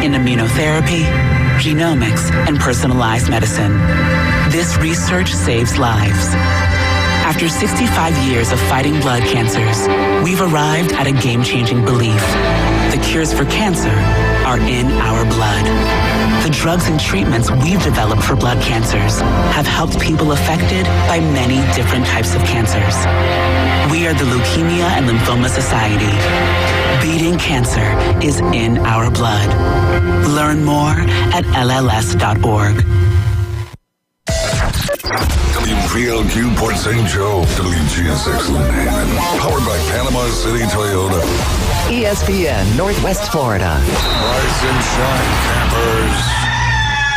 in immunotherapy, genomics, and personalized medicine. This research saves lives. After 65 years of fighting blood cancers, we've arrived at a game-changing belief. The cures for cancer are in our blood. The drugs and treatments we've developed for blood cancers have helped people affected by many different types of cancers. We are the Leukemia and Lymphoma Society. Beating cancer is in our blood. Learn more at lls.org. WPLQ Port St. Joe, WGSX Lynn, powered by Panama City Toyota. ESPN Northwest Florida. Rise and shine, campers.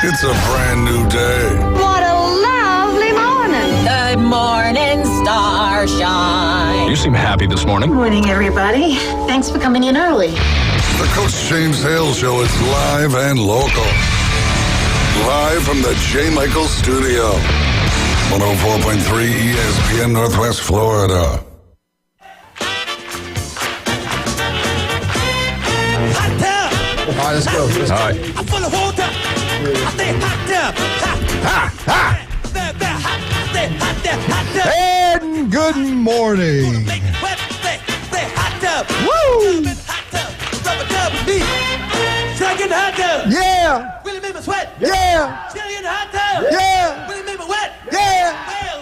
It's a brand new day. What a lovely morning. Good morning, starshine. You seem happy this morning. Morning, everybody. Thanks for coming in early. The Coach James Hale Show is live and local. Live from the J. Michael Studio. 104.3 ESPN Northwest Florida. All right, let's go. All right. I'm full of water. I stay hot And good morning. Woo! Yeah. Really made me sweat. Yeah. Chilly in the hot tub. Yeah. Really made me wet. Yeah.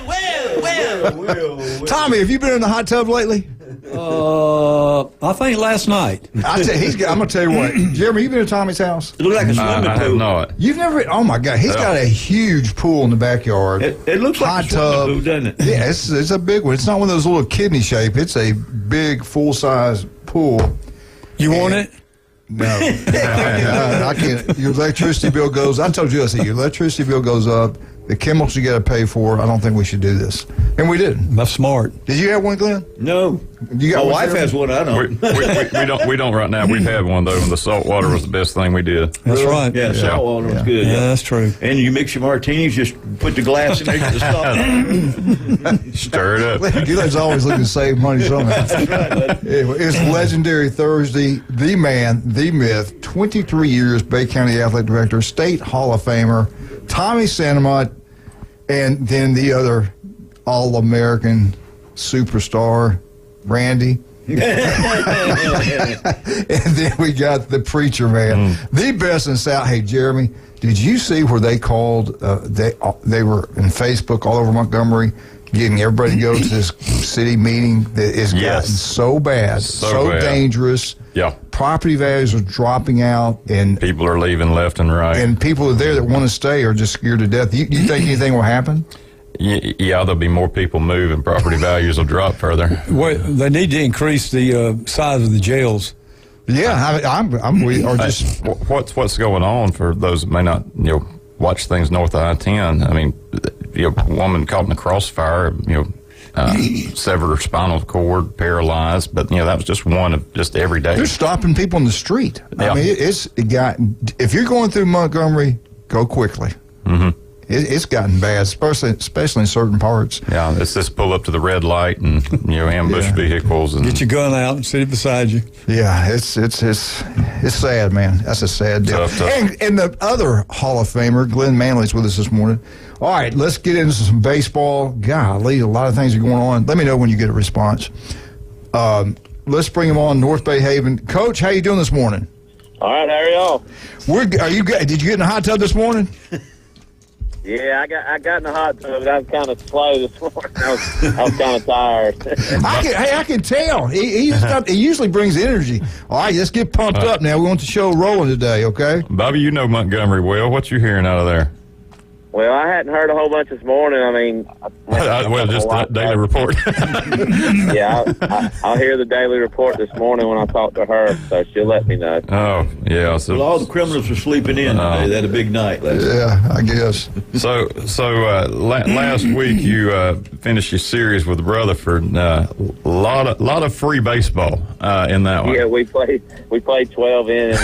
Well. Tommy, have you been in the hot tub lately? I think last night. I'm gonna tell you what, Jeremy, you been to Tommy's house? It looks like a swimming I have pool. not. You've never? Oh my God, he's got a huge pool in the backyard. It looks like hot a swimming tub, pool, doesn't it? Yeah, it's a big one. It's not one of those little kidney shape. It's a big full size pool. You want it? No, I can't. Your electricity bill goes. I told you, I said your electricity bill goes up. The chemicals you got to pay for. I don't think we should do this, and we didn't. That's smart. Did you have one, Glenn? No. You got My one, wife Jeremy? has one. I don't. We don't right now. We've had one though, and the salt water was the best thing we did. That's right. Yeah, salt water was good. Yeah, that's true. And you mix your martinis, just put the glass in there, get the salt. Stir it up. Glen's always looking to save money somehow. Anyway, it's Legendary Thursday. The man, the myth, 23 years, Bay County Athletic Director, State Hall of Famer, Tommy Santamont, and then the other All-American superstar, Randy. And then we got the preacher man, the best in South. Hey, Jeremy, did you see where they called? They were in Facebook all over Montgomery, getting everybody to go to this city meeting that has gotten so bad, so bad. Dangerous. Yeah. Property values are dropping out, and People are leaving left and right. and people are there that want to stay are just scared to death. You think anything will happen? Yeah, there'll be more people move, and property values will drop further. Well, they need to increase the size of the jails. Yeah, I'm with you. Or Hey, just what's going on for those that may not watch things north of I-10? I mean, a woman caught in the crossfire, severed her spinal cord, paralyzed. But that was just one of just every day. they're stopping people in the street. Yeah. I mean, if you're going through Montgomery, go quickly. Mm-hmm. It's gotten bad, especially in certain parts. Yeah, it's just pull up to the red light and ambush Yeah. vehicles and Get your gun out and sit it beside you. Yeah, it's sad, man. That's a sad deal. Tough. And the other Hall of Famer, Glenn Manley's with us this morning. All right, let's get into some baseball. Golly, a lot of things are going on. Let me know when you get a response. Let's bring him on, North Bay Haven. Coach, how you doing this morning? All right, how are y'all? Did you get in the hot tub this morning? Yeah, I got in the hot tub, but I was kind of slow this morning. I was kind of tired. I can tell. He usually brings energy. All right, let's get pumped up now. We want the show rolling today, okay? Bobby, you know Montgomery well. What you hearing out of there? Well, I hadn't heard a whole bunch this morning. I mean, Just the daily report. Yeah, I'll hear the daily report this morning when I talk to her, so she'll let me know. Oh, yeah. So, Well, all the criminals are sleeping in today. They had a big night last night. Yeah, I guess. So last week you finished your series with Rutherford. A lot of free baseball in that one. Yeah, we played 12 innings.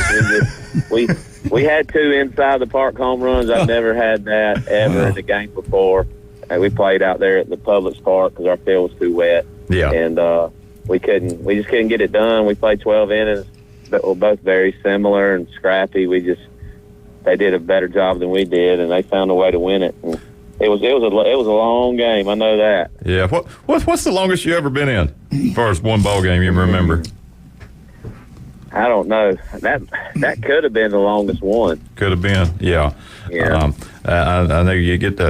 We had 2 inside the park home runs. I've never had that ever in the game before. We played out there at the Publix Park because our field was too wet. Yeah. And we just couldn't get it done. We played 12 innings. we're both very similar and scrappy. They did a better job than we did, and they found a way to win it. And it was a long game. I know that. Yeah. What's the longest you ever been in, as far as one ball game you remember? I don't know. That could have been the longest one. Could have been. Yeah. Yeah. I know you get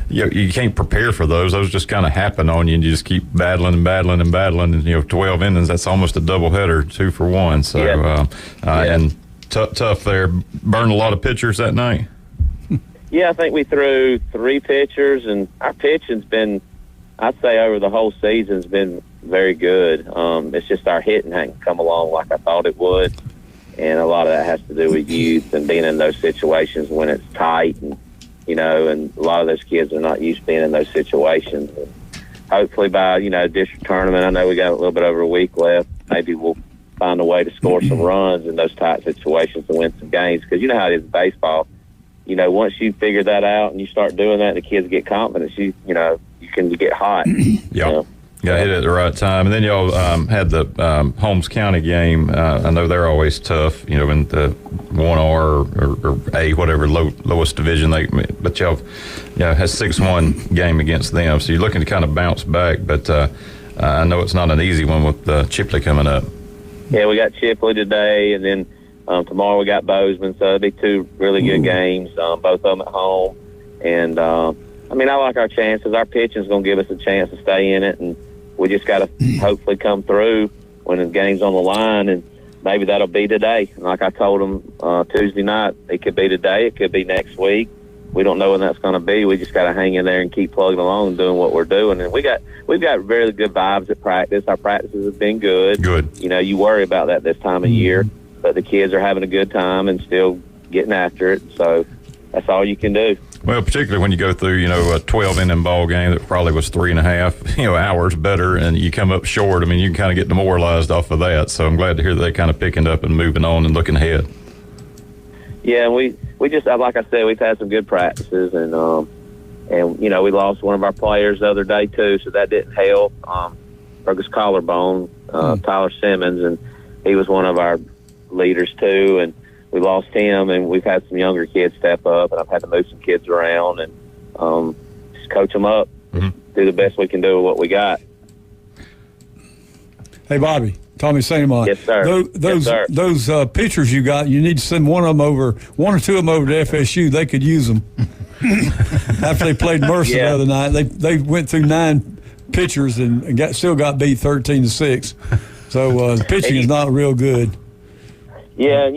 you can't prepare for those. Those just kind of happen on you, and you just keep battling and battling and battling. And 12 innings. That's almost a doubleheader, 2 for 1. So and tough there. Burned a lot of pitchers that night. Yeah, I think we threw 3 pitchers, and our pitching's been, I'd say, over the whole season's been very good. It's just our hitting hadn't come along like I thought it would, and a lot of that has to do with youth and being in those situations when it's tight, and and a lot of those kids are not used to being in those situations. And hopefully by district tournament, I know we got a little bit over a week left. Maybe we'll find a way to score some runs in those tight situations to win some games, because you know how it is in baseball. Once you figure that out and you start doing that, and the kids get confidence, you can get hot. Yeah. Got hit at the right time. And then y'all had the Holmes County game. I know they're always tough, in the 1R or A, whatever, lowest division. But y'all had a 6-1 game against them. So you're looking to kind of bounce back. But I know it's not an easy one with Chipley coming up. Yeah, we got Chipley today, and then tomorrow we got Bozeman. So it'll be 2 really good games, both of them at home. And, I like our chances. Our pitching's going to give us a chance to stay in it, and we just got to hopefully come through when the game's on the line, and maybe that'll be today. And like I told them Tuesday night, it could be today, it could be next week. We don't know when that's going to be. We just got to hang in there and keep plugging along and doing what we're doing. And we've got very good vibes at practice. Our practices have been good. Good. You worry about that this time of year, but the kids are having a good time and still getting after it. So that's all you can do. Well, particularly when you go through, a 12-inning ball game that probably was 3.5, hours better, and you come up short. You can kind of get demoralized off of that. So I'm glad to hear that they're kind of picking up and moving on and looking ahead. Yeah, we just, like I said, we've had some good practices, and we lost one of our players the other day too, so that didn't help. Broke his collarbone, Tyler Simmons, and he was one of our leaders too, and we lost him, and we've had some younger kids step up, and I've had to move some kids around and just coach them up, do the best we can do with what we got. Hey, Bobby, Tommy Sainamont. Yes, sir. Those pitchers you got, you need to send one or two of them over to FSU. They could use them. After they played Mercer the other night, they went through 9 pitchers and still got beat 13-6. So the pitching is not real good. Yeah, and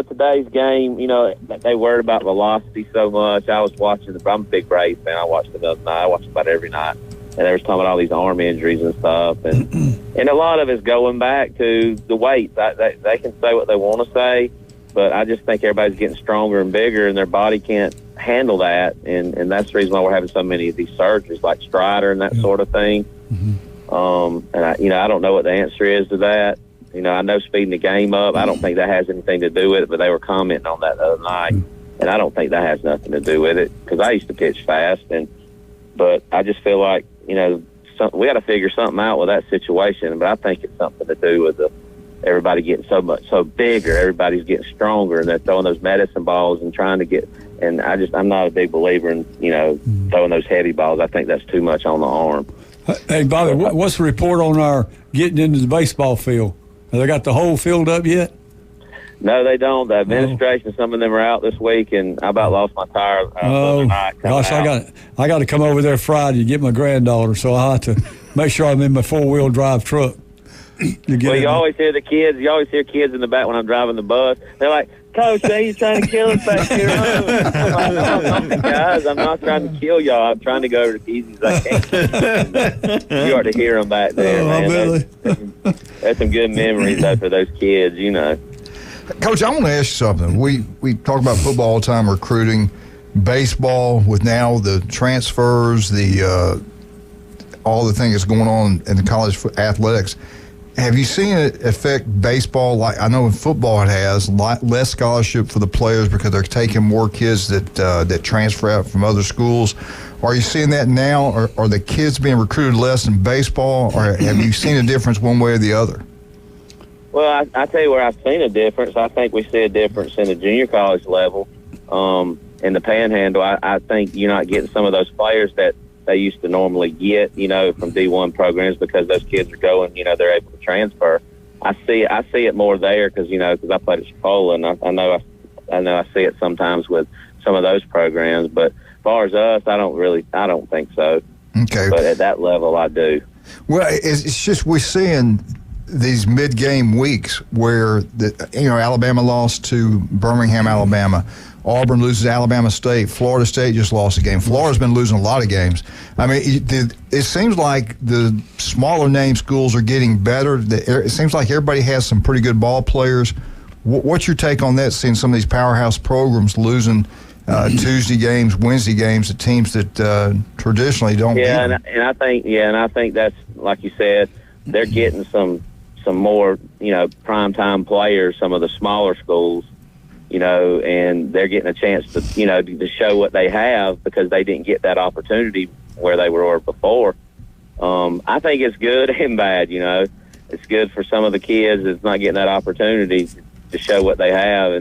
today's game, they worried about velocity so much. I was watching I'm a big Braves fan. I watched them the other night. I watched about every night. And they were talking about all these arm injuries and stuff. And a lot of it's going back to the weight. They can say what they want to say, but I just think everybody's getting stronger and bigger, and their body can't handle that. And that's the reason why we're having so many of these surgeries, like Strider and that sort of thing. And I don't know what the answer is to that. I know speeding the game up, I don't think that has anything to do with it, but they were commenting on that the other night, and I don't think that has nothing to do with it, because I used to pitch fast, but I just feel like, we got to figure something out with that situation, but I think it's something to do with everybody getting so bigger, everybody's getting stronger, and they're throwing those medicine balls and trying to get, and I'm not a big believer in, throwing those heavy balls. I think that's too much on the arm. Hey, Bobby, what's the report on our getting into the baseball field? Have they got the hole filled up yet? No, they don't. The administration, some of them are out this week, and I about lost my tire the other night. Gosh, I got to come over there Friday to get my granddaughter, so I'll have to make sure I'm in my 4-wheel drive truck. You always hear kids in the back when I'm driving the bus. They're like, Coach, he's trying to kill us back here. I'm like, guys, I'm not trying to kill y'all. I'm trying to go over as easy as I can. You ought to hear them back there, man. That's some good memories for those kids, Coach, I want to ask you something. We talk about football all the time, recruiting, baseball with now the transfers, all the things going on in the college athletics. Have you seen it affect baseball? Like I know in football it has less scholarship for the players because they're taking more kids that transfer out from other schools. Are you seeing that now? Or are the kids being recruited less in baseball? Or have you seen a difference one way or the other? Well, I tell you where I've seen a difference. I think we see a difference in the junior college level. In the Panhandle, I think you're not getting some of those players that they used to normally get, from D1 programs because those kids are going, they're able to transfer. I see it more there because I played at Chipola, and I know I see it sometimes with some of those programs. But as far as us, I don't think so. Okay. But at that level, I do. Well, it's just we're seeing these mid-game weeks where Alabama lost to Birmingham, Alabama. Auburn loses to Alabama State. Florida State just lost a game. Florida's been losing a lot of games. I mean, it seems like the smaller name schools are getting better. It seems like everybody has some pretty good ball players. What's your take on that, seeing some of these powerhouse programs losing Tuesday games, Wednesday games to teams that traditionally don't beat them? And I think that's, like you said, they're getting some more, primetime players, some of the smaller schools, and they're getting a chance to, to show what they have because they didn't get that opportunity where they were before. I think it's good and bad, It's good for some of the kids that's not getting that opportunity to show what they have,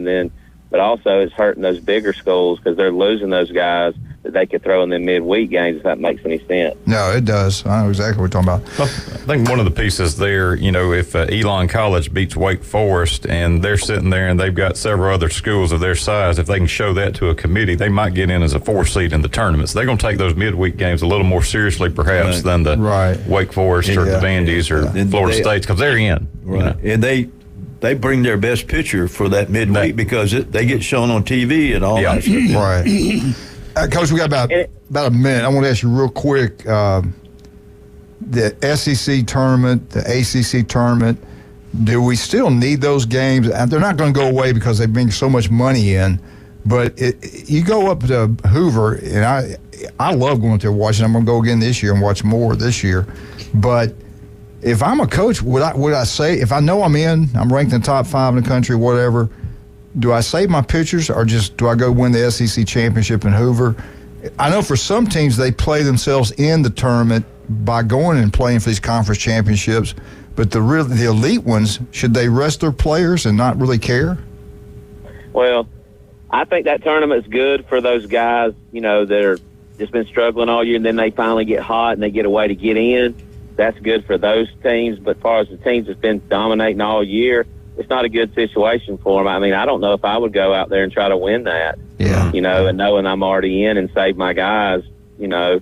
but also it's hurting those bigger schools because they're losing those guys that they could throw in the midweek games, if that makes any sense. No, it does. I know exactly what you're talking about. I think one of the pieces there, if Elon College beats Wake Forest and they're sitting there and they've got several other schools of their size, if they can show that to a committee, they might get in as a 4 seed in the tournament. So they're going to take those midweek games a little more seriously perhaps than the Wake Forest or the Vandy's or Florida State's because they're in. Right. And they bring their best pitcher for that midweek because they get shown on TV and all that stuff. Right. Coach, we got about a minute. I want to ask you real quick, the SEC tournament, the ACC tournament, do we still need those games? They're not going to go away because they bring so much money in, but you go up to Hoover, and I love going there watching. I'm going to go again this year and watch more this year. But if I'm a coach, would I say, if I know I'm ranked in the top 5 in the country, whatever, do I save my pitchers or just do I go win the SEC championship in Hoover? I know for some teams they play themselves in the tournament by going and playing for these conference championships, but the elite ones, should they rest their players and not really care? Well, I think that tournament's good for those guys, that are just been struggling all year and then they finally get hot and they get a way to get in. That's good for those teams, but as far as the teams that's been dominating all year, it's not a good situation for them. I mean, I don't know if I would go out there and try to win that. Yeah. And knowing I'm already in and save my guys, You're going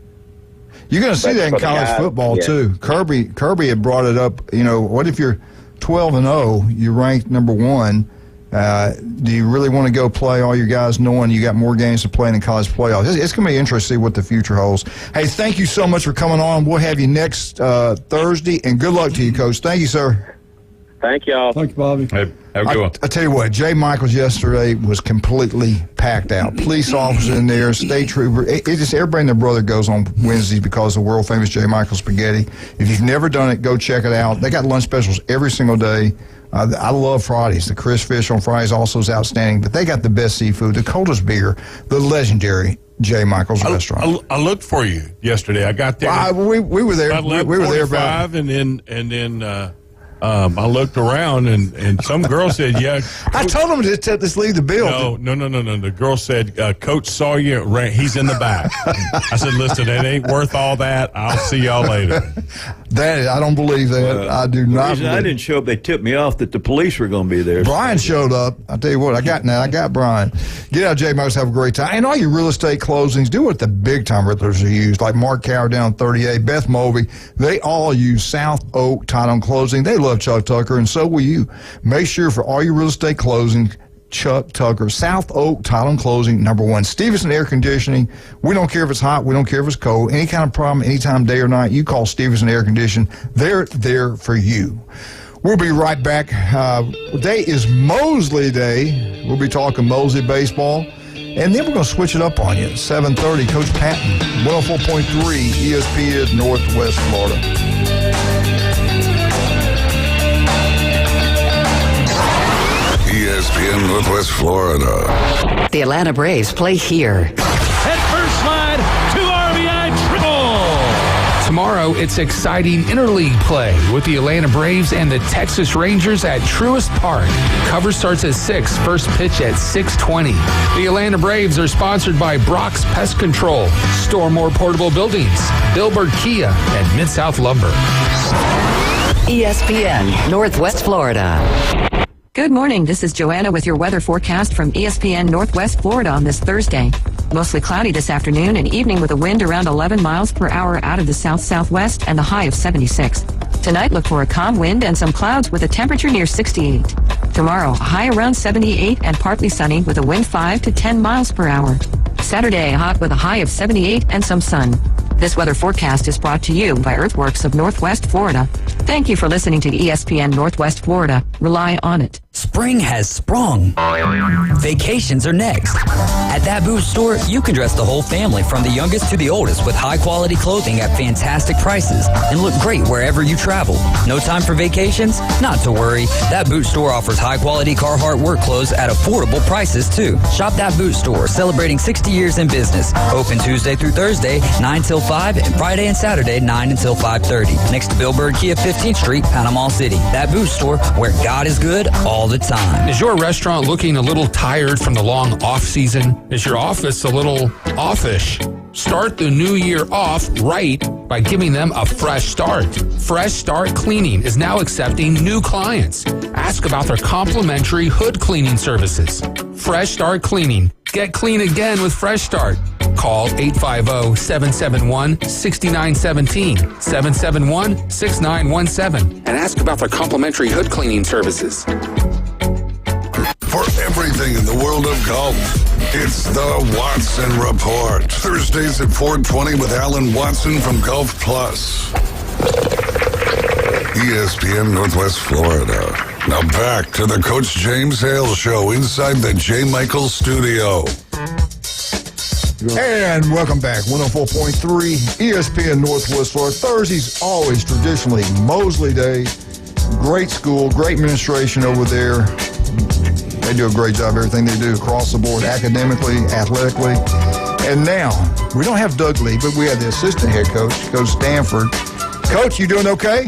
to see that in college football too. Kirby had brought it up. What if you're 12-0, you're ranked number 1? Do you really want to go play all your guys knowing you got more games to play in the college playoffs? It's going to be interesting to see what the future holds. Hey, thank you so much for coming on. We'll have you next Thursday, and good luck to you, Coach. Thank you, sir. Thank y'all. Thank you, Bobby. Hey, have a good one. I tell you what, Jay Michaels yesterday was completely packed out. Police officers in there, state trooper. Everybody and their brother goes on Wednesdays because of the world famous Jay Michaels spaghetti. If you've never done it, go check it out. They got lunch specials every single day. I love Fridays. The Chris Fish on Fridays also is outstanding, but they got the best seafood, the coldest beer, the legendary Jay Michaels restaurant. I looked for you yesterday. I got there. We were there. We were there about. And then I looked around, and some girl said, "Yeah." I told him to just leave the building. No. The girl said, "Coach saw you. He's in the back." I said, "Listen, it ain't worth all that. I'll see y'all later." I don't believe that. I do not. The reason I didn't show up, they tipped me off that the police were going to be there. Brian showed up. I tell you what, I got Brian. Get out, Jay Michaels. Have a great time. And all your real estate closings, do what the big time realtors are used, like Mark Cower down 38, Beth Mulvey. They all use South Oak Title and Closing. They love Chuck Tucker, and so will you. Make sure for all your real estate closing, Chuck Tucker, South Oak Title and Closing, number 1. Stevenson Air Conditioning. We don't care if it's hot. We don't care if it's cold. Any kind of problem, anytime, day or night, you call Stevenson Air Conditioning. They're there for you. We'll be right back. Today is Mosley Day. We'll be talking Mosley baseball. And then we're going to switch it up on you. 7:30, Coach Patton, 104.3 ESPN Northwest Florida. ESPN Northwest Florida. The Atlanta Braves play here. At first slide, 2 RBI triple. Tomorrow, it's exciting interleague play with the Atlanta Braves and the Texas Rangers at Truist Park. Cover starts at 6, first pitch at 6:20. The Atlanta Braves are sponsored by Brock's Pest Control, Store More Portable Buildings, Bilberg Kia, and Mid-South Lumber. ESPN Northwest Florida. Good morning. This is Joanna with your weather forecast from ESPN Northwest Florida on this Thursday. Mostly cloudy this afternoon and evening with a wind around 11 miles per hour out of the south-southwest and a high of 76. Tonight, look for a calm wind and some clouds with a temperature near 68. Tomorrow, a high around 78 and partly sunny with a wind 5 to 10 miles per hour. Saturday, hot with a high of 78 and some sun. This weather forecast is brought to you by Earthworks of Northwest Florida. Thank you for listening to ESPN Northwest Florida. Rely on it. Spring has sprung. Vacations are next. At That Boot Store, you can dress the whole family from the youngest to the oldest with high-quality clothing at fantastic prices and look great wherever you travel. No time for vacations? Not to worry. That Boot Store offers high-quality Carhartt work clothes at affordable prices, too. Shop That Boot Store, celebrating 60 years in business. Open Tuesday through Thursday, 9 till 5, and Friday and Saturday, 9 until 5:30. Next to Bilberg Kia, 15th Street, Panama City. That Boot Store, where God is good all the time. Is your restaurant looking a little tired from the long off season? Is your office a little offish? Start the new year off right by giving them a fresh start. Fresh Start Cleaning is now accepting new clients. Ask about their complimentary hood cleaning services. Fresh Start Cleaning. Get clean again with Fresh Start. Call 850-771-6917, 771-6917, and ask about their complimentary hood cleaning services. For everything in the world of golf, it's the Watson Report. Thursdays at 4:20 with Alan Watson from Golf Plus. ESPN Northwest Florida. Now back to the Coach James Hale Show inside the J. Michael Studio. And welcome back. 104.3 ESPN Northwest Florida. Thursdays always traditionally Mosley Day. Great school, great administration over there. They do a great job, everything they do across the board, academically, athletically. And now, we don't have Doug Lee, but we have the assistant head coach, Coach Stanford. Coach, you doing okay?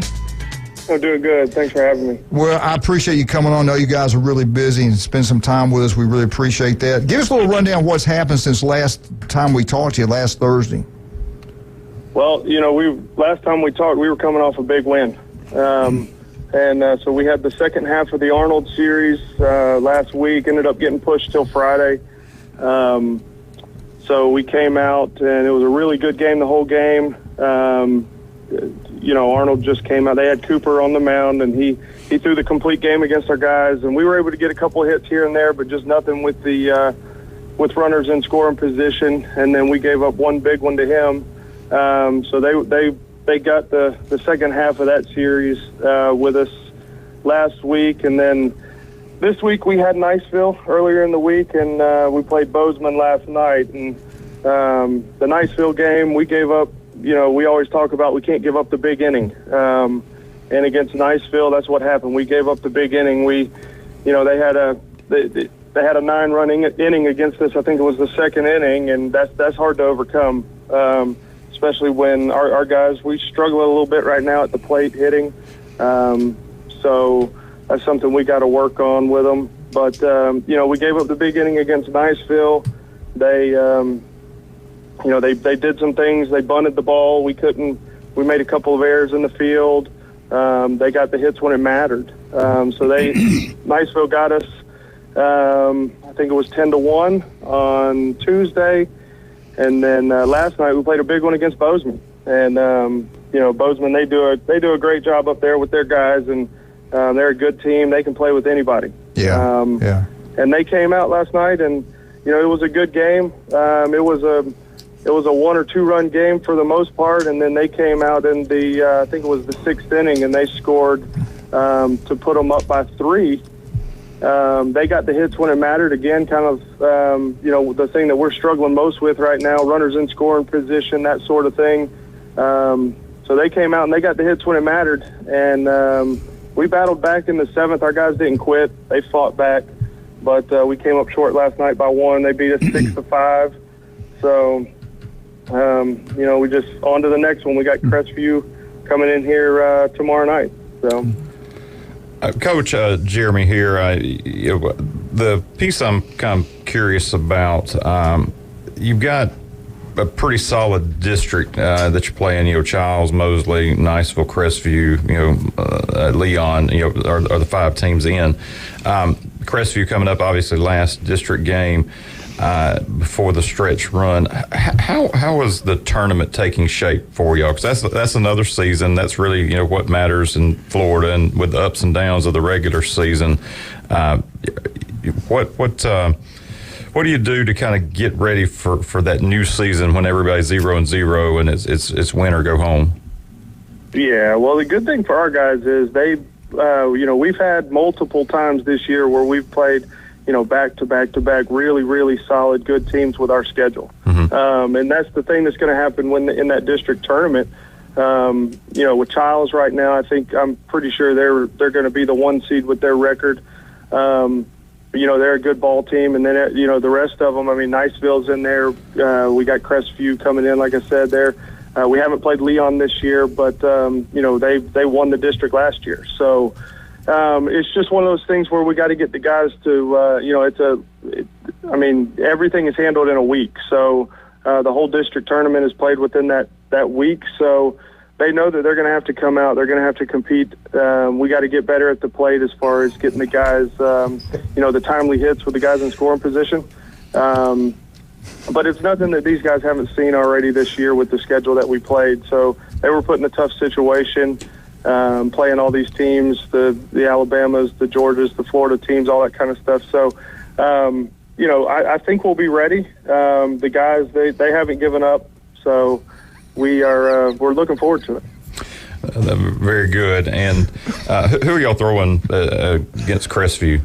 I'm doing good. Thanks for having me. Well, I appreciate you coming on. I know you guys are really busy and spend some time with us. We really appreciate that. Give us a little rundown of what's happened since last time we talked to you, last Thursday. Well, last time we talked, we were coming off a big win. So we had the second half of the Arnold series last week, ended up getting pushed till Friday. So we came out, and it was a really good game the whole game. Arnold just came out. They had Cooper on the mound, and he threw the complete game against our guys, and we were able to get a couple of hits here and there, but just nothing with the with runners in scoring position. And then we gave up one big one to him. So they got the second half of that series with us last week, and then this week we had Niceville earlier in the week, and we played Bozeman last night. And the Niceville game, we gave up. We always talk about we can't give up the big inning. And against Niceville, that's what happened. We gave up the big inning. They had a 9-run inning against us. I think it was the second inning, and that's hard to overcome, especially when our guys, we struggle a little bit right now at the plate hitting. So that's something we got to work on with them. But, we gave up the big inning against Niceville. They did some things. They bunted the ball. We made a couple of errors in the field. They got the hits when it mattered. Niceville got us, I think it was 10-1 on Tuesday. And then last night we played a big one against Bozeman. And, Bozeman, they do a great job up there with their guys, and they're a good team. They can play with anybody. Yeah. And they came out last night, and, it was a good game. It was a 1 or 2 run game for the most part, and then they came out in the I think it was the 6th inning, and they scored to put them up by 3. They got the hits when it mattered. Again, kind of the thing that we're struggling most with right now, runners in scoring position, that sort of thing. So they came out and they got the hits when it mattered, and we battled back in the 7th. Our guys didn't quit; they fought back, but we came up short last night by 1. They beat us 6-5. So, we just on to the next one. We got Crestview coming in here tomorrow night. So, Coach Jeremy here. The piece I'm kind of curious about. You've got a pretty solid district that you're playing. Childs, Mosley, Niceville, Crestview. Leon. Are the 5 teams in. Crestview coming up, obviously last district game before the stretch run. How is the tournament taking shape for y'all? Because that's another season. That's really what matters in Florida, and with the ups and downs of the regular season. What do you do to kind of get ready for that new season when everybody's 0-0 and it's win or go home? Yeah, well, the good thing for our guys is we've had multiple times this year where we've played, back to back to back, really, really solid, good teams with our schedule. Mm-hmm. And that's the thing that's going to happen in that district tournament. With Childs right now, I'm pretty sure they're going to be the 1 seed with their record. They're a good ball team, and then the rest of them. Niceville's in there. We got Crestview coming in, like I said. There, we haven't played Leon this year, but they won the district last year. So it's just one of those things where we got to get the guys to. Everything is handled in a week. So the whole district tournament is played within that week. So they know that they're going to have to come out. They're going to have to compete. We got to get better at the plate as far as getting the guys, the timely hits with the guys in scoring position. But it's nothing that these guys haven't seen already this year with the schedule that we played. So they were put in a tough situation, playing all these teams, the Alabamas, the Georgias, the Florida teams, all that kind of stuff. So, I think we'll be ready. The guys, they haven't given up. So we're looking forward to it. Very good. And who are y'all throwing against Crestview?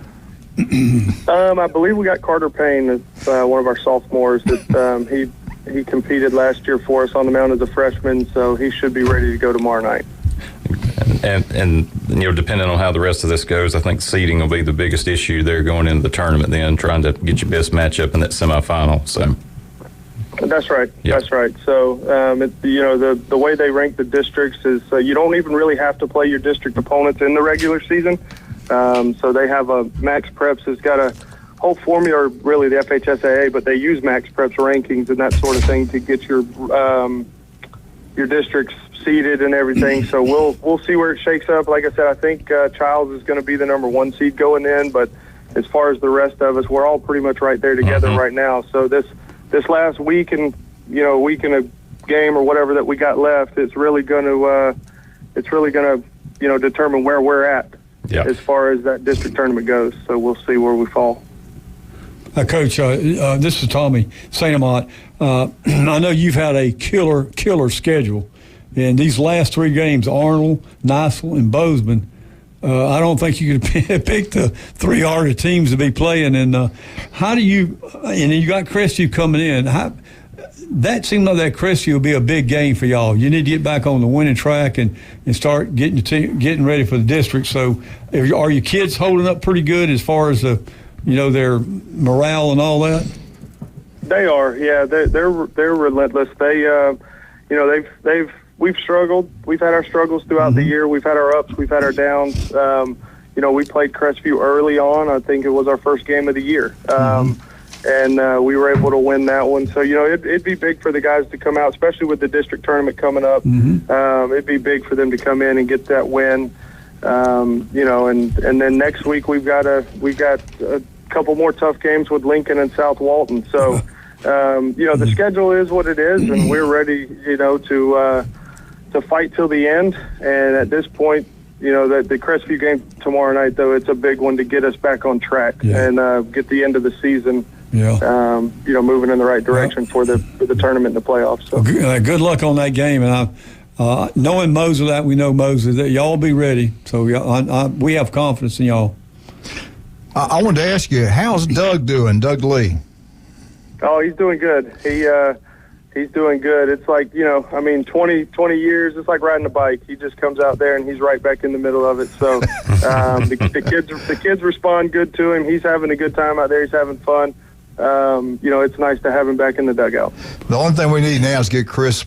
I believe we got Carter Payne, that's one of our sophomores. That he competed last year for us on the mound as a freshman, so he should be ready to go tomorrow night. And depending on how the rest of this goes, I think seeding will be the biggest issue there going into the tournament. Then trying to get your best matchup in that semifinal. So. That's right. Yep. That's right. So, the way they rank the districts is you don't even really have to play your district opponents in the regular season. So they have Max Preps has got a whole formula, or really the FHSAA, but they use Max Preps rankings and that sort of thing to get your districts seeded and everything. So we'll see where it shakes up. Like I said, I think Childs is going to be the number 1 seed going in, but as far as the rest of us, we're all pretty much right there together right now. So this last week and a game or whatever that we got left, it's really going to determine where we're at as far as that district tournament goes. So we'll see where we fall. Coach, this is Tommy St. Amant. I know you've had a killer schedule, and these last 3 games, Arnold, Niceville, and Bozeman. I don't think you could pick the 3 harder teams to be playing. And how do you? And you got Crestview coming in. That seemed like that Crestview will be a big game for y'all. You need to get back on the winning track and start getting ready for the district. So, are your kids holding up pretty good as far as their morale and all that? They are. Yeah, they're relentless. We've struggled. We've had our struggles throughout the year. We've had our ups. We've had our downs. We played Crestview early on. I think it was our first game of the year. And we were able to win that one. So, it'd be big for the guys to come out, especially with the district tournament coming up. It'd be big for them to come in and get that win. And then next week we've got a couple more tough games with Lincoln and South Walton. So, the schedule is what it is, and we're ready, to fight till the end. And at this point, the Crestview game tomorrow night, though, it's a big one to get us back on track and get the end of the season, moving in the right direction for the tournament and the playoffs. So. Good luck on that game. And knowing Mosley, that we know Mosley, that y'all be ready. So we have confidence in y'all. I wanted to ask you, how's Doug doing, Doug Lee? Oh, he's doing good. He's doing good. It's like, 20 years, it's like riding a bike. He just comes out there and he's right back in the middle of it. So the kids respond good to him. He's having a good time out there. He's having fun. it's nice to have him back in the dugout. The only thing we need now is get Chris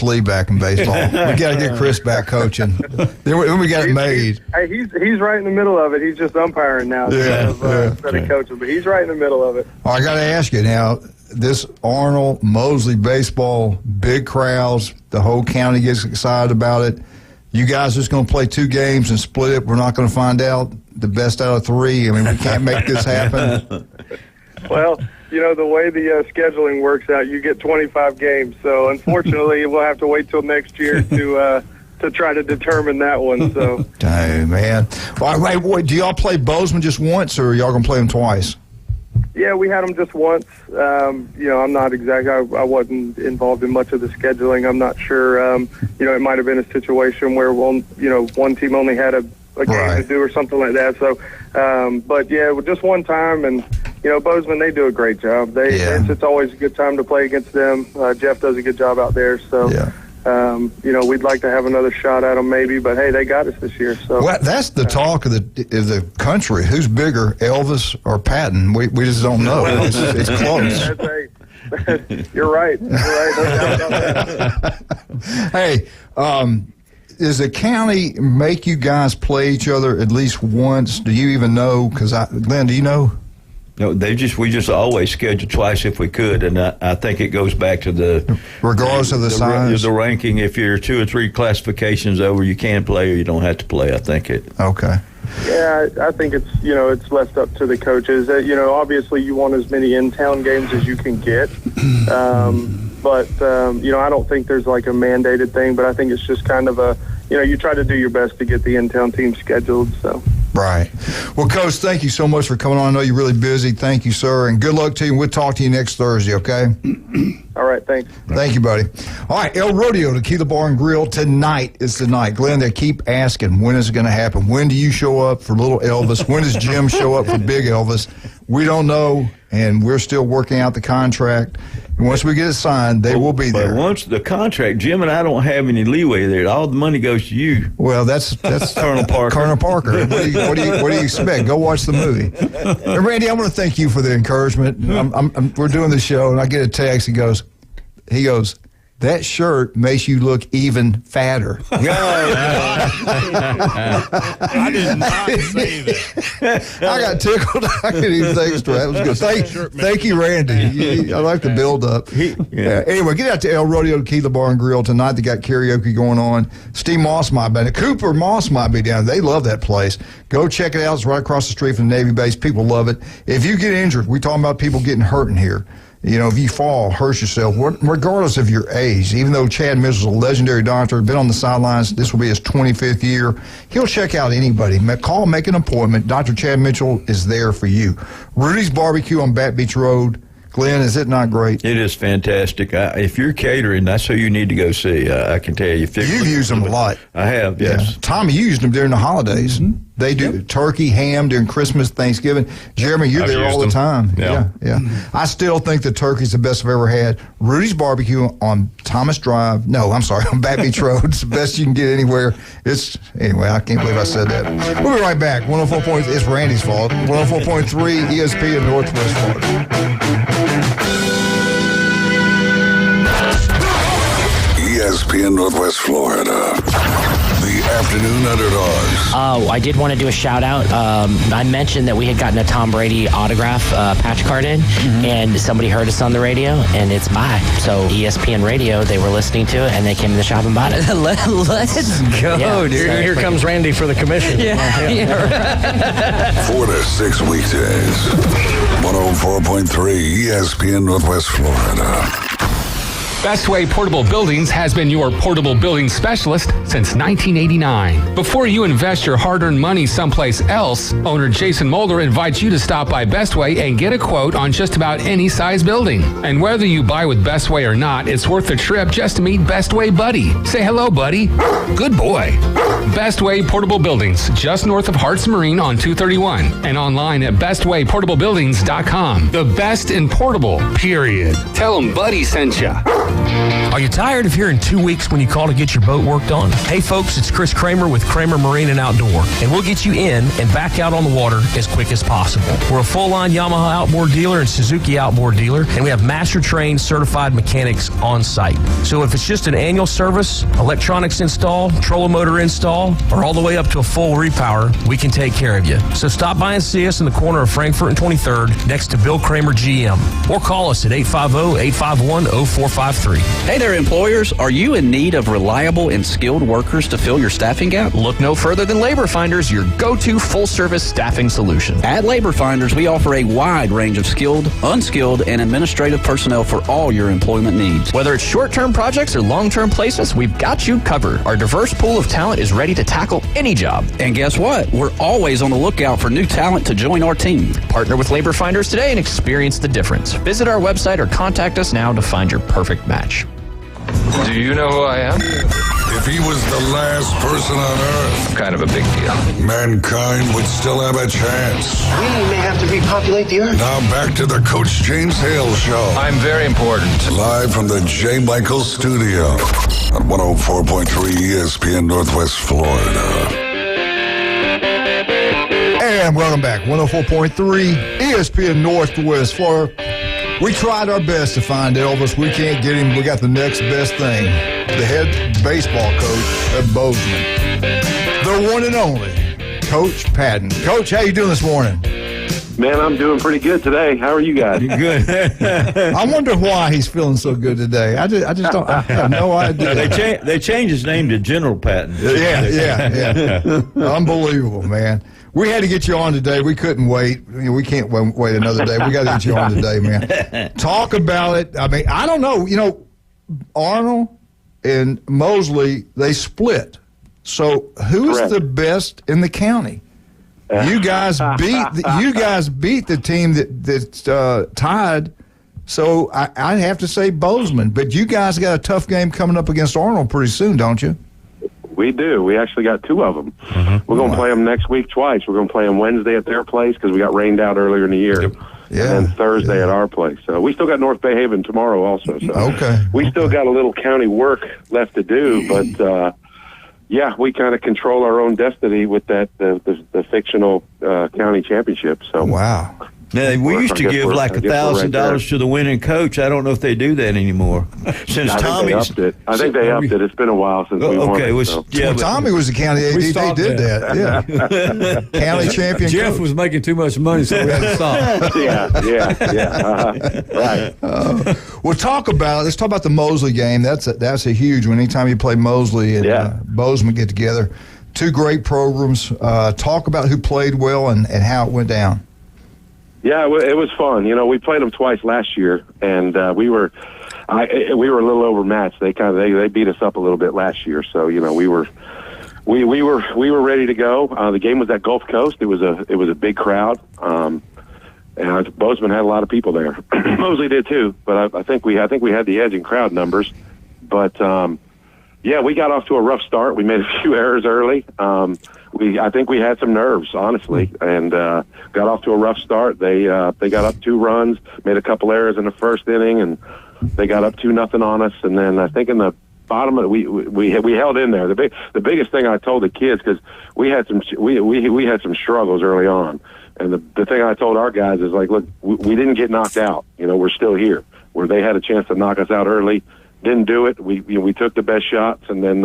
Lee back in baseball. We got to get Chris back coaching. Then we got it made. Hey, he's right in the middle of it. He's just umpiring now instead of coaching, but he's right in the middle of it. I got to ask you now, this Arnold Mosley baseball, big crowds, the whole county gets excited about it. You guys just going to play 2 games and split it? We're not going to find out the best out of 3? I mean, we can't make this happen. Well, the way the scheduling works out, you get 25 games. So, unfortunately, we'll have to wait till next year to try to determine that one. So, dang, man. Wait, do y'all play Bozeman just once, or are y'all going to play them twice? Yeah, we had them just once. I'm not exactly. I wasn't involved in much of the scheduling. I'm not sure. It might have been a situation where one team only had a game to do or something like that. So, but yeah, just one time, and Bozeman, they do a great job. It's always a good time to play against them. Jeff does a good job out there. So, we'd like to have another shot at them maybe, but hey, they got us this year. So that's the talk of the country. Who's bigger, Elvis or Patton? We just don't know. It's close. You're right. No doubt about that. Hey, does the county make you guys play each other at least once? Do you even know? Because Glenn, do you know? No, we just always schedule twice if we could, and I think it goes back to regardless of the size, the ranking. If you're 2 or 3 classifications over, you can play or you don't have to play. I think it. Okay. Yeah, I think it's left up to the coaches. Obviously you want as many in-town games as you can get, but I don't think there's like a mandated thing. But I think it's just kind of you try to do your best to get the in-town team scheduled. So. Right. Well, Coach, thank you so much for coming on. I know you're really busy. Thank you, sir, and good luck to you. We'll talk to you next Thursday, okay? All right, thanks. Thank you, buddy. All right, El Rodeo, Tequila Bar and Grill. Tonight is the night. Glenn, they keep asking, when is it going to happen? When do you show up for little Elvis? When does Jim show up for big Elvis? We don't know, and we're still working out the contract. And once we get it signed, they will be there. But once the contract, Jim and I don't have any leeway there. All the money goes to you. Well, that's Colonel Parker. Colonel Parker. What do you expect? Go watch the movie. And Randy, I want to thank you for the encouragement. We're doing the show, and I get a text. He goes, that shirt makes you look even fatter. I did not say that. I got tickled. I could even think straight. That was good. Thank you, Randy. I like the build up. Anyway, get out to El Rodeo Tequila Bar and Grill tonight. They got karaoke going on. Steve Moss might be. Cooper Moss might be down. They love that place. Go check it out. It's right across the street from the Navy base. People love it. If you get injured, we talking about people getting hurt in here. If you fall, hurt yourself, regardless of your age, even though Chad Mitchell's a legendary doctor, been on the sidelines, this will be his 25th year, he'll check out anybody. Call, make an appointment. Dr. Chad Mitchell is there for you. Rudy's Barbecue on Baton Beach Road. Glenn, is it not great? It is fantastic. If you're catering, that's who you need to go see. I can tell you. You've used them a lot. I have, yes. Yeah. Tommy, you used them during the holidays. Mm-hmm. They do turkey, ham during Christmas, Thanksgiving. Jeremy, you're there all the time. Yeah. I still think the turkey's the best I've ever had. Rudy's Barbecue on Thomas Drive. No, I'm sorry, on Baton Beach Road. It's the best you can get anywhere. Anyway, I can't believe I said that. We'll be right back. 104. It's Randy's fault. 104.3 ESPN Northwest Florida. ESPN Northwest Florida. The afternoon underdogs. I did want to do a shout out. I mentioned that we had gotten a Tom Brady autograph patch card in, and somebody heard us on the radio, and it's by. So ESPN Radio, they were listening to it, and they came to the shop and bought it. Let's go, dude. So here comes Randy for the commission. Yeah. 4 to 6 weekdays. 104.3 ESPN Northwest Florida. Bestway Portable Buildings has been your portable building specialist since 1989. Before you invest your hard-earned money someplace else, owner Jason Mulder invites you to stop by Bestway and get a quote on just about any size building. And whether you buy with Bestway or not, it's worth the trip just to meet Bestway Buddy. Say hello, buddy. Good boy. Bestway Portable Buildings, just north of Harts Marine on 231, and online at bestwayportablebuildings.com. The best in portable, period. Tell them Buddy sent ya. Are you tired of hearing 2 weeks when you call to get your boat worked on? Hey folks, it's Chris Kramer with Kramer Marine and Outdoor, and we'll get you in and back out on the water as quick as possible. We're a full-line Yamaha outboard dealer and Suzuki outboard dealer, and we have master-trained certified mechanics on site. So if it's just an annual service, electronics install, trolling motor install, or all the way up to a full repower, we can take care of you. So stop by and see us in the corner of Frankfurt and 23rd next to Bill Kramer GM, or call us at 850-851-0453. Hey there, employers. Are you in need of reliable and skilled workers to fill your staffing gap? Look no further than Labor Finders, your go-to full-service staffing solution. At Labor Finders, we offer a wide range of skilled, unskilled, and administrative personnel for all your employment needs. Whether it's short-term projects or long-term placements, we've got you covered. Our diverse pool of talent is ready to tackle any job. And guess what? We're always on the lookout for new talent to join our team. Partner with Labor Finders today and experience the difference. Visit our website or contact us now to find your perfect match. Do you know who I am? If he was the last person on Earth, Kind of a big deal. mankind would still have a chance. We may have to repopulate the Earth. Now back to the Coach James Hale Show. I'm very important. Live from the J. Michael Studio on 104.3 ESPN Northwest Florida. And welcome back. 104.3 ESPN Northwest Florida. We tried our best to find Elvis. We can't get him. We got the next best thing. The head baseball coach at Bozeman. The one and only Coach Patton. Coach, how you doing this morning? Man, I'm doing pretty good today. How are you guys? Good. I wonder why he's feeling so good today. I just don't. I have no idea. They changed his name to General Patton. Yeah. Unbelievable, man. We had to get you on today. We couldn't wait. We can't wait another day. We got to get you on today, man. Talk about it. I mean, I don't know. Arnold and Mosley, they split. So who's the best in the county? You guys beat the team that tied. So I have to say Bozeman. But you guys got a tough game coming up against Arnold pretty soon, don't you? We do. We actually got two of them. Mm-hmm. We're going to play them next week twice. We're going to play them Wednesday at their place because we got rained out earlier in the year. Yep. And then Thursday at our place. So we still got North Bay Haven tomorrow also. So we still got a little county work left to do, but we kind of control our own destiny with that the fictional county championship. So wow. Now, we used to give like $1,000 to the winning coach. I don't know if they do that anymore. Since Tommy upped it. I think they upped it. It's been a while since we won. Tommy was the county AD. They did that. Yeah. County champion. Jeff coach. was making too much money, so we had to stop. Right. Let's talk about the Mosley game. That's a huge one. Anytime you play Mosley and Bozeman get together, two great programs. Talk about who played well and how it went down. Yeah, it was fun. We played them twice last year, and we were a little overmatched. They beat us up a little bit last year, so we were ready to go. The game was at Gulf Coast. It was a big crowd, and Bozeman had a lot of people there. Mosley did too, but I think we had the edge in crowd numbers. But we got off to a rough start. We made a few errors early. I think we had some nerves, honestly, and got off to a rough start. They got up 2 runs, made a couple errors in the first inning, and they got up 2-0 on us. And then I think in the bottom of it, we held in there. The biggest thing I told the kids, because we had some struggles early on, and the thing I told our guys is like, look, we didn't get knocked out. We're still here. Where they had a chance to knock us out early. Didn't do it. We took the best shots, and then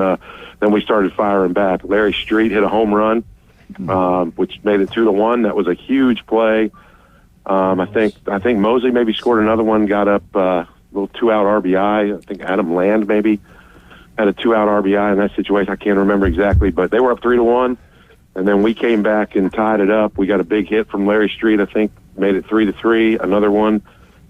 we started firing back. Larry Street hit a home run, which made it 2-1. That was a huge play. I think Mosley maybe scored another one. Got up a little 2-out RBI. I think Adam Land maybe had a 2-out RBI in that situation. I can't remember exactly, but they were up 3-1, and then we came back and tied it up. We got a big hit from Larry Street. I think made it 3-3. Another one.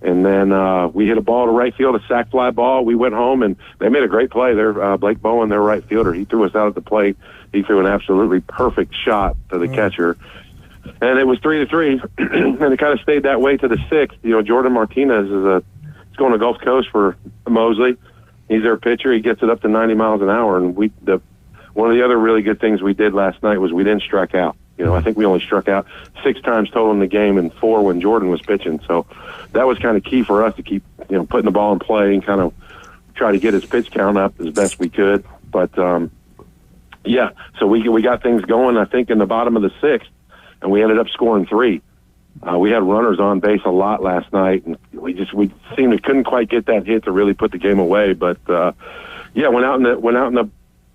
And then we hit a ball to right field, a sac fly ball. We went home, and they made a great play there. Blake Bowen, their right fielder, he threw us out at the plate. He threw an absolutely perfect shot to the catcher. And it was 3-3, and it kind of stayed that way to the 6th. Jordan Martinez is going to Gulf Coast for Mosley. He's their pitcher. He gets it up to 90 miles an hour. And one of the other really good things we did last night was we didn't strike out. I think we only struck out 6 times total in the game and 4 when Jordan was pitching. So that was kind of key for us to keep, putting the ball in play and kind of try to get his pitch count up as best we could. But yeah, so we got things going, I think, in the bottom of the 6th, and we ended up scoring 3. We had runners on base a lot last night, and we seemed to couldn't quite get that hit to really put the game away. But yeah, went out in the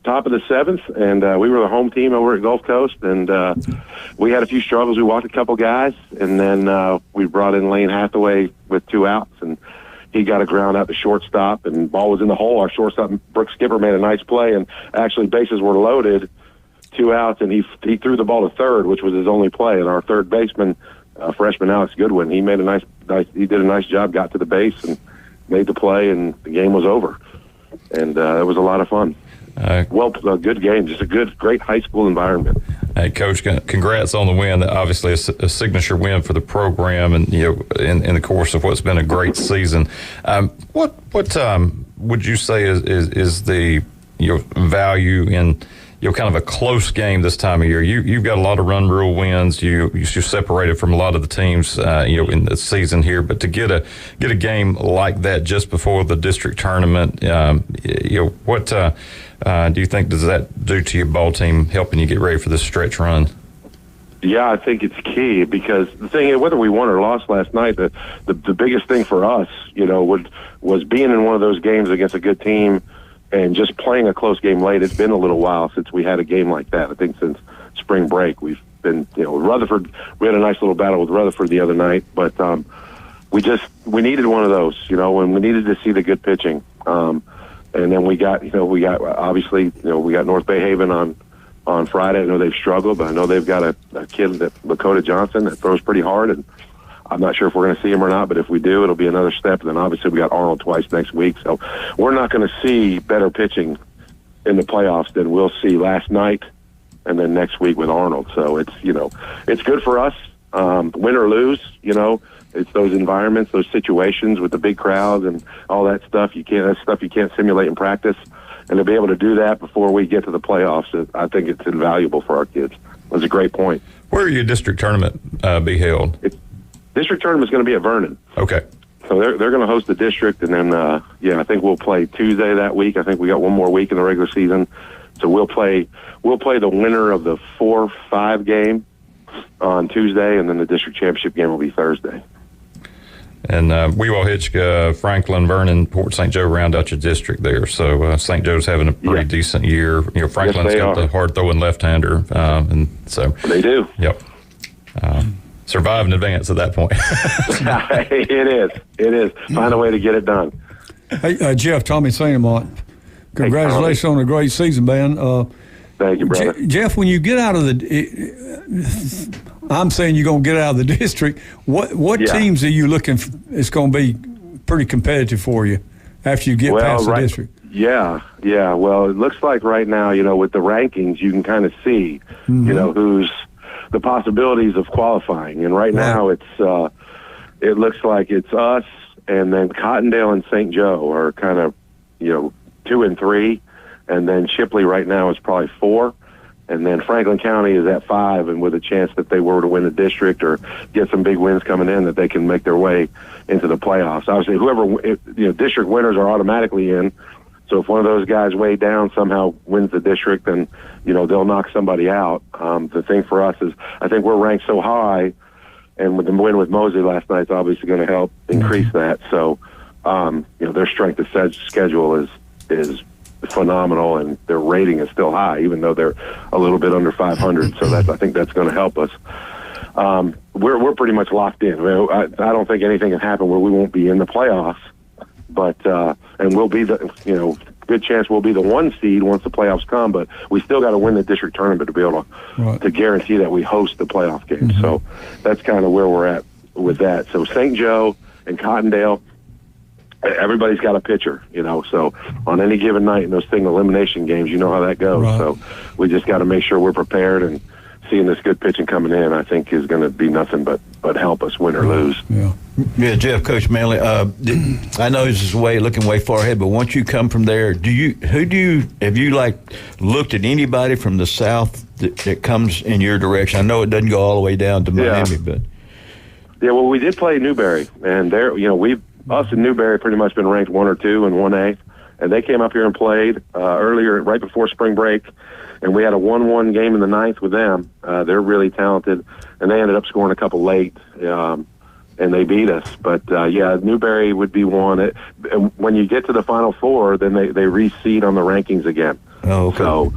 top of the 7th, and we were the home team over at Gulf Coast, and we had a few struggles. We walked a couple guys, and then we brought in Lane Hathaway with 2 outs, and he got a ground out to shortstop, and ball was in the hole. Our shortstop, Brooks Skipper, made a nice play, and actually bases were loaded, 2 outs, and he threw the ball to third, which was his only play. And our third baseman, freshman Alex Goodwin, he did a nice job, got to the base and made the play, and the game was over. And it was a lot of fun. A good game, just a great high school environment. Hey, Coach, congrats on the win. Obviously, a signature win for the program, and in the course of what's been a great season. What would you say is the value in kind of a close game this time of year? You've got a lot of run rule wins. You're separated from a lot of the teams in the season here, but to get a game like that just before the district tournament, what do you think does that do to your ball team, helping you get ready for this stretch run? Yeah, I think it's key, because the thing is, whether we won or lost last night, the biggest thing for us, was being in one of those games against a good team and just playing a close game late. It's been a little while since we had a game like that. I think since spring break, we've been, Rutherford, we had a nice little battle with Rutherford the other night, but we needed one of those, when we needed to see the good pitching. And then we got obviously, we got North Bay Haven on Friday. I know they've struggled, but I know they've got a kid, Lakota Johnson, that throws pretty hard, and I'm not sure if we're going to see him or not, but if we do, it'll be another step. And then obviously we got Arnold twice next week, so we're not going to see better pitching in the playoffs than we'll see last night and then next week with Arnold. So it's good for us, win or lose. It's those environments, those situations with the big crowds and all that stuff. That's stuff you can't simulate in practice, and to be able to do that before we get to the playoffs, I think it's invaluable for our kids. That's a great point. Where will your district tournament be held? District tournament is going to be at Vernon. Okay. So they're going to host the district, and then I think we'll play Tuesday that week. I think we got one more week in the regular season, so we'll play the winner of the 4-5 game on Tuesday, and then the district championship game will be Thursday. And Weewaa-Hitchcock, Franklin, Vernon, Port St. Joe round out your district there. So St. Joe's having a pretty decent year. Franklin's got the hard-throwing left-hander, and so they do. Yep. Survive in advance at that point. It is. Find a way to get it done. Hey, Jeff, Tommy Sanamont, congratulations on a great season, man. Thank you, brother. Jeff, when you get out of I'm saying you're going to get out of the district, what teams are you looking for? It's going to be pretty competitive for you after you get past the district. Yeah. Well, it looks like right now, with the rankings, you can kind of see, who's the possibilities of qualifying. And right now it looks like it's us, and then Cottondale and St. Joe are kind of, 2 and 3. And then Shipley right now is probably 4. And then Franklin County is at 5, and with a chance that they were to win the district or get some big wins coming in, that they can make their way into the playoffs. Obviously, district winners are automatically in. So if one of those guys way down somehow wins the district, then, they'll knock somebody out. The thing for us is, I think we're ranked so high, and with the win with Mosley last night, it's obviously going to help increase that. So, their strength of schedule is phenomenal, and their rating is still high, even though they're a little bit under 500. So I think that's going to help us. We're pretty much locked in. I don't think anything can happen where we won't be in the playoffs, but and we'll be good chance we'll be the 1 seed once the playoffs come. But we still got to win the district tournament to be able to guarantee that we host the playoff game. Mm-hmm. So that's kind of where we're at with that. So St. Joe and Cottondale, everybody's got a pitcher, so on any given night in those single elimination games, how that goes. Right. So we just got to make sure we're prepared, and seeing this good pitching coming in, I think, is going to be nothing but help us win or lose. Yeah, Jeff, Coach Manley, I know this is looking way far ahead, but once you come from there, have you looked at anybody from the South that comes in your direction? I know it doesn't go all the way down to Miami, but. Yeah, well, we did play Newberry, and there, us and Newberry pretty much been ranked 1 or 2 and 1A, and they came up here and played earlier, right before spring break, and we had a 1-1 game in the ninth with them. They're really talented, and they ended up scoring a couple late, and they beat us. But, yeah, Newberry would be one. When you get to the Final Four, then they reseed on the rankings again. Oh, okay. So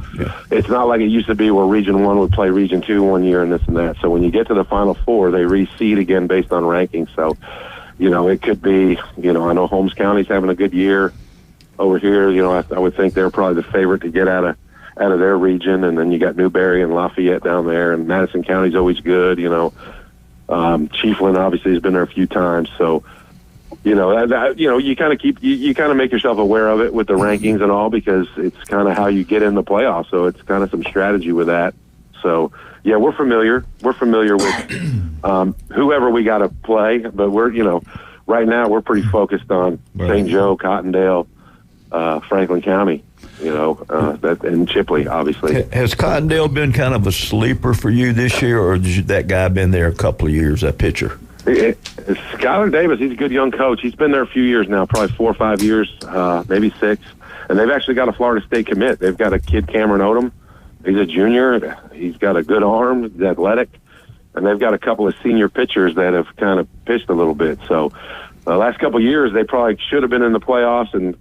it's not like it used to be where Region 1 would play Region 2 one year and this and that. So when you get to the Final Four, they reseed again based on rankings. So, it could be, I know Holmes County's having a good year over here. I would think they're probably the favorite to get out of their region. And then you got Newberry and Lafayette down there, and Madison County's always good. Chiefland obviously has been there a few times. So, you kind of you kind of make yourself aware of it with the rankings and all, because it's kind of how you get in the playoffs. So it's kind of some strategy with that. So yeah, we're familiar with whoever we got to play, but we're right now we're pretty focused on St. Joe, Cottondale, Franklin County, and Chipley, obviously. Has Cottondale been kind of a sleeper for you this year, or has that guy been there a couple of years, that pitcher? Skylar Davis, he's a good young coach. He's been there a few years now, probably 4 or 5 years, maybe 6. And they've actually got a Florida State commit. They've got a kid, Cameron Odom. He's a junior. He's got a good arm. He's athletic. And they've got a couple of senior pitchers that have kind of pitched a little bit. So the last couple of years, they probably should have been in the playoffs and,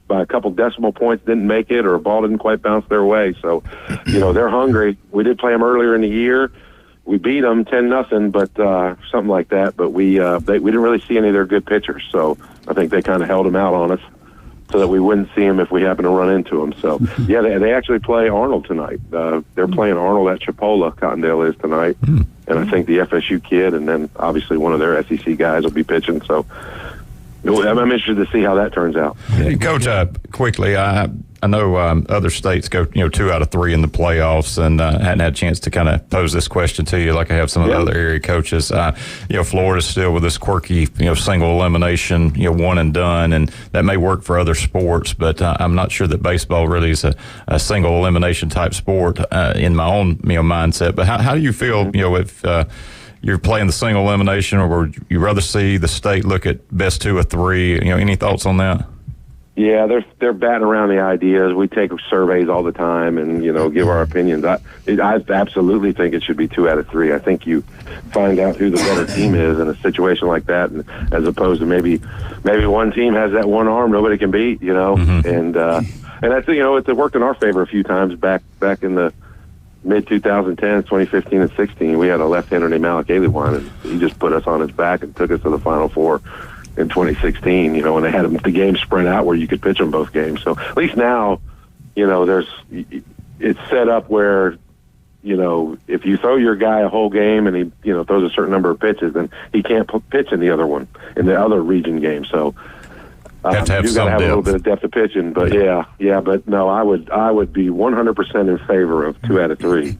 by a couple decimal points didn't make it, or a ball didn't quite bounce their way. So, they're hungry. We did play them earlier in the year. We beat them 10-0, but something like that. But we didn't really see any of their good pitchers, so I think they kind of held them out on us so that we wouldn't see them if we happened to run into them. So yeah, they actually play Arnold tonight. They're playing Arnold at Chipola. Cottondale is tonight, and I think the FSU kid, and then obviously one of their SEC guys will be pitching. So I'm interested to see how that turns out. Hey, Coach, quickly, I know other states go 2 out of 3 in the playoffs, and hadn't had a chance to kind of pose this question to you like I have some of the other area coaches. Florida's still with this quirky single elimination, one and done, and that may work for other sports, but I'm not sure that baseball really is a single elimination type sport in my own mindset. But how do you feel if you're playing the single elimination, or would you rather see the state look at best 2 or 3? Any thoughts on that? Yeah, they're batting around the ideas. We take surveys all the time and give our opinions. I absolutely think it should be 2 out of 3. I think you find out who the better team is in a situation like that, and as opposed to maybe one team has that one arm nobody can beat. And that's it worked in our favor a few times back in the mid 2010s, 2015 and 16. We had a left-hander named Malik Aliwan, and he just put us on his back and took us to the Final Four in 2016, when they had the game spread out where you could pitch them both games. So at least now, it's set up where, if you throw your guy a whole game and he, throws a certain number of pitches, then he can't pitch in the other one, in the other region game. So have to have you got to have a little bit of depth of pitching, but but no, I would be 100% in favor of 2 out of 3.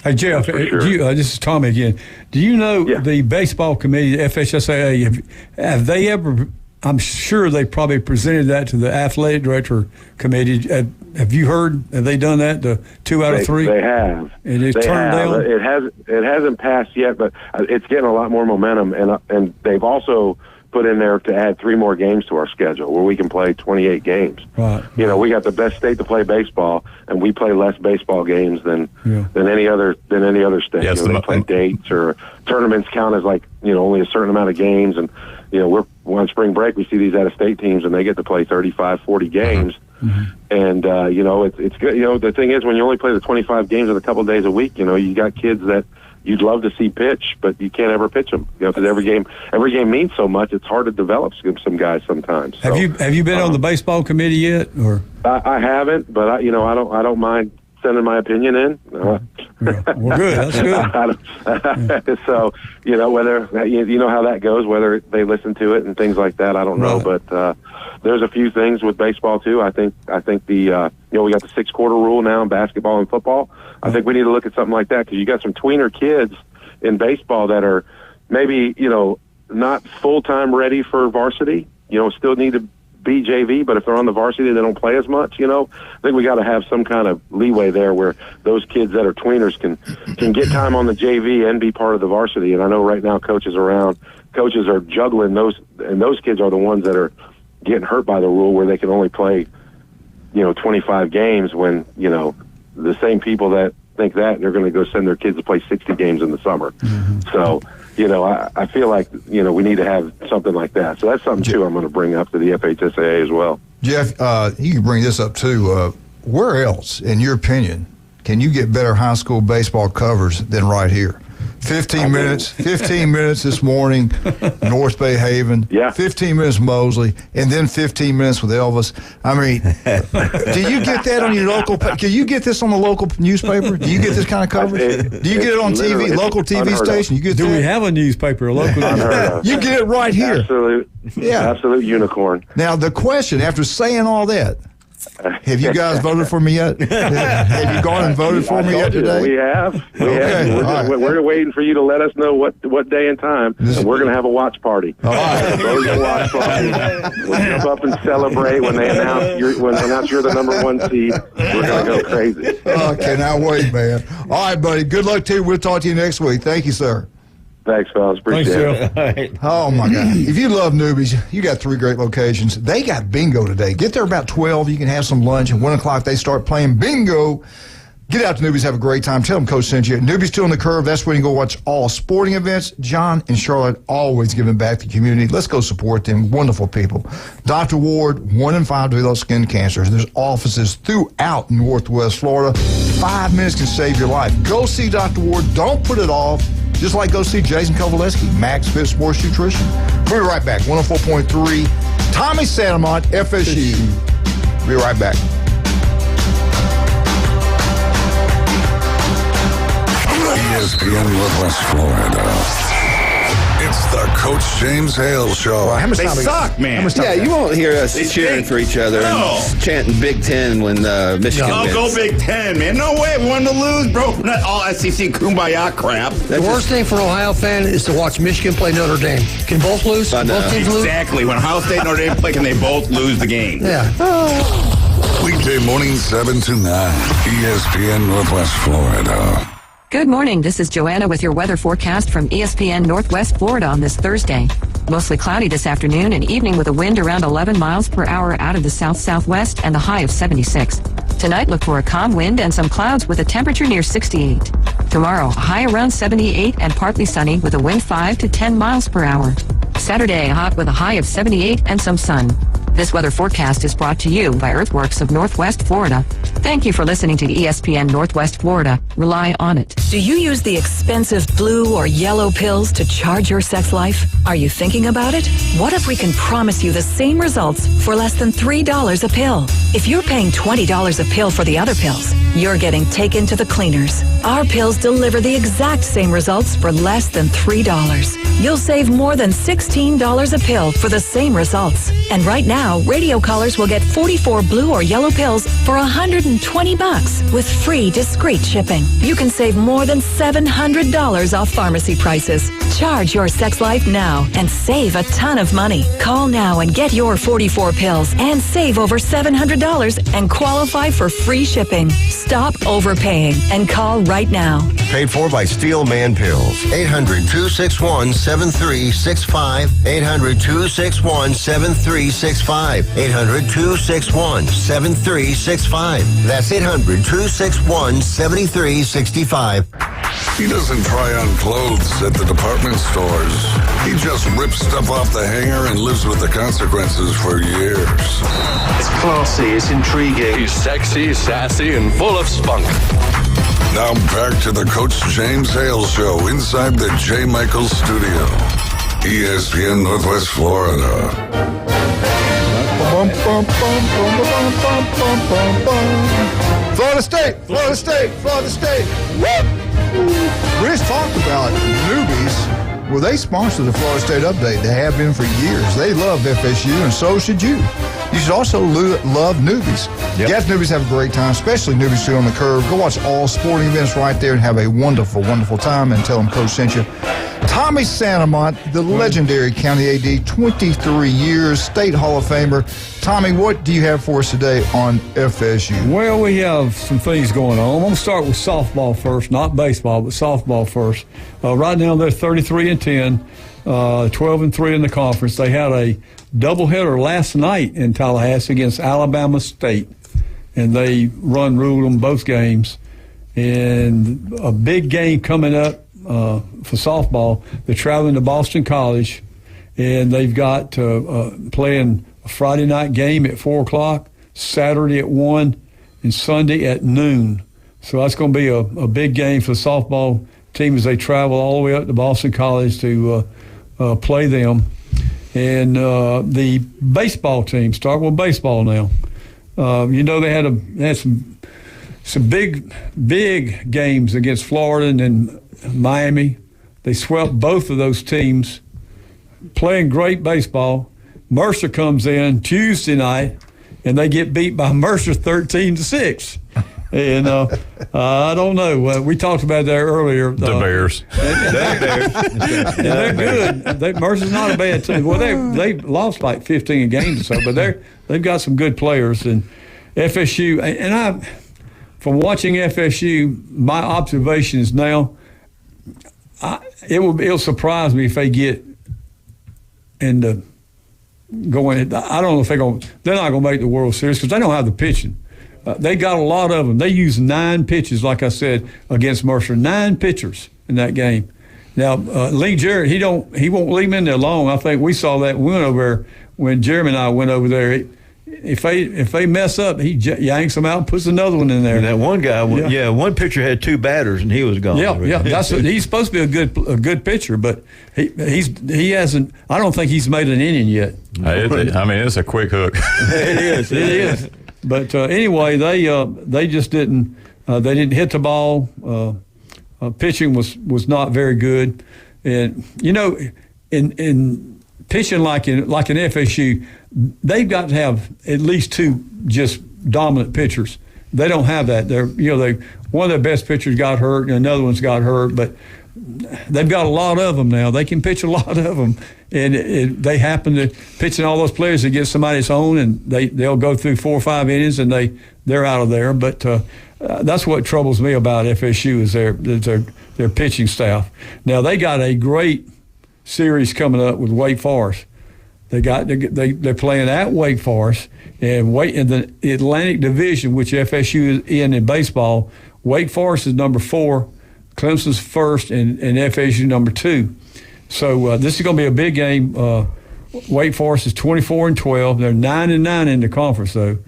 Hey Jeff, sure. This is Tommy again. Do you know the baseball committee, the FHSAA? Have they ever? I'm sure they probably presented that to the athletic director committee. Have you heard? Have they done that? The 2 out of 3. They have. And it's turned down. It hasn't passed yet, but it's getting a lot more momentum, and they've also put in there to add 3 more games to our schedule where we can play 28 games. Right. We got the best state to play baseball, and we play less baseball games than any other state. Yes, they play dates, or tournaments count as only a certain amount of games, and we're on spring break, we see these out-of-state teams, and they get to play 35, 40 games. And it's good. The thing is, when you only play the 25 games in a couple of days a week, you got kids that you'd love to see pitch, but you can't ever pitch them. Because every game means so much. It's hard to develop some guys sometimes. So, have you been on the baseball committee yet, or? I haven't, but I don't mind sending my opinion in. Well, good. That's good. So whether how that goes, whether they listen to it and things like that, I don't know. But there's a few things with baseball too. I think the we got the 6-quarter rule now in basketball and football. I think we need to look at something like that, because you got some tweener kids in baseball that are maybe not full-time ready for varsity. Still need to be JV, but if they're on the varsity, they don't play as much. I think we got to have some kind of leeway there where those kids that are tweeners can get time on the JV and be part of the varsity. And I know right now coaches are juggling those, and those kids are the ones that are getting hurt by the rule where they can only play 25 games when, the same people that think that they're going to go send their kids to play 60 games in the summer. So, I feel like, we need to have something like that. So that's something, too, I'm going to bring up to the FHSAA as well. Jeff, you can bring this up, too. Where else, in your opinion, can you get better high school baseball covers than right here? 15 minutes this morning, North Bay Haven. 15 minutes Mosley, and then 15 minutes with Elvis. I mean, do you get that on your local? Can you get this on the local newspaper? Do you get this kind of coverage? Do you get it on TV, local TV station? You get? Do we have a newspaper, a local? You get it right here. Absolute unicorn. Now the question, after saying all that. Have you guys voted for me yet? Have you gone and voted for me yet today? We have. We're waiting for you to let us know what day and time, and we're going to have a watch party. All right. Watch party. We'll jump up and celebrate when they announce you're the number one seed. We're going to go crazy. Oh, I cannot wait, man. All right, buddy. Good luck to you. We'll talk to you next week. Thank you, sir. Thanks, fellas. Appreciate it. Oh, my God. If you love newbies, you got 3 great locations. They got bingo today. Get there about 12. You can have some lunch. At 1 o'clock, they start playing bingo. Get out to Newbies. Have a great time. Tell them Coach sent you. Newbies 2 on the Curve. That's where you can go watch all sporting events. John and Charlotte always giving back to the community. Let's go support them. Wonderful people. Dr. Ward, 1 in 5 develop skin cancers. There's offices throughout Northwest Florida. 5 minutes can save your life. Go see Dr. Ward. Don't put it off. Just like go see Jason Kovaleski, Max Fit Sports Nutrition. We'll be right back. 104.3, Tommy Santamont, FSU. Be right back. ESPN Northwest Florida. It's the Coach James Hale Show. They suck, man. Yeah, you won't hear us cheering for each other and chanting Big Ten when Michigan wins. Go Big Ten, man. No way. We wanted to lose, bro. Not all SEC kumbaya crap. The worst thing for an Ohio fan is to watch Michigan play Notre Dame. Can both lose? Both teams lose? Exactly. When Ohio State and Notre Dame play, can they both lose the game? Yeah. Weekday morning, 7 to 9. ESPN Northwest Florida. Good morning. This is Joanna with your weather forecast from ESPN Northwest Florida on this Thursday. Mostly cloudy this afternoon and evening with a wind around 11 miles per hour out of the south-southwest and the high of 76. Tonight, look for a calm wind and some clouds with a temperature near 68. Tomorrow, a high around 78 and partly sunny with a wind 5 to 10 miles per hour. Saturday, hot with a high of 78 and some sun. This weather forecast is brought to you by Earthworks of Northwest Florida. Thank you for listening to ESPN Northwest Florida. Rely on it. Do you use the expensive blue or yellow pills to charge your sex life? Are you thinking about it? What if we can promise you the same results for less than $3 a pill? If you're paying $20 a pill for the other pills, you're getting taken to the cleaners. Our pills deliver the exact same results for less than $3. You'll save more than $16 a pill for the same results. And right now, radio callers will get 44 blue or yellow pills for $120 with free discreet shipping. You can save more than $700 off pharmacy prices. Charge your sex life now and save a ton of money. Call now and get your 44 pills and save over $700 and qualify for free shipping. Stop overpaying and call right now. Paid for by Steel Man Pills. 800-261-7365. 800-261-7365. 800-261-7365. That's 800-261-7365. He doesn't try on clothes at the department stores. He just rips stuff off the hanger and lives with the consequences for years. It's classy, it's intriguing. He's sexy, sassy, and full of spunk. Now back to the Coach James Hale Show inside the J. Michaels Studio. ESPN Northwest Florida. Florida State, Florida State, Florida State. Woo! We just talked about newbies. Well, they sponsor the Florida State Update. They have been for years. They love FSU, and so should you. You should also love newbies. Yep. Yes, newbies have a great time, especially newbies 2 on the Curve. Go watch all sporting events right there and have a wonderful, wonderful time, and tell them Coach sent you. Tommy Santamont, the legendary county AD, 23 years, State Hall of Famer. Tommy, what do you have for us today on FSU? Well, we have some things going on. I'm going to start with softball first, not baseball, but softball first. Right now, they're 33-10, 12-3 in the conference. They had a doubleheader last night in Tallahassee against Alabama State. and they ruled them both games. And a big game coming up for softball. They're traveling to Boston College, and they've got playing a Friday night game at 4 o'clock, Saturday at 1, and Sunday at noon. So that's going to be a big game for the softball team as they travel all the way up to Boston College to play them. And the baseball team, start with baseball now. They had some big games against Florida and then Miami. They swept both of those teams, playing great baseball. Mercer comes in Tuesday night, and they get beat by Mercer 13-6. And I don't know. We talked about that earlier. The Bears. They're good. Mercer's not a bad team. Well, they lost like 15 games or so, but they've got some good players. And FSU, and from watching FSU, my observation is now, it'll surprise me if they get into going. I don't know if they're not going to make the World Series because they don't have the pitching. They got a lot of them. They used 9 pitches, like I said, against Mercer. 9 pitchers in that game. Now, Lee Jarrett, he won't leave them in there long. I think we saw that we went over there when Jeremy and I went over there. If they mess up, he yanks them out and puts another one in there. And that one guy, one pitcher had 2 batters and he was gone. Yeah. He's supposed to be a good pitcher, but he hasn't. I don't think he's made an inning yet. It's a quick hook. It is. But anyway, they just didn't. They didn't hit the ball. Pitching was not very good, and in pitching like in FSU, they've got to have at least 2 just dominant pitchers. They don't have that. One of their best pitchers got hurt, and another one's got hurt, but they've got a lot of them now. They can pitch a lot of them, and they happen to pitching all those players that get somebody's own, and they'll go through 4 or 5 innings, and they're out of there. But that's what troubles me about FSU is their pitching staff. Now they got a great series coming up with Wake Forest. They're playing at Wake Forest, and in the Atlantic Division, which FSU is in baseball. Wake Forest is number 4. Clemson's first, and FSU number 2. So this is going to be a big game. Wake Forest is 24-12. They're 9-9 in the conference, though.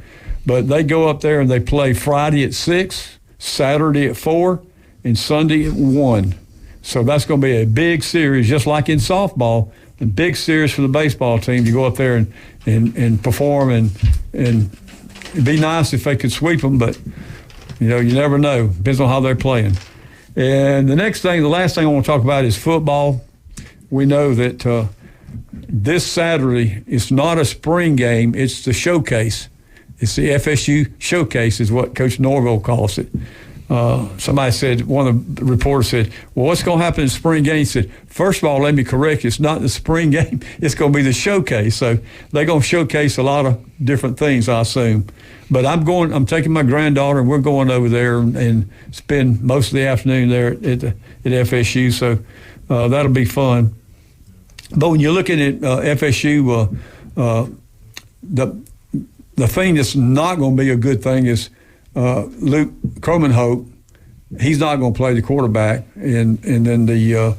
But they go up there and they play Friday at 6, Saturday at 4, and Sunday at 1. So that's going to be a big series, just like in softball. A big series for the baseball team to go up there and perform, and it'd be nice if they could sweep them, but you never know. Depends on how they're playing. And the last thing I want to talk about is football. We know that this Saturday, it's not a spring game, it's the showcase. It's the FSU showcase is what Coach Norville calls it. Somebody said, one of the reporters said, well, what's going to happen in the spring game? He said, first of all, let me correct you. It's not the spring game. It's going to be the showcase. So they're going to showcase a lot of different things, I assume. But I'm taking my granddaughter, and we're going over there and spend most of the afternoon there at FSU. So that'll be fun. But when you're looking at FSU, the thing that's not going to be a good thing is Luke Cromanhope. He's not going to play the quarterback, and then the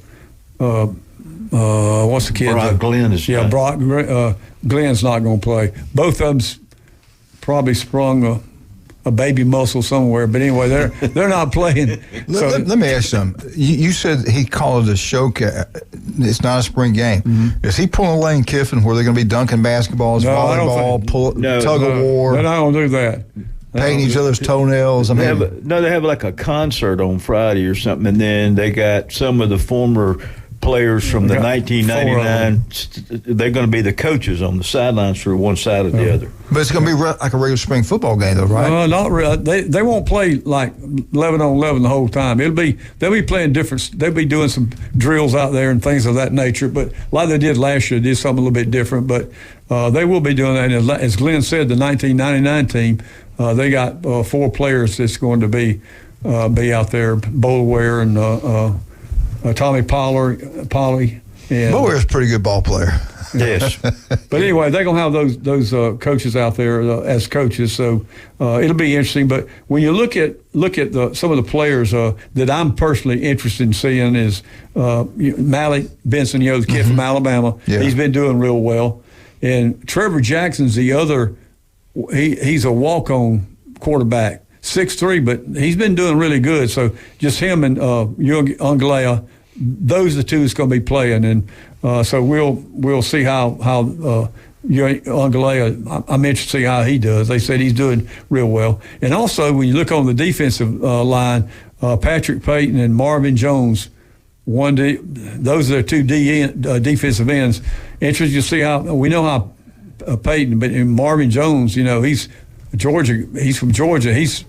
what's the kid? Brock Glenn is. Yeah, Brock Glenn's not going to play. Both of them's probably sprung a baby muscle somewhere, but anyway, they're not playing. Let me ask you something. You said he called it a showcase. It's not a spring game. Mm-hmm. Is he pulling Lane Kiffin where they're going to be dunking basketballs, volleyball, tug of war? They're not going to do that. Painting each other's toenails. They have like a concert on Friday or something, and then they got some of the former players from the 1999. They're going to be the coaches on the sidelines for one side or the other. But it's going to be like a regular spring football game, though, right? Not really. They won't play like 11 on 11 the whole time. They'll be playing different. They'll be doing some drills out there and things of that nature. But like they did last year, they did something a little bit different. But they will be doing that. And as Glenn said, the 1999 team, they got 4 players that's going to be out there: Boulware and Tommy Polly. And Boulware's a pretty good ball player. Yes. But anyway, they're going to have those coaches out there as coaches, so it'll be interesting. But when you look at some of the players that I'm personally interested in seeing is Malik Benson, the kid from Alabama. Yeah. He's been doing real well. And Trevor Jackson's the other. He's a walk-on quarterback. 6'3", but he's been doing really good. So just him and Ungalea, those are the two that's going to be playing, and so we'll see how Ungalea. I'm interested to see how he does. They said he's doing real well, and also when you look on the defensive line, Patrick Payton and Marvin Jones. Those are the two defensive ends. Interesting to see how we know how Payton, but in Marvin Jones, he's Georgia. He's from Georgia. He's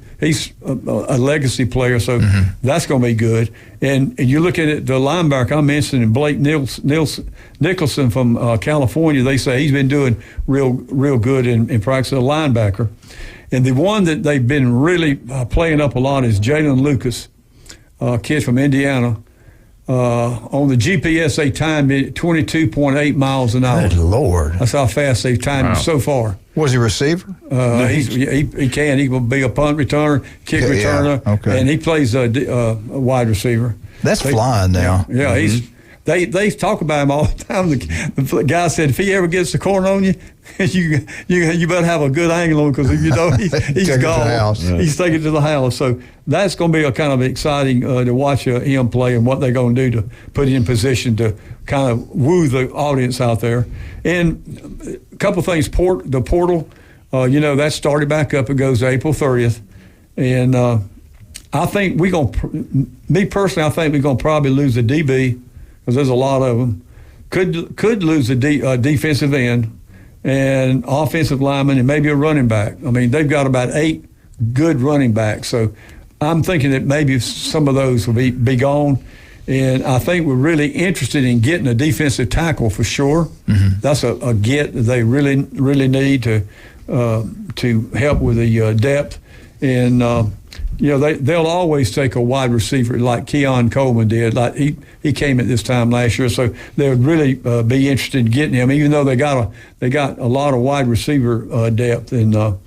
a legacy player, so that's going to be good. And you're looking at the linebacker I mentioned, Blake Nicholson from California. They say he's been doing real good in practice, a linebacker. And the one that they've been really playing up a lot is Jalen Lucas, kid from Indiana. On the GPS, they timed it 22.8 miles an hour. Good Lord. That's how fast they've timed him so far. Was he a receiver? He can. He will be a punt returner, kick returner, and he plays a wide receiver. That's flying now. Yeah, They talk about him all the time. The guy said if he ever gets the corner on you, you better have a good angle on him because he's gone. He's taking it to the house. So that's going to be a kind of exciting to watch him play and what they're going to do to put him in position to kind of woo the audience out there. And a couple of things. The portal, that started back up. It goes April 30th, and I think me personally, I think we're going to probably lose the DB. Because there's a lot of them, could lose a defensive end and offensive lineman and maybe a running back. I mean, they've got about 8 good running backs. So I'm thinking that maybe some of those will be gone. And I think we're really interested in getting a defensive tackle for sure. That's a get that they really, really need to help with the depth. And they'll always take a wide receiver like Keon Coleman did. Like he came at this time last year, so they would really be interested in getting him, even though they got a lot of wide receiver depth. And or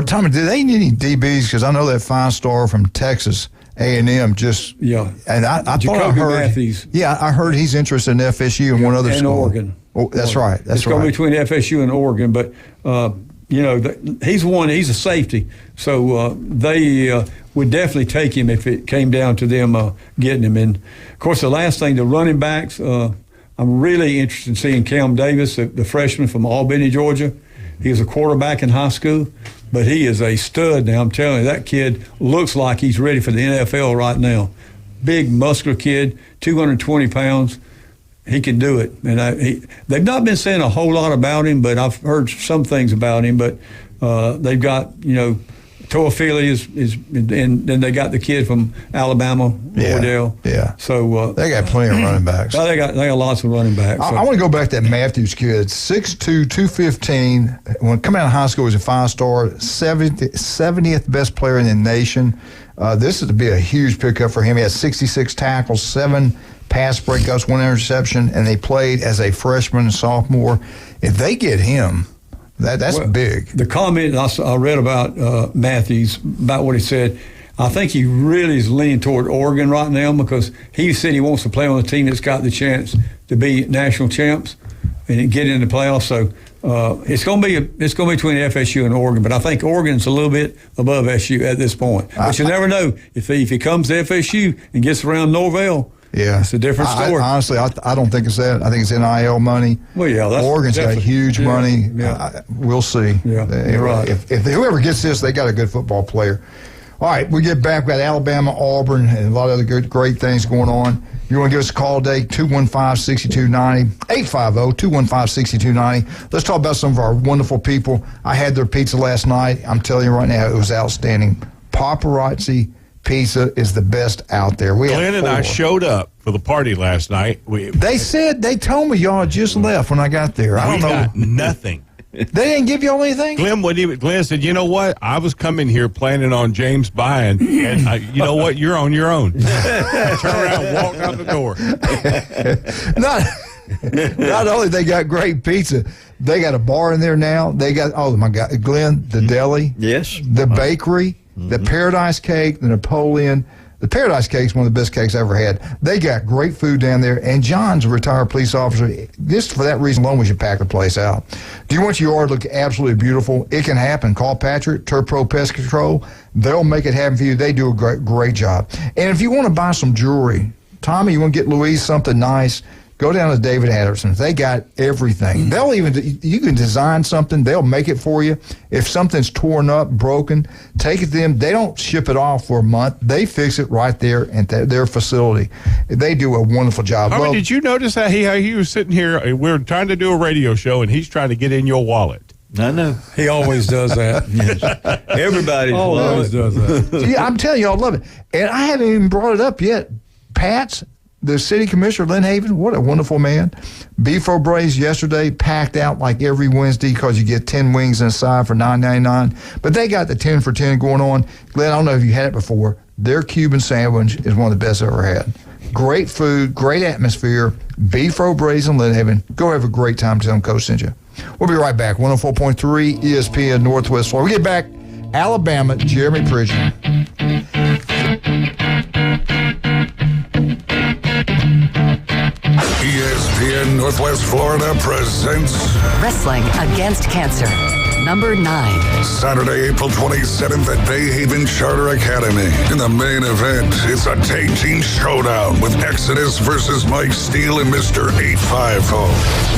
Tommy, do they need any DBs? Because I know that 5-star from Texas A&M and I thought I heard Matthews. I heard he's interested in FSU and one other school. Oregon. Oh, that's right. It's going to be between FSU and Oregon, but. He's a safety, so they would definitely take him if it came down to them getting him. And, of course, the last thing, the running backs, I'm really interested in seeing Cam Davis, the freshman from Albany, Georgia. He was a quarterback in high school, but he is a stud now. I'm telling you, that kid looks like he's ready for the NFL right now. Big, muscular kid, 220 pounds. He can do it, and they've not been saying a whole lot about him, but I've heard some things about him. But they've got Toafili is, and then they got the kid from Alabama, Wardell. Yeah. So they got plenty of running backs. They got lots of running backs. I want to go back to that Matthews kid, 6'2", 215. When coming out of high school, he was a 5-star, 70th best player in the nation. This is to be a huge pickup for him. He had 66 tackles, 7 pass breakups, 1 interception, and they played as a freshman and sophomore. If they get him, that's big. The comment I read about Matthews, about what he said, I think he really is leaning toward Oregon right now because he said he wants to play on a team that's got the chance to be national champs and get into the playoffs. So it's going to be between FSU and Oregon, but I think Oregon's a little bit above SU at this point. But you never know if he comes to FSU and gets around Norvell. Yeah, it's a different story. Honestly, I don't think it's that. I think it's NIL money. Well, yeah, Oregon's got huge money. Yeah. We'll see. Yeah, you're right. If whoever gets this, they got a good football player. All right, we get back. We got Alabama, Auburn, and a lot of other great things going on. You want to give us a call today, 215-6290, 850-215-6290. Let's talk about some of our wonderful people. I had their pizza last night. I'm telling you right now, it was outstanding. Paparazzi Pizza is the best out there. Glenn and I showed up for the party last night. They told me y'all just left when I got there. I don't know. Got nothing. They didn't give y'all anything? Glenn said, you know what? I was coming here planning on James buying, and you know what? You're on your own. Turn around and walk out the door. Not only they got great pizza, they got a bar in there now. They got, oh my God, Glenn, the deli. Yes. The bakery, the Paradise Cake, the Napoleon. The Paradise Cake's one of the best cakes I ever had. They got great food down there, and John's a retired police officer. Just for that reason alone, we should pack the place out. Do you want your yard to look absolutely beautiful? It can happen. Call Patrick, Turpro Pest Control. They'll make it happen for you. They do a great job. And if you want to buy some jewelry, Tommy, you want to get Louise something nice, go down to David Anderson's. They got everything. They'll even, you can design something. They'll make it for you. If something's torn up, broken, take it to them. They don't ship it off for a month. They fix it right there at their facility. They do a wonderful job. I mean, did you notice that he was sitting here? We were trying to do a radio show, and he's trying to get in your wallet. I know. He always does that. Yes. Everybody always does that. See, I'm telling you, I love it. And I haven't even brought it up yet. Pat's, the city commissioner, Lynn Haven, what a wonderful man. Beef O'Brady's yesterday, packed out like every Wednesday because you get 10 wings and a side for $9.99. But they got the 10 for 10 going on. Glenn, I don't know if you had it before. Their Cuban sandwich is one of the best I've ever had. Great food, great atmosphere. Beef O'Brady's in Lynn Haven. Go have a great time. Tell them Coach sent you. We'll be right back. 104.3 ESPN Northwest Florida. We get back. Alabama, Jeremy Pridgeon. ESPN Northwest Florida presents Wrestling Against Cancer, number 9. Saturday, April 27th at Bay Haven Charter Academy. In the main event, it's a tag team showdown with Exodus versus Mike Steele and Mr. 850.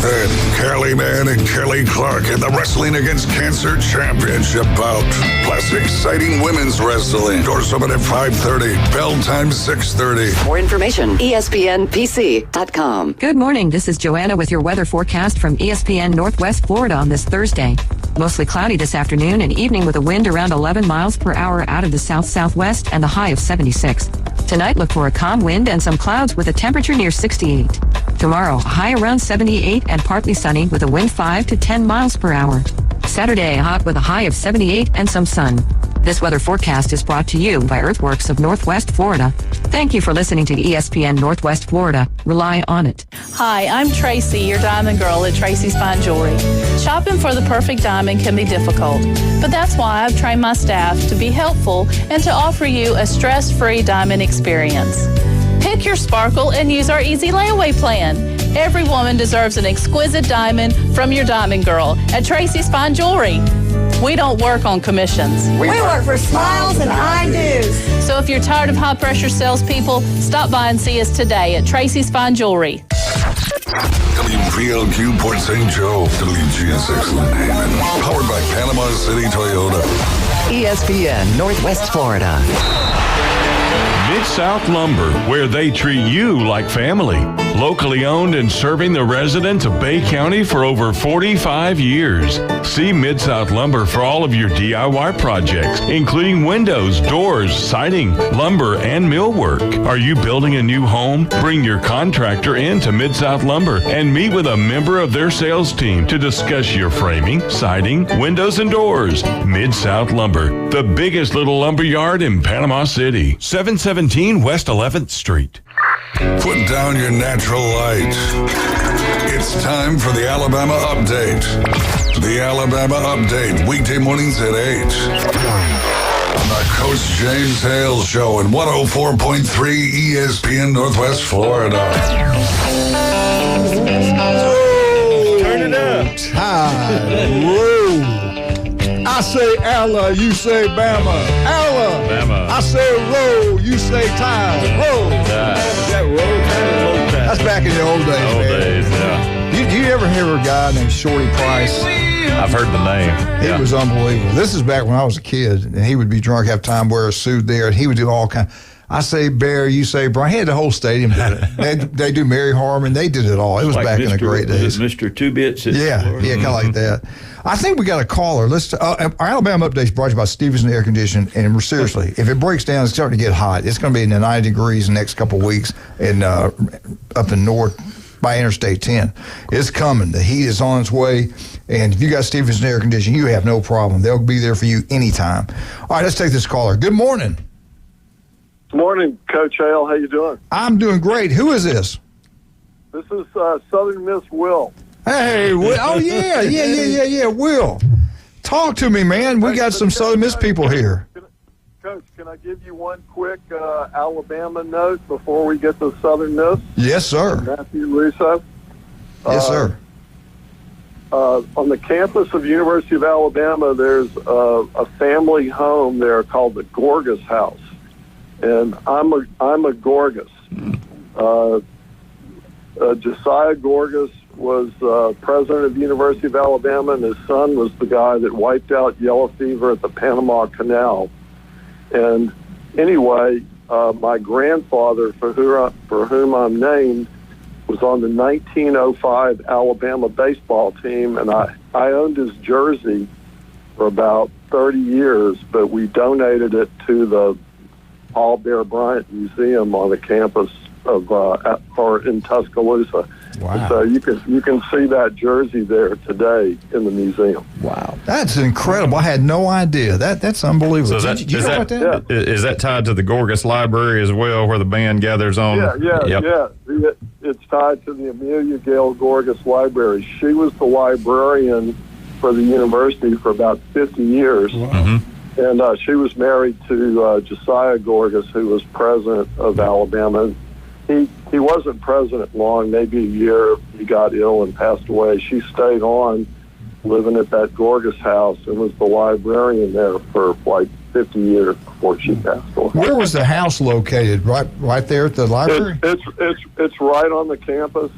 Then, Kelly Mann and Kelly Clark in the Wrestling Against Cancer Championship bout. Plus, exciting women's wrestling. Doors open at 5:30. Bell time 6:30. For information, ESPNPC.com. Good morning. This is Joanna with your weather forecast from ESPN Northwest Florida on this Thursday. Mostly cloudy this afternoon and evening with a wind around 11 miles per hour out of the south-southwest and the high of 76. Tonight, look for a calm wind and some clouds with a temperature near 68. Tomorrow, a high around 78 and partly sunny with a wind 5 to 10 miles per hour. Saturday, hot with a high of 78 and some sun. This weather forecast is brought to you by Earthworks of Northwest Florida. Thank you for listening to ESPN Northwest Florida. Rely on it. Hi, I'm Tracy, your diamond girl at Tracy's Fine Jewelry. Shopping for the perfect diamond can be difficult, but that's why I've trained my staff to be helpful and to offer you a stress-free diamond experience. Pick your sparkle and use our easy layaway plan. Every woman deserves an exquisite diamond from your diamond girl at Tracy's Fine Jewelry. We don't work on commissions. We work for smiles and I-dos. So if you're tired of high-pressure salespeople, stop by and see us today at Tracy's Fine Jewelry. WPLQ Port St. Joe, WGSX Lynn Haven. Powered by Panama City Toyota. ESPN Northwest Florida. Mid-South Lumber, where they treat you like family. Locally owned and serving the residents of Bay County for over 45 years. See Mid-South Lumber for all of your DIY projects, including windows, doors, siding, lumber, and millwork. Are you building a new home? Bring your contractor in to Mid-South Lumber and meet with a member of their sales team to discuss your framing, siding, windows, and doors. Mid-South Lumber, the biggest little lumber yard in Panama City. 717 West 11th Street. Put down your natural light. It's time for the Alabama Update. The Alabama Update, weekday mornings at 8. On the Coach James Hale Show at 104.3 ESPN Northwest Florida. Turn it up. Hello. I say Alla, you say Bama. Alla. Bama. I say roll, you say tide. Roll. Is that roll tide or low tide? That's back in the old days, Old man. days, yeah. You ever hear of a guy named Shorty Price? I've heard the name. He was unbelievable. This is back when I was a kid, and he would be drunk, have time, wear a suit there, and he would do all kind. I say Bear, you say Brian. He had the whole stadium did it. They do Mary Harmon. They did it all. It was like back in the great days. Mr. Two Bits. Yeah, kind of like that. I think we got a caller. Let's. Our Alabama Update is brought to you by Stevenson Air Conditioning. And seriously, if it breaks down, it's starting to get hot. It's going to be in the 90 degrees the next couple of weeks in up in north by Interstate 10. It's coming. The heat is on its way. And if you got Stevenson Air Conditioning, you have no problem. They'll be there for you anytime. All right, let's take this caller. Good morning. Good morning, Coach Hale. How you doing? I'm doing great. Who is this? This is Southern Miss Will. Hey, Will. Oh, yeah. Will. Talk to me, man. We got some Southern Miss people here. Coach, can I give you one quick Alabama note before we get to Southern Miss? Yes, sir. Matthew Russo. Yes, sir. On the campus of University of Alabama, there's a family home there called the Gorgas House, and I'm a Gorgas. Josiah Gorgas was president of the University of Alabama, and his son was the guy that wiped out yellow fever at the Panama Canal. And anyway, my grandfather, for whom I'm named, was on the 1905 Alabama baseball team, and I owned his jersey for about 30 years, but we donated it to the Paul Bear Bryant Museum on the campus of or in Tuscaloosa. Wow. So you can see that jersey there today in the museum. Wow. That's incredible. I had no idea. That's unbelievable. So Did you know about that? Is that tied to the Gorgas Library as well, where the band gathers on? Yeah. It's tied to the Amelia Gail Gorgas Library. She was the librarian for the university for about 50 years. Wow. Mm-hmm. And she was married to Josiah Gorgas, who was president of Alabama. He wasn't president long, maybe a year. He got ill and passed away. She stayed on living at that Gorgas house and was the librarian there for like 50 years before she passed away. Where was the house located? Right there at the library? It's right on the campus.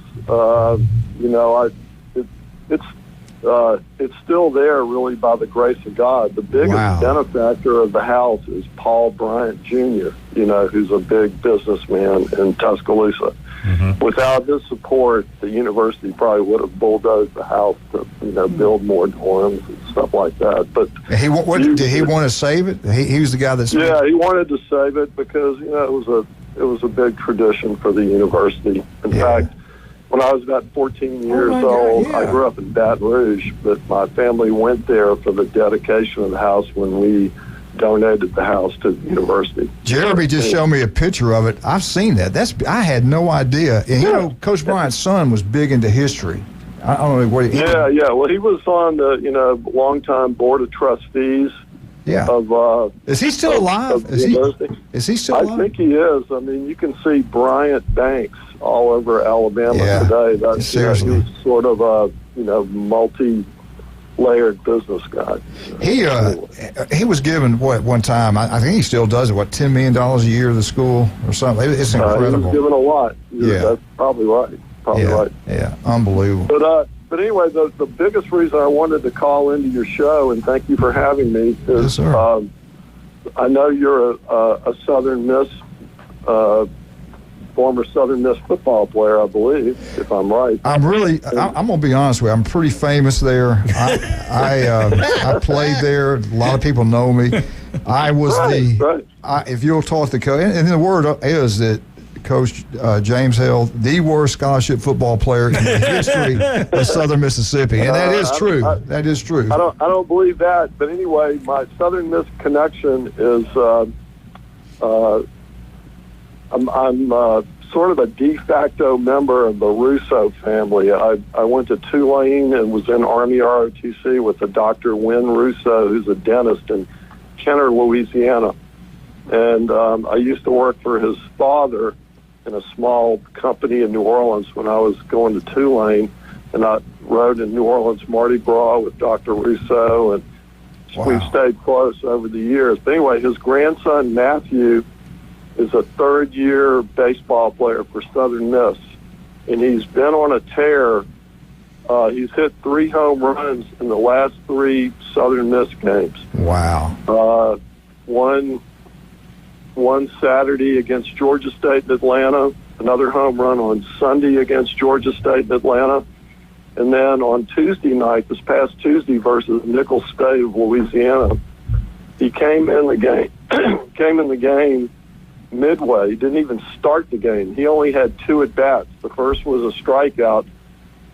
It's still there, really, by the grace of God. The biggest benefactor of the house is Paul Bryant Jr., who's a big businessman in Tuscaloosa. Mm-hmm. Without his support, the university probably would have bulldozed the house to, build more dorms and stuff like that. But did he want to save it? He was the guy that saved it? Yeah, he wanted to save it because it was a big tradition for the university. In fact, when I was about 14 years old, I grew up in Baton Rouge, but my family went there for the dedication of the house when we donated the house to the university. Jeremy just showed me a picture of it. I've seen that. I had no idea. And Coach Bryant's son was big into history. I don't know what he... Yeah. Well, he was on the longtime board of trustees. Yeah. Is he still alive? Is he still alive? I think he is. I mean, you can see Bryant Banks all over Alabama today. Seriously. He was sort of a multi-layered business guy. He was given one time? I think he still does it. $10 million a year to the school or something? It's incredible. He was given a lot. That's probably right. Right. Yeah. Unbelievable. But anyway, the biggest reason I wanted to call into your show, and thank you for having me, is I know you're a Southern Miss, former Southern Miss football player, I believe, if I'm right. I'm going to be honest with you. I'm pretty famous there. I played there. A lot of people know me. I was if you'll talk to the coach, and the word is that Coach James Hale, the worst scholarship football player in the history of Southern Mississippi, and that is true. That is true. I don't believe that, but anyway, my Southern Miss connection is I'm sort of a de facto member of the Russo family. I went to Tulane and was in Army ROTC with a Dr. Wynn Russo, who's a dentist in Kenner, Louisiana, and I used to work for his father in a small company in New Orleans when I was going to Tulane, and I rode in New Orleans Mardi Gras with Dr. Russo, and we've stayed close over the years. But anyway, his grandson, Matthew, is a third-year baseball player for Southern Miss, and he's been on a tear. He's hit 3 home runs in the last 3 Southern Miss games. Wow. One Saturday against Georgia State in Atlanta, another home run on Sunday against Georgia State in Atlanta, and then on Tuesday night, this past Tuesday versus Nicholls State of Louisiana, he came in the game midway. He didn't even start the game. He only had 2 at-bats. The first was a strikeout,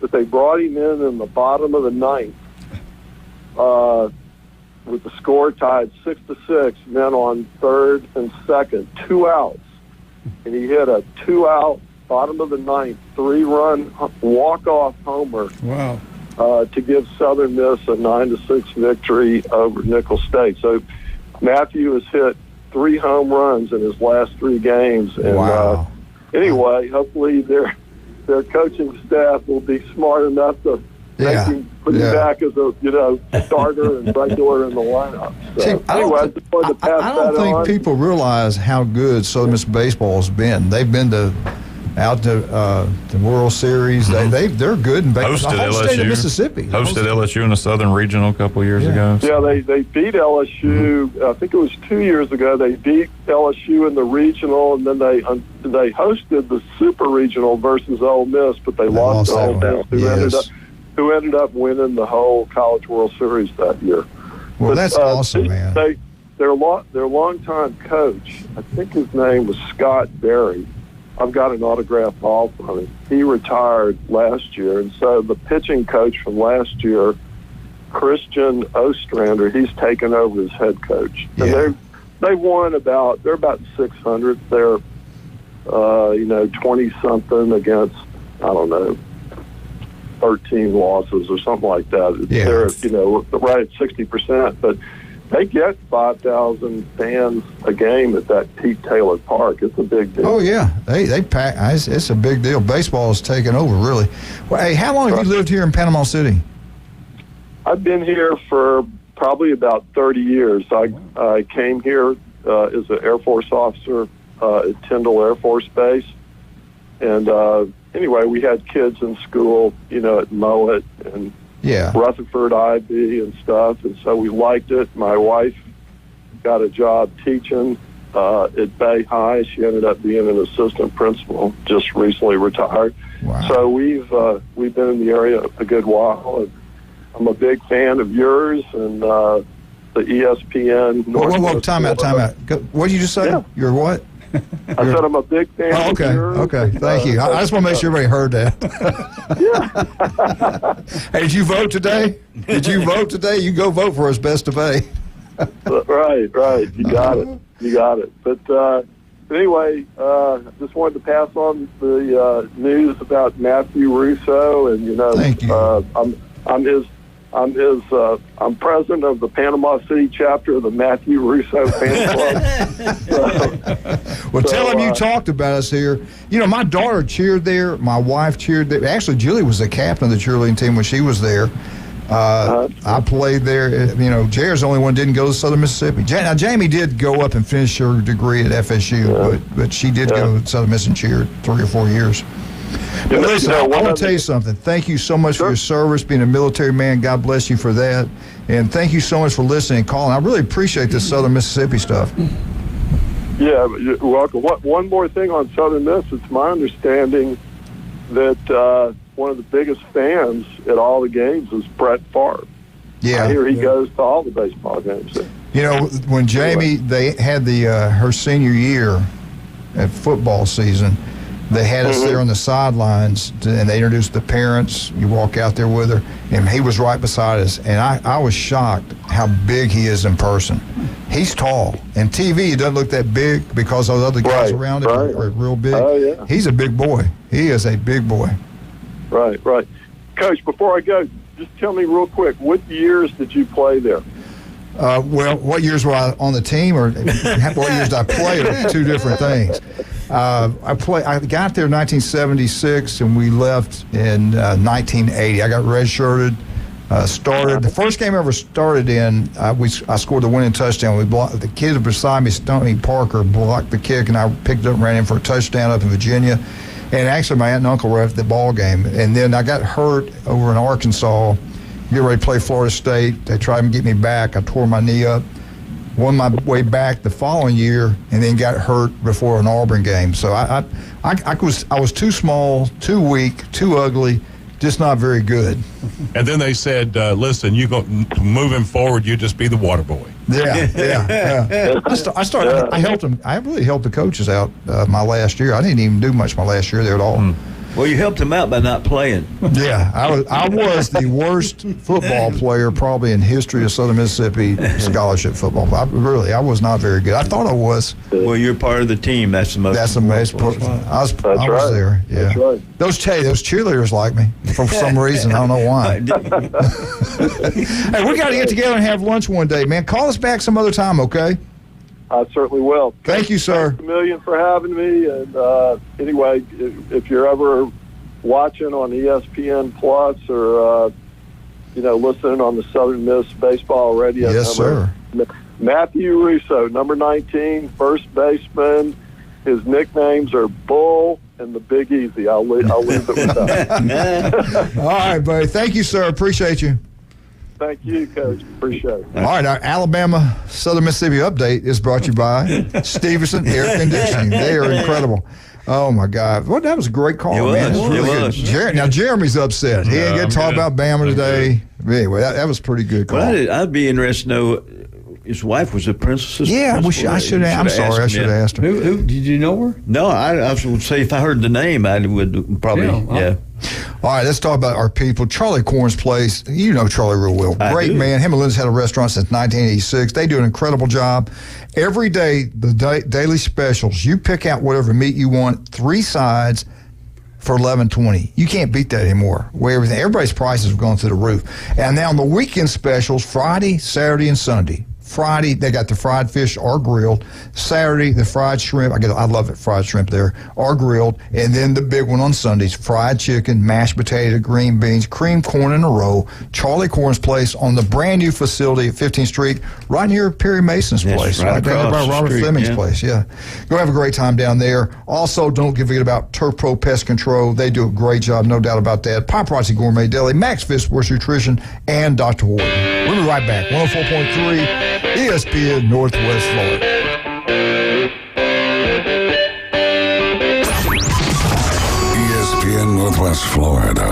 but they brought him in the bottom of the 9th with the score tied 6-6, and then on 3rd and 2nd, 2 outs. And he hit a 2-out bottom of the ninth, 3-run walk-off homer. Wow. To give Southern Miss a 9-6 victory over Nicholls State. So Matthew has hit 3 home runs in his last 3 games. And Wow. Anyway, hopefully their coaching staff will be smart enough to put him back as a starter and regular in the lineup. So, See, I don't think people realize how good Southern Miss baseball has been. They've been out to the World Series. They're good in baseball. Hosted The whole LSU. state of Mississippi. Hosted LSU in the Southern Regional a couple years ago. Yeah, they beat LSU. I think it was 2 years ago. They beat LSU in the regional, and then they hosted the Super Regional versus Ole Miss, but they lost to Ole Miss, who ended up winning the whole College World Series that year. Well, that's awesome, man. Their longtime coach, I think his name was Scott Berry. I've got an autographed ball from him. He retired last year, and so the pitching coach from last year, Christian Ostrander, he's taken over as head coach. And they won they're about 600. They're 20-something against, I don't know, 13 losses or something like that. They're right at 60%, but they get 5,000 fans a game at that Pete Taylor Park. It's a big deal. Oh, yeah. They pack. It's a big deal. Baseball is taking over, really. Well, hey, how long have you lived here in Panama City? I've been here for probably about 30 years. I came here as an Air Force officer at Tyndall Air Force Base. And anyway, we had kids in school, at Mowat and Rutherford IB and stuff, and so we liked it. My wife got a job teaching at Bay High. She ended up being an assistant principal, just recently retired. Wow. So we've been in the area a good while. And I'm a big fan of yours and the ESPN. Whoa, time out. What did you just say? Yeah. You're what? I said I'm a big fan of yours. Okay, thank you. I just want to make sure everybody heard that. Hey, did you vote today? You go vote for us, Best of A. Right. You got it. But anyway, just wanted to pass on the news about Matthew Russo, and thank you. I'm president of the Panama City chapter of the Matthew Russo fan club. Tell him you talked about us here. My daughter cheered there. My wife cheered there. Actually, Julie was the captain of the cheerleading team when she was there. I played there. Jared's the only one who didn't go to Southern Mississippi. Now, Jamie did go up and finish her degree at FSU, but she did go to Southern Miss and cheered 3 or 4 years. But listen, I want to tell you something. Thank you so much for your service, being a military man. God bless you for that. And thank you so much for listening and calling. I really appreciate this Southern Mississippi stuff. Yeah, you're welcome. One more thing on Southern Miss. It's my understanding that one of the biggest fans at all the games is Brett Favre. Yeah. I hear he goes to all the baseball games. When Jamie, they had her senior year at football season, they had us there on the sidelines, and they introduced the parents. You walk out there with her, and he was right beside us. And I was shocked how big he is in person. He's tall. In TV, he doesn't look that big because those other guys around him are real big. Oh, yeah. He's a big boy. He is a big boy. Right. Coach, before I go, just tell me real quick, what years did you play there? What years were I on the team, or what years did I play? Are two different things. I got there in 1976, and we left in 1980. I got redshirted. Started the first game I ever started in. I scored the winning touchdown. We blocked. The kid beside me, Stoney Parker, blocked the kick, and I picked it up and ran in for a touchdown up in Virginia. And actually, my aunt and uncle were at the ball game. And then I got hurt over in Arkansas. Get ready to play Florida State. They tried to get me back. I tore my knee up. Won my way back the following year, and then got hurt before an Auburn game. So I was too small, too weak, too ugly, just not very good. And then they said, "Listen, you go moving forward. You just be the water boy." Yeah. I started. I helped them. I really helped the coaches out my last year. I didn't even do much my last year there at all. Well, you helped him out by not playing. Yeah, I was the worst football player probably in history of Southern Mississippi scholarship football. I was not very good. I thought I was. Well, you're part of the team. That's the most. That's amazing. I was there. Yeah. That's right. Those cheerleaders like me for some reason. I don't know why. Hey, we got to get together and have lunch one day, man. Call us back some other time, okay? I certainly will. Thank you, sir. Thanks a million for having me. And anyway, if you're ever watching on ESPN Plus or listening on the Southern Miss Baseball Radio, yes, sir. Matthew Russo, number 19, first baseman. His nicknames are Bull and the Big Easy. I'll leave it with that. All right, buddy. Thank you, sir. Appreciate you. Thank you, Coach. Appreciate it. All right, our Alabama Southern Mississippi update is brought to you by Stevenson Air Conditioning. They are incredible. Oh, my God. Well, that was a great call, man. It was really good. Now, Jeremy's upset. He ain't get to talk about Bama today. Anyway, that was a pretty good call. Well, I'd be interested to know, his wife was a princess. Yeah, I should have. I'm sorry, I should have asked her. Who did you know her? No, I would say if I heard the name, I would probably, yeah. All right, let's talk about our people. Charlie Corn's place. You know Charlie real well. Great man. Him and Lynn's had a restaurant since 1986. They do an incredible job. Every day, the daily specials, you pick out whatever meat you want, 3 sides for $11.20. You can't beat that anymore. Everybody's prices have gone through the roof. And now on the weekend specials, Friday, Saturday, and Sunday. Friday, they got the fried fish or grilled. Saturday, the fried shrimp. I love it, fried shrimp there, or grilled. And then the big one on Sundays, fried chicken, mashed potato, green beans, cream corn in a row. Charlie Corn's place on the brand new facility at 15th Street, right near Perry Mason's place. Right there by Robert Fleming's place, yeah. Go have a great time down there. Also, don't forget about Turf Pro Pest Control. They do a great job, no doubt about that. Paparazzi Gourmet Deli, Max Fit Sports Nutrition, and Dr. Horton. We'll be right back. 104.3. ESPN Northwest Florida. ESPN Northwest Florida.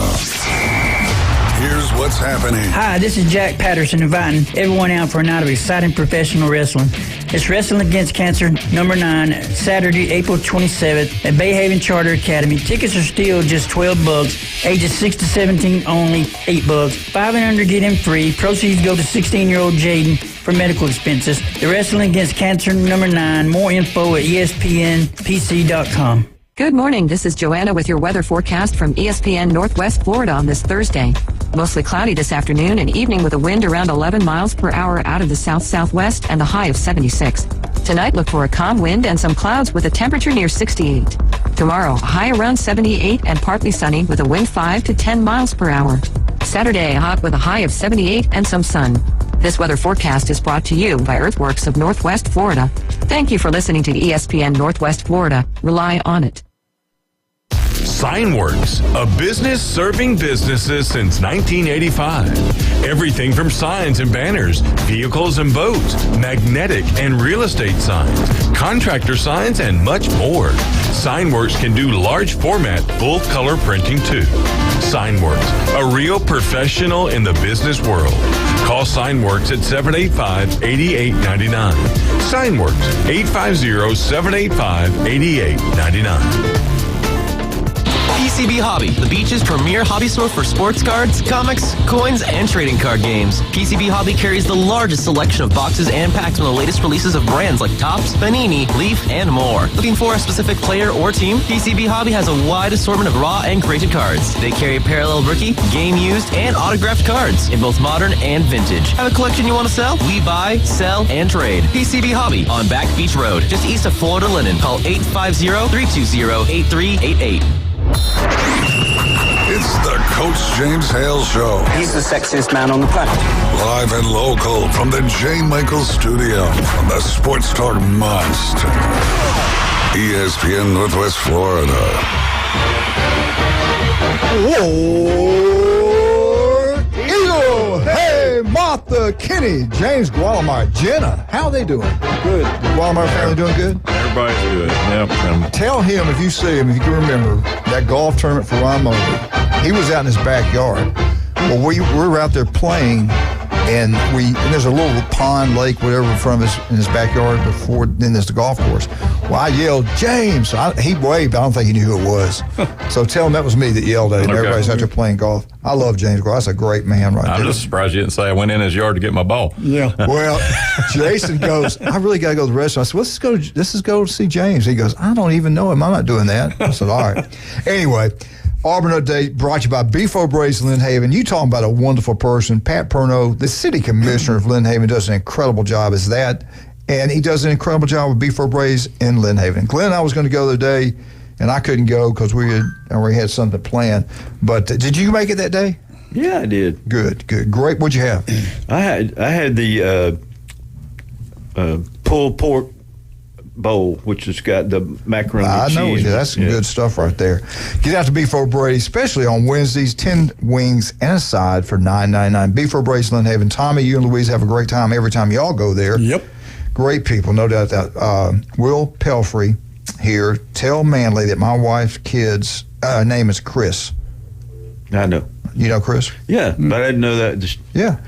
Here's what's happening. Hi, this is Jack Patterson inviting everyone out for a night of exciting professional wrestling. It's Wrestling Against Cancer, number 9, Saturday, April 27th at Bay Haven Charter Academy. Tickets are still just $12. Ages 6 to 17 only, $8. 5 and under get in free. Proceeds go to 16-year-old Jaden for medical expenses. The Wrestling Against Cancer, number 9. More info at ESPNPC.com. Good morning. This is Joanna with your weather forecast from ESPN Northwest Florida on this Thursday. Mostly cloudy this afternoon and evening with a wind around 11 miles per hour out of the south-southwest and a high of 76. Tonight, look for a calm wind and some clouds with a temperature near 68. Tomorrow, a high around 78 and partly sunny with a wind 5 to 10 miles per hour. Saturday, hot with a high of 78 and some sun. This weather forecast is brought to you by Earthworks of Northwest Florida. Thank you for listening to ESPN Northwest Florida. Rely on it. Signworks, a business serving businesses since 1985. Everything from signs and banners, vehicles and boats, magnetic and real estate signs, contractor signs, and much more. Signworks can do large format, full color printing too. Signworks, a real professional in the business world. Call Signworks at 785-8899. Signworks, 850-785-8899. PCB Hobby, the beach's premier hobby store for sports cards, comics, coins, and trading card games. PCB Hobby carries the largest selection of boxes and packs from the latest releases of brands like Topps, Panini, Leaf, and more. Looking for a specific player or team? PCB Hobby has a wide assortment of raw and graded cards. They carry parallel rookie, game used, and autographed cards in both modern and vintage. Have a collection you want to sell? We buy, sell, and trade. PCB Hobby on Back Beach Road, just east of Florida Linen. Call 850-320-8388. It's the Coach James Hale Show. He's the sexiest man on the planet. Live and local from the J. Michaels Studio on the Sports Talk Monster. ESPN Northwest Florida. Eagle! Hey, Martha, Kenny, James Gualamar, Jenna. How are they doing? Good. The Gualamar family doing good? Everybody's good. Yep. Tell him, if you see him, if you can remember, that golf tournament for Ron Mobley. He was out in his backyard. Well, we were out there playing And there's a little pond, lake, whatever, in front of us in his backyard before. Then there's the golf course. Well, I yelled, James. He waved. I don't think he knew who it was. So tell him that was me that yelled at him. Okay. Everybody's out there playing golf. I love James Grohl. That's a great man right there. I'm just surprised you didn't say I went in his yard to get my ball. Yeah. Well, Jason goes, I really got to go to the restaurant. I said, let's go see James. He goes, I don't even know him. I'm not doing that. I said, all right. Anyway, Auburn Update brought to you by Beef O'Brady's Lynn Haven. You talking about a wonderful person. Pat Perno, the city commissioner of Lynn Haven, does an incredible job as that. And he does an incredible job with Beef O'Brady's in Lynn Haven. Glenn, I was going to go the other day, and I couldn't go because we had something planned. But did you make it that day? Yeah, I did. Good. Great. What'd you have? I had the pulled pork bowl, which has got the macaroni and cheese. I know. That's some good stuff right there. Get out to Beef O'Brady, especially on Wednesdays. 10 wings and a side for $9.99. Beef O'Brady's, Lynn Haven. Tommy, you and Louise have a great time every time y'all go there. Yep. Great people, no doubt that. Will Pelfrey here. Tell Manley that my wife's kid's name is Chris. I know. You know Chris? Yeah, but I didn't know that. Yeah.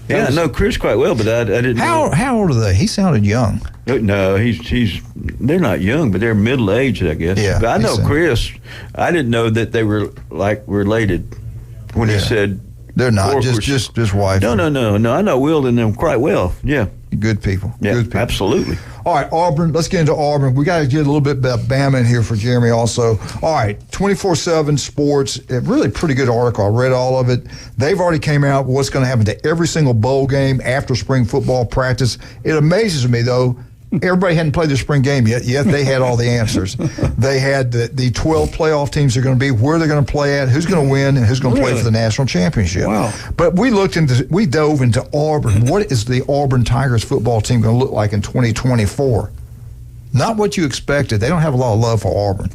Yeah, I know Chris quite well, but I didn't know. How old are they? He sounded young. No, they're not young, but they're middle aged, I guess. Yeah, but I know Chris. I didn't know that they were like related when he said they're not. Just wife. No. I know Will and them quite well. Yeah. Good people. Yeah, good people. Absolutely. All right, Auburn. Let's get into Auburn. We got to get a little bit about Bama in here for Jeremy also. All right, 24/7 Sports, a really pretty good article. I read all of it. They've already came out with what's going to happen to every single bowl game after spring football practice. It amazes me, though. Everybody hadn't played their spring game yet they had all the answers. They had the 12 playoff teams are going to be, where they're going to play at, who's going to win, and who's going to play for the national championship. Wow. But we dove into Auburn. What is the Auburn Tigers football team going to look like in 2024? Not what you expected. They don't have a lot of love for Auburn.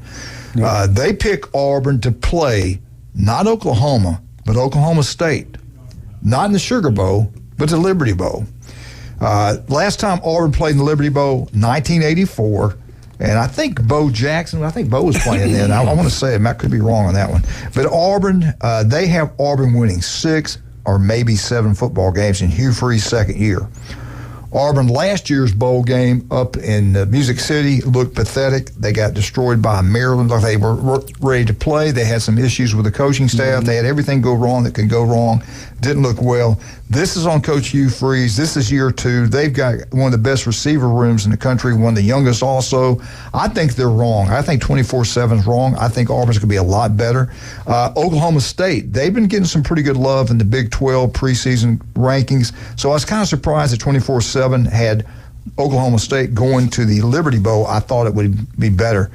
No. They pick Auburn to play not Oklahoma, but Oklahoma State. Not in the Sugar Bowl, but the Liberty Bowl. Last time Auburn played in the Liberty Bowl, 1984, and I think Bo was playing then. I want to say I could be wrong on that one. But Auburn, they have Auburn winning 6 or maybe 7 football games in Hugh Freeze's second year. Auburn last year's bowl game up in Music City looked pathetic. They got destroyed by Maryland. They were ready to play. They had some issues with the coaching staff. They had everything go wrong that could go wrong. Didn't look well. This is on Coach Hugh Freeze. This is year 2. They've got one of the best receiver rooms in the country, one of the youngest also. I think they're wrong. I think 24/7 is wrong. I think Auburn's going to be a lot better. Oklahoma State, they've been getting some pretty good love in the Big 12 preseason rankings. So I was kind of surprised that 24/7 had Oklahoma State going to the Liberty Bowl. I thought it would be better.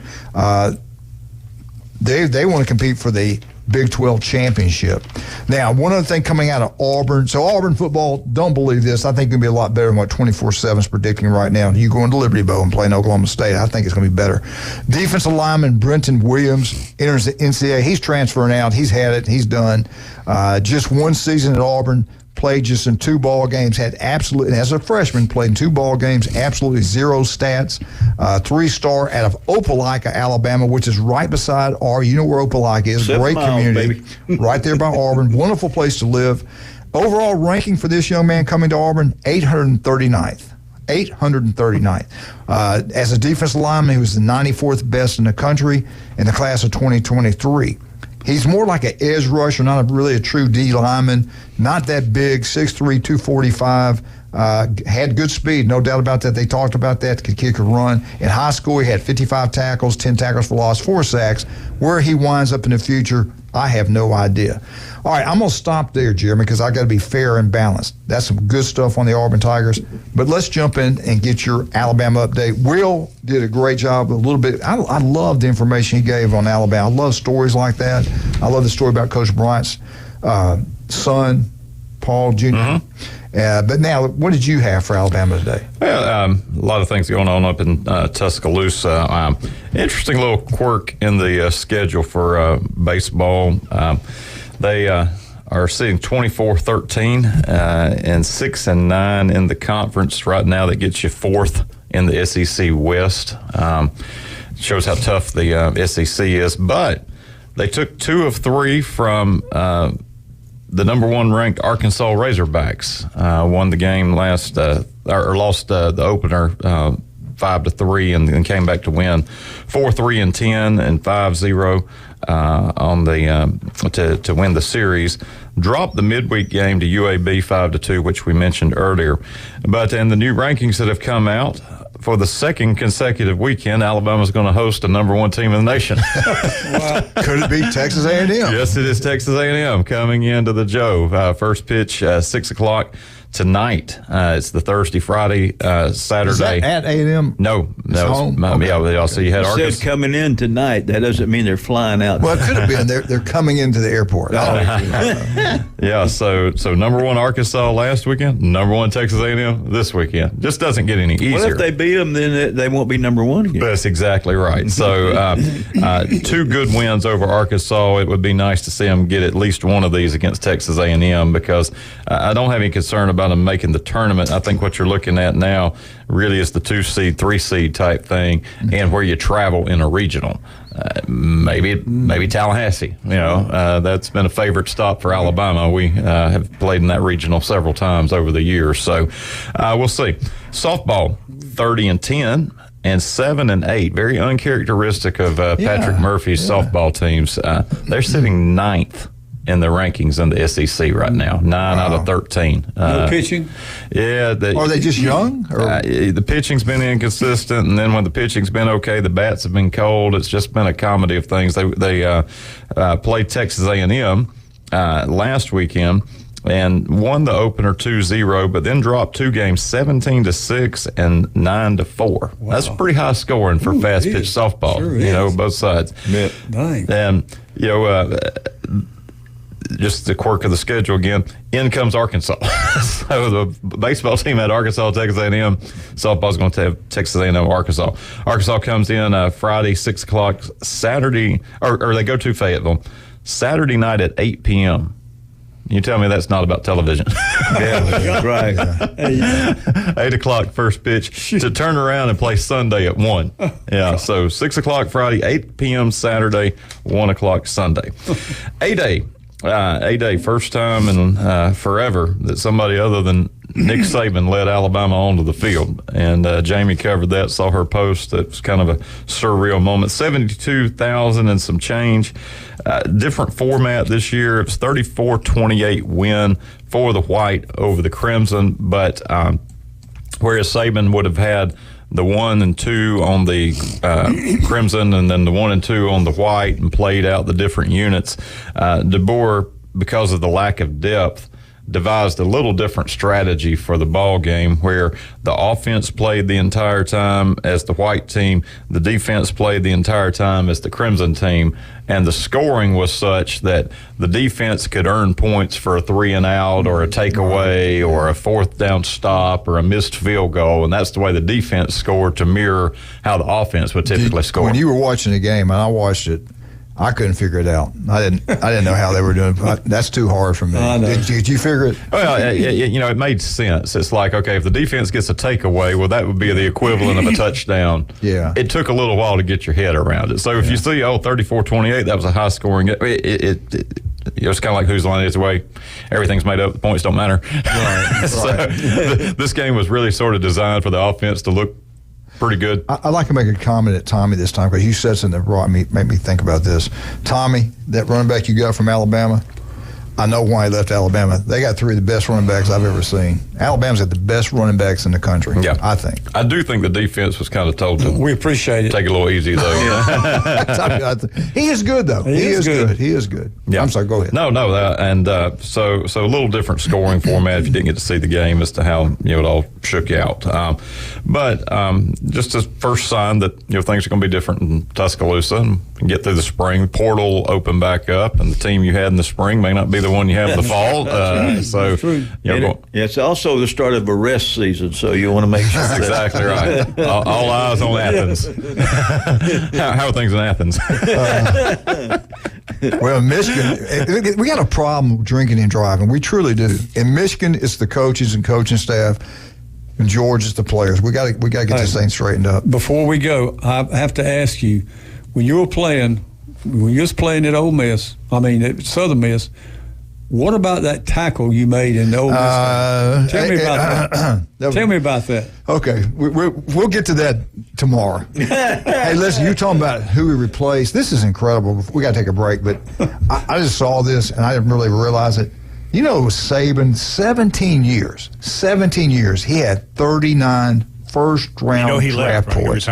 They want to compete for the Big 12 championship. Now, one other thing coming out of Auburn. So Auburn football, don't believe this. I think it's going to be a lot better than what 24/7 is predicting right now. You go into Liberty Bowl and play in Oklahoma State, I think it's going to be better. Defensive lineman Brenton Williams enters the NCAA. He's transferring out. He's had it. He's done. Just one season at Auburn. Played just in 2 ball games, had absolutely, as a freshman, played in 2 ball games, absolutely 0 stats. 3-star out of Opelika, Alabama, which is right beside you know where Opelika is. 7 great miles, community. Right there by Auburn. Wonderful place to live. Overall ranking for this young man coming to Auburn, 839th. 839th. As a defensive lineman, he was the 94th best in the country in the class of 2023. He's more like an edge rusher, not really a true D lineman. Not that big, 6'3", 245. Had good speed, no doubt about that. They talked about that. Could kick or run. In high school, he had 55 tackles, 10 tackles for loss, 4 sacks. Where he winds up in the future, I have no idea. All right, I'm going to stop there, Jeremy, because I got to be fair and balanced. That's some good stuff on the Auburn Tigers. But let's jump in and get your Alabama update. Will did a great job, a little bit. I love the information he gave on Alabama. I love stories like that. I love the story about Coach Bryant's son, Paul Jr. But now, what did you have for Alabama today? Well, a lot of things going on up in Tuscaloosa. Interesting little quirk in the schedule for baseball. They are sitting 24-13 and 6-9 in the conference right now. That gets you 4th in the SEC West. Shows how tough the SEC is. But they took 2 of 3 from the number one ranked Arkansas Razorbacks won the game lost the opener 5-3 and came back to win 4-3-10 and 5-0 on the to win the series. Dropped the midweek game to UAB 5-2, which we mentioned earlier. But in the new rankings that have come out, for the second consecutive weekend, Alabama's going to host a number one team in the nation. Could it be Texas A&M? Yes, it is Texas A&M coming into the Joe. First pitch, 6 o'clock tonight. It's the Thursday, Friday, Saturday. Is that at A&M? No, It's home? Okay. Yeah, so you had It Arkansas said coming in tonight. That doesn't mean they're flying out. Well, it could have been. They're coming into the airport. Yeah, so number one Arkansas last weekend, number one Texas A&M this weekend. Just doesn't get any easier. Well, if they beat them, then they won't be number one again. That's exactly right. So 2 good wins over Arkansas. It would be nice to see them get at least one of these against Texas A&M because I don't have any concern about them making the tournament. I think what you're looking at now really is the 2 seed, 3 seed type thing, and where you travel in a regional. Maybe Tallahassee. That's been a favorite stop for Alabama. We have played in that regional several times over the years. So we'll see. Softball, 30-10 and 7-8. Very uncharacteristic of Patrick Murphy's softball teams. They're sitting 9th in the rankings in the SEC right now. 9 out of 13. No pitching? Yeah. Are they just young? The pitching's been inconsistent, and then when the pitching's been okay, the bats have been cold. It's just been a comedy of things. They played Texas A&M last weekend and won the opener 2-0, but then dropped 2 games, 17-6 and 9-4. Wow. That's pretty high scoring for fast pitch softball. Sure both sides. Nice. And just the quirk of the schedule again, in comes Arkansas. So the baseball team had Arkansas, Texas A&M. Softball's going to have Texas A&M, Arkansas. Arkansas comes in Friday, 6 o'clock, Saturday, or they go to Fayetteville, Saturday night at 8 p.m. You tell me that's not about television. Yeah, right. 8 o'clock first pitch to turn around and play Sunday at 1. Yeah, so 6 o'clock Friday, 8 p.m. Saturday, 1 o'clock Sunday. A-Day, first time in forever that somebody other than Nick Saban led Alabama onto the field. And Jamie covered that, saw her post. It was kind of a surreal moment. 72,000 and some change. Different format this year. It was 34-28 win for the White over the Crimson. But whereas Saban would have had the 1 and 2 on the Crimson and then the 1 and 2 on the White and played out the different units, DeBoer, because of the lack of depth, devised a little different strategy for the ball game where the offense played the entire time as the White team, the defense played the entire time as the Crimson team, and the scoring was such that the defense could earn points for a 3 and out or a takeaway or a 4th down stop or a missed field goal, and that's the way the defense scored to mirror how the offense would typically score. When you were watching the game, and I watched it, I couldn't figure it out. I didn't know how they were doing. That's too hard for me. Did you figure it? Well, it made sense. It's like, okay, if the defense gets a takeaway, well, that would be the equivalent of a touchdown. Yeah. It took a little while to get your head around it. So if you see, 34-28, that was a high scoring. It's kind of like whose line is away. Everything's made up. The points don't matter. Right. So this game was really sort of designed for the offense to look pretty good. I'd like to make a comment at Tommy this time because you said something that made me think about this. Tommy, that running back you got from Alabama, I know why he left Alabama. They got 3 of the best running backs I've ever seen. Alabama's got the best running backs in the country, I think. I do think the defense was kind of told to we appreciate it. Take it a little easy, though. He is good, though. He is good. He is good. Yeah. I'm sorry, go ahead. No, so a little different scoring format if you didn't get to see the game as to how it all shook out. But just a first sign that things are going to be different in Tuscaloosa and get through the spring. Portal open back up, and the team you had in the spring may not be the one you have in the fall. So it's also the start of a rest season, so you want to make sure. That's exactly right. All eyes on Athens. How are things in Athens? Well, Michigan, we got a problem drinking and driving. We truly do. In Michigan, it's the coaches and coaching staff. In Georgia, it's the players. We got to get this thing straightened up. Before we go, I have to ask you, when you was playing at Southern Miss, What about that tackle you made in the Ole Miss game? Tell me about that. Tell me about that. Okay, we'll get to that tomorrow. Hey, listen, you're talking about who we replaced. This is incredible. We got to take a break, but I just saw this, and I didn't really realize it. You know, Saban, 17 years. 17 years. He had 39 first-round draft picks.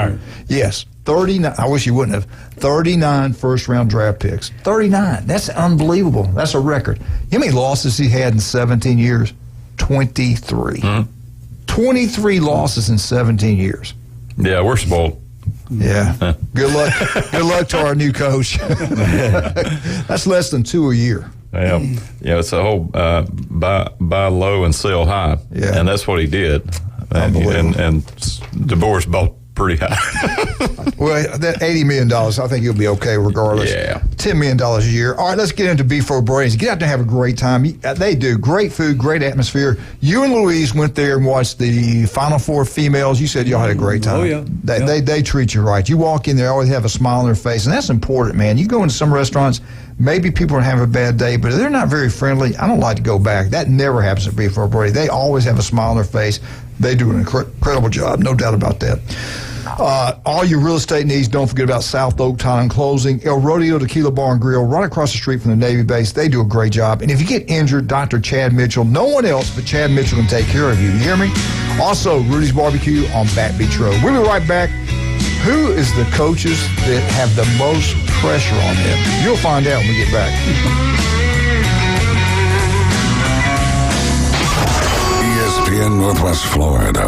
Yes, 39. I wish he wouldn't have. 39 first-round draft picks. 39. That's unbelievable. That's a record. You know how many losses he had in 17 years? 23. 23 losses in 17 years. Yeah, we're spoiled. Yeah. Good luck. Good luck to our new coach. That's less than 2 a year. Yeah, it's a whole buy low and sell high. Yeah. And that's what he did. And DeBoer bought pretty high. Well, that $80 million, I think he'll be okay regardless. Yeah. $10 million a year. All right, let's get into B4 Brains. Get out there and have a great time. They do. Great food, great atmosphere. You and Louise went there and watched the Final Four females. You said y'all had a great time. Oh, yeah. They treat you right. You walk in there, always have a smile on their face, and that's important, man. You go into some restaurants, maybe people are having a bad day, but if they're not very friendly, I don't like to go back. That never happens at B4 Brady. They always have a smile on their face. They do an incredible job, no doubt about that. All your real estate needs, don't forget about South Oak Tile and Closing, El Rodeo Tequila Bar and Grill, right across the street from the Navy base. They do a great job. And if you get injured, Dr. Chad Mitchell, no one else but Chad Mitchell can take care of you. You hear me? Also, Rudy's Barbecue on Back Beach Road. We'll be right back. Who is the coaches that have the most pressure on them? You'll find out when we get back. ESPN Northwest Florida.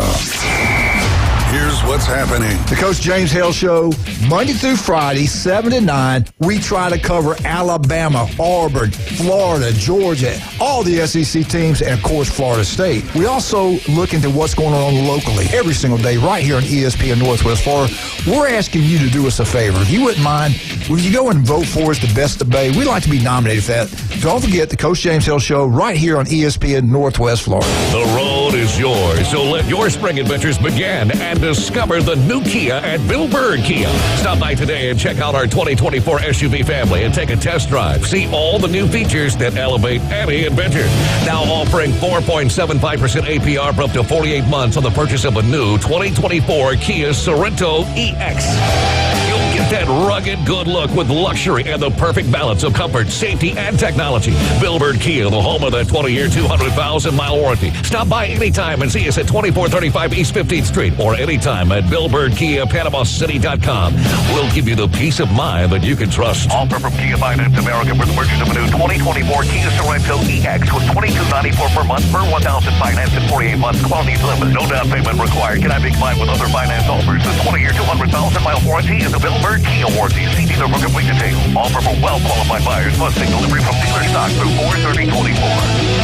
Here's what's happening. The Coach James Hale Show, Monday through Friday, 7 to 9. We try to cover Alabama, Auburn, Florida, Georgia, all the SEC teams, and, of course, Florida State. We also look into what's going on locally every single day right here on ESPN Northwest Florida. We're asking you to do us a favor. If you wouldn't mind, would you go and vote for us, the best of Bay? We'd like to be nominated for that. Don't forget the Coach James Hale Show right here on ESPN Northwest Florida. The road is yours, so let your spring adventures begin and discover the new Kia at Bill Bird Kia. Stop by today and check out our 2024 SUV family and take a test drive. See all the new features that elevate any adventure. Now offering 4.75% APR for up to 48 months on the purchase of a new 2024 Kia Sorento EX. You'll get that rugged good look with luxury and the perfect balance of comfort, safety, and technology. Bill Bird Kia, the home of the 20-year, 200,000-mile warranty. Stop by anytime and see us at 2435 East 15th Street or anytime at BillBirdKiaPanamaCity.com. We'll give you the peace of mind that you can trust. Offer from Kia Finance America for the purchase of a new 2024 Kia Sorento EX with $2,294 per month per $1,000 financed in 48 months. Quality is limited. No down payment required. Cannot be combined with other finance offers. The 20-year, 200,000-mile warranty is a Bill Bird Kia warranty. See dealer for complete details. Offer for well-qualified buyers. Must take delivery from dealer stock through 4/30/24.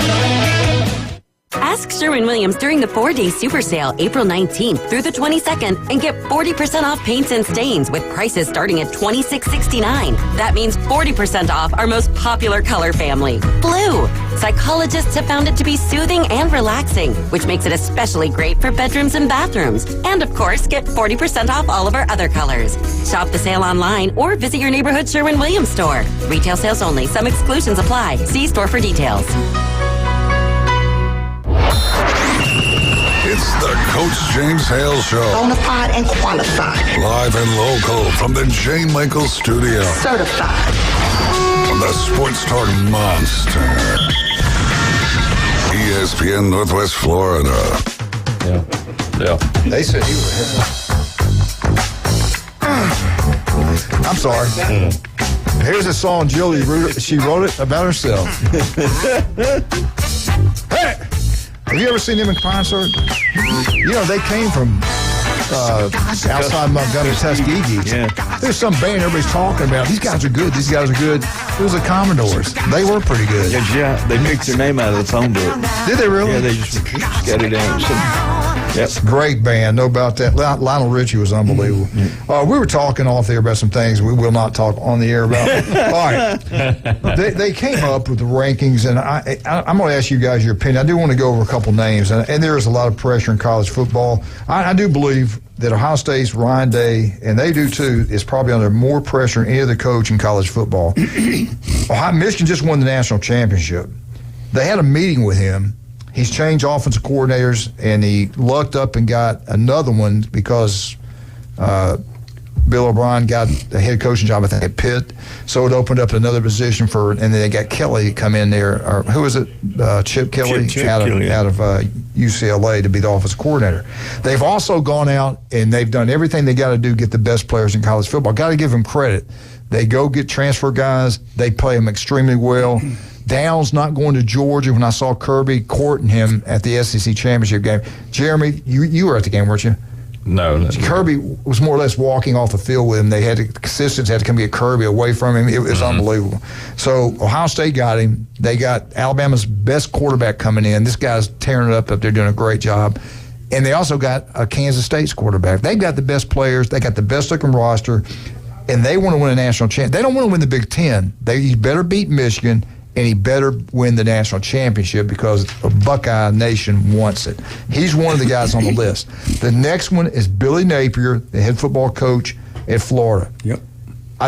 Ask Sherwin-Williams during the 4-day super sale, April 19th through the 22nd, and get 40% off paints and stains with prices starting at $26.69. That means 40% off our most popular color family, blue. Psychologists have found it to be soothing and relaxing, which makes it especially great for bedrooms and bathrooms. And of course, get 40% off all of our other colors. Shop the sale online or visit your neighborhood Sherwin-Williams store. Retail sales only. Some exclusions apply. See store for details. It's the Coach James Hale Show. Bonafide and qualified. Live and local from the J. Michael Studio. Certified. From the Sports Talk Monster. ESPN Northwest Florida. Yeah. They said you were here. I'm sorry. Here's a song Julie wrote. She wrote it about herself. Hey! Have you ever seen them in concert? You know, they came from outside Montgomery, Tuskegee. Yeah. There's some band everybody's talking about. These guys are good. These guys are good. It was the Commodores. They were pretty good. Yeah, they picked their name out of the phone book. Did they really? Yeah, they just got it down. Yep. Great band, no about that. Lionel Richie was unbelievable. We were talking off the air about some things we will not talk on the air about. All right. They came up with the rankings, and I'm going to ask you guys your opinion. I do want to go over a couple names, and there is a lot of pressure in college football. I do believe that Ohio State's Ryan Day, and they do too, is probably under more pressure than any other coach in college football. Michigan just won the national championship. They had a meeting with him. He's changed offensive coordinators, and he lucked up and got another one because Bill O'Brien got the head coaching job, I think, at Pitt. So it opened up another position and then they got Kelly to come in there. Or who is it? Chip Kelly out of UCLA to be the offensive coordinator. They've also gone out and they've done everything they got to do to get the best players in college football. Got to give them credit. They go get transfer guys. They play them extremely well. Downs not going to Georgia when I saw Kirby courting him at the SEC championship game. Jeremy, you were at the game, weren't you? No. Kirby was more or less walking off the field with him. The assistants had to come get Kirby away from him. It was unbelievable. So Ohio State got him. They got Alabama's best quarterback coming in. This guy's tearing it up there, doing a great job. And they also got a Kansas State's quarterback. They've got the best players. They got the best looking roster. And they want to win a national championship. They don't want to win the Big Ten. He better beat Michigan, and he better win the national championship because the Buckeye Nation wants it. He's one of the guys on the list. The next one is Billy Napier, the head football coach at Florida. Yep.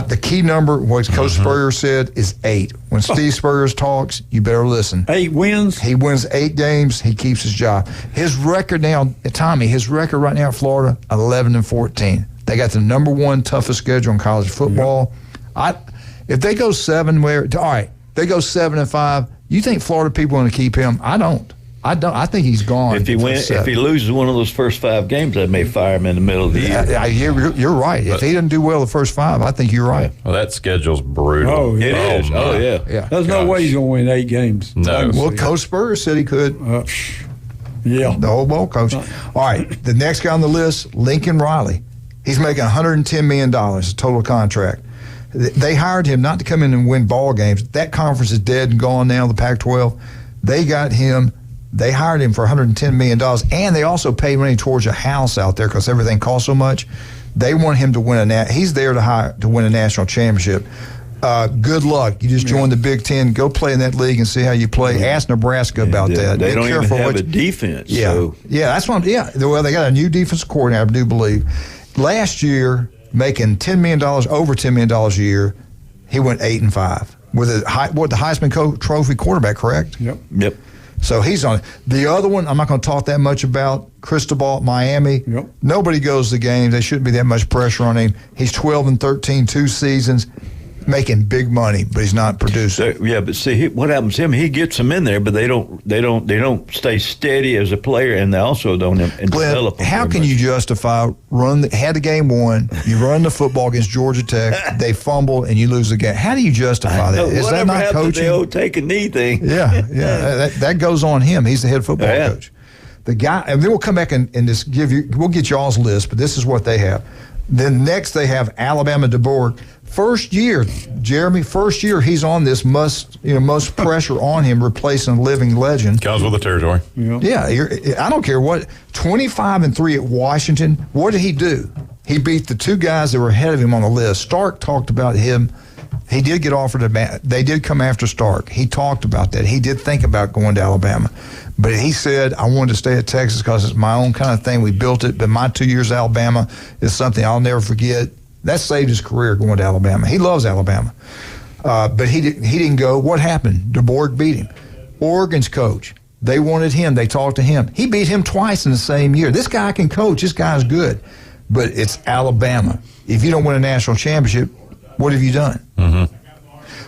The key number, what Coach Spurrier said, is 8. When Steve Spurrier talks, you better listen. 8 wins? He wins 8 games. He keeps his job. His record now, Tommy, his record right now at Florida, 11-14. They got the number 1 toughest schedule in college football. Yep. If they go 7, all right, they go 7-5. You think Florida people want to keep him? I don't. I think he's gone. If he loses one of those first 5 games, they may fire him in the middle of the year. You're right. If he doesn't do well the first 5, I think you're right. Well, that schedule's brutal. Oh, it is. My. Oh, yeah. There's no way he's going to win 8 games. No. Well, Coach Spurrier said he could. Yeah. The whole ball coach. All right. The next guy on the list, Lincoln Riley. He's making $110 million, a total contract. They hired him not to come in and win ball games. That conference is dead and gone now, the Pac-12. They got him. They hired him for $110 million, and they also paid money towards a house out there because everything costs so much. They want him to win he's there to win a national championship. Good luck. You just joined the Big Ten. Go play in that league and see how you play. Ask Nebraska about that. They don't even have a defense. Yeah, so. That's what. Well, they got a new defensive coordinator, I do believe. Last year, making $10 million, over $10 million a year, he went 8-5 with the Heisman Trophy quarterback, correct? Yep. So he's on it. The other one, I'm not going to talk that much about, Cristobal at Miami. Yep. Nobody goes to games. There shouldn't be that much pressure on him. He's 12-13, 2 seasons, making big money, but he's not producing. But see, what happens to him? He gets them in there, but they don't stay steady as a player, and they also don't develop them. How can you justify had the game won, you run the football against Georgia Tech, they fumble, and you lose the game? How do you justify that? Is that not coaching? The old take a knee thing. Yeah. That goes on him. He's the head football coach. The guy, and then we'll come back and just we'll get y'all's list, but this is what they have. Then next they have Alabama DeBoer. First year, Jeremy, he's on this most pressure on him, replacing a living legend. Comes with the territory. Yeah, I don't care what. 25-3 at Washington. What did he do? He beat the 2 guys that were ahead of him on the list. Stark talked about him. He did get offered they did come after Stark. He talked about that. He did think about going to Alabama. But he said, I wanted to stay at Texas because it's my own kind of thing. We built it. But my 2 years at Alabama is something I'll never forget. That saved his career going to Alabama. He loves Alabama. But he didn't go. What happened? DeBoer beat him. Oregon's coach. They wanted him. They talked to him. He beat him twice in the same year. This guy can coach. This guy's good. But it's Alabama. If you don't win a national championship, what have you done?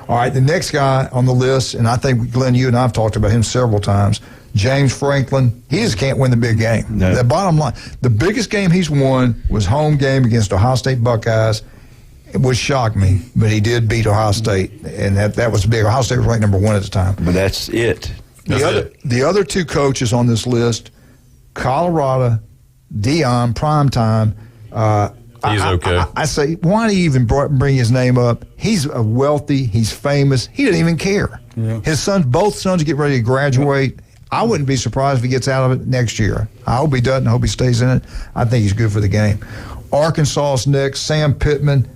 All right, the next guy on the list, and I think, Glenn, you and I have talked about him several times, James Franklin. He just can't win the big game. No. The bottom line, the biggest game he's won was home game against Ohio State Buckeyes, which shocked me, but he did beat Ohio State, and that was big. Ohio State was ranked number 1 at the time. But that's it. The other 2 coaches on this list, Colorado, Dion, primetime. He's okay. I say, why do you even bring his name up? He's wealthy. He's famous. He doesn't even care. Yeah. Both sons get ready to graduate. Yep. I wouldn't be surprised if he gets out of it next year. I hope he doesn't. I hope he stays in it. I think he's good for the game. Arkansas's next, Sam Pittman.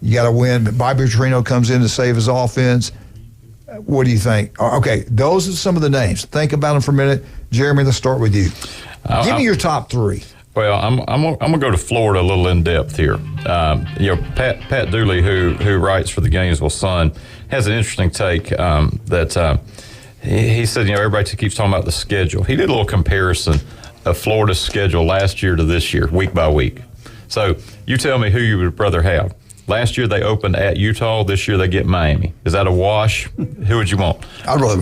You got to win, but Bobby Petrino comes in to save his offense. What do you think? Okay, those are some of the names. Think about them for a minute. Jeremy, let's start with you. Give me your top 3. Well, I'm gonna go to Florida a little in depth here. Pat Dooley, who writes for the Gainesville Sun, has an interesting take that he said, everybody keeps talking about the schedule. He did a little comparison of Florida's schedule last year to this year, week by week. So you tell me who you would rather have. Last year they opened at Utah. This year they get Miami. Is that a wash? Who would you want? I'd rather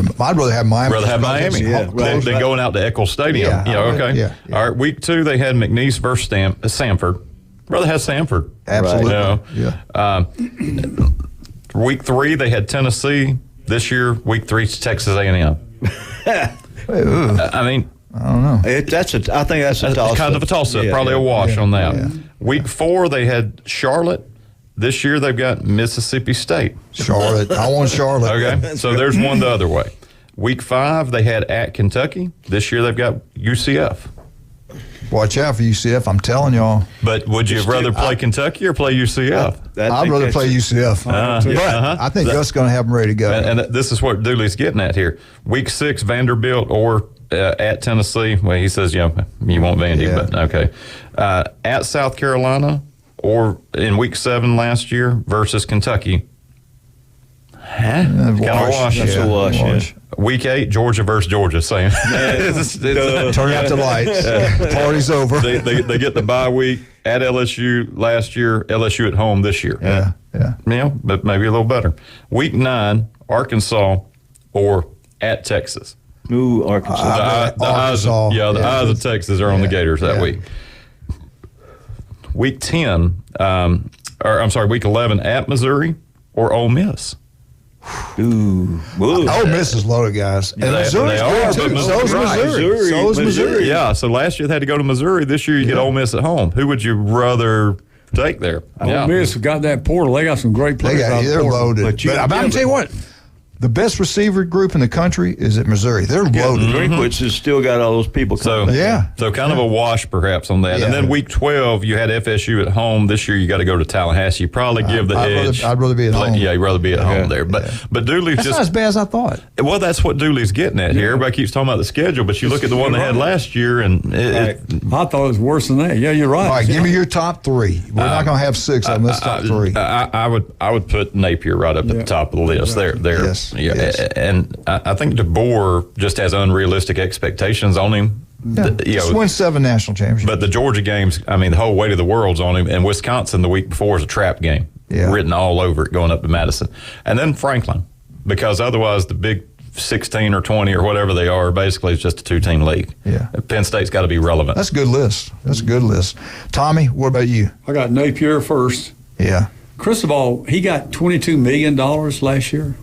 have Miami. Rather have Miami. Than going out to Eccles Stadium. Okay. Yeah. All right. Week 2 they had McNeese versus Samford. Rather have Samford. Absolutely. Week 3 they had Tennessee. This year week 3 is Texas A&M. I mean, I don't know. I think that's a toss-up. Kind of a toss-up. Probably a wash on that. Yeah. Week 4 they had Charlotte. This year they've got Mississippi State. Charlotte. I want Charlotte. Okay, so there's one the other way. Week 5 they had at Kentucky. This year they've got UCF. Watch out for UCF, I'm telling y'all. But would you rather play Kentucky or play UCF? I'd rather play UCF. But I think Gus going to have them ready to go. And this is what Dooley's getting at here. Week 6 Vanderbilt or at Tennessee. Well, he says, you want Vandy, but okay. At South Carolina or in week 7 last year versus Kentucky. Kind of wash. That's a wash. Yeah. Week 8, Georgia versus Georgia. Same. Turn out the lights. Party's over. They get the bye week at LSU last year, LSU at home this year. Yeah. But maybe a little better. Week 9, Arkansas or at Texas. Ooh, Arkansas. The eyes of Texas are on the Gators that week. Week 10, week 11 at Missouri or Ole Miss. Ooh. Ole Miss is loaded, guys. And Missouri's good, too. So is Missouri. Yeah, so last year they had to go to Missouri. This year you get Ole Miss at home. Who would you rather take there? Ole Miss got that portal. They got some great players. They're loaded. But I'm going to tell you what. The best receiver group in the country is at Missouri. They're loaded. Drinkwitz has still got all those people coming. So kind of a wash perhaps on that. Yeah. And then week 12, you had FSU at home. This year you got to go to Tallahassee. You probably give the edge. I'd rather be at home. Yeah, you'd rather be at home there. But Dooley's that's not as bad as I thought. Well, that's what Dooley's getting at here. Everybody keeps talking about the schedule, but you look at the one they had last year, and I thought it was worse than that. Yeah, you're right. All right, give me your top 3. We're not going to have 6 of them. Let's top 3. I would put Napier right up at the top of the list. There. Yes. And I think DeBoer just has unrealistic expectations on him. Just win 7 national championships. But the Georgia games, the whole weight of the world's on him. And Wisconsin the week before is a trap game, written all over it going up to Madison. And then Franklin, because otherwise the big 16 or 20 or whatever they are, basically it's just a 2-team league. Yeah. Penn State's got to be relevant. That's a good list. Tommy, what about you? I got Napier first. Yeah. Cristobal, he got $22 million last year.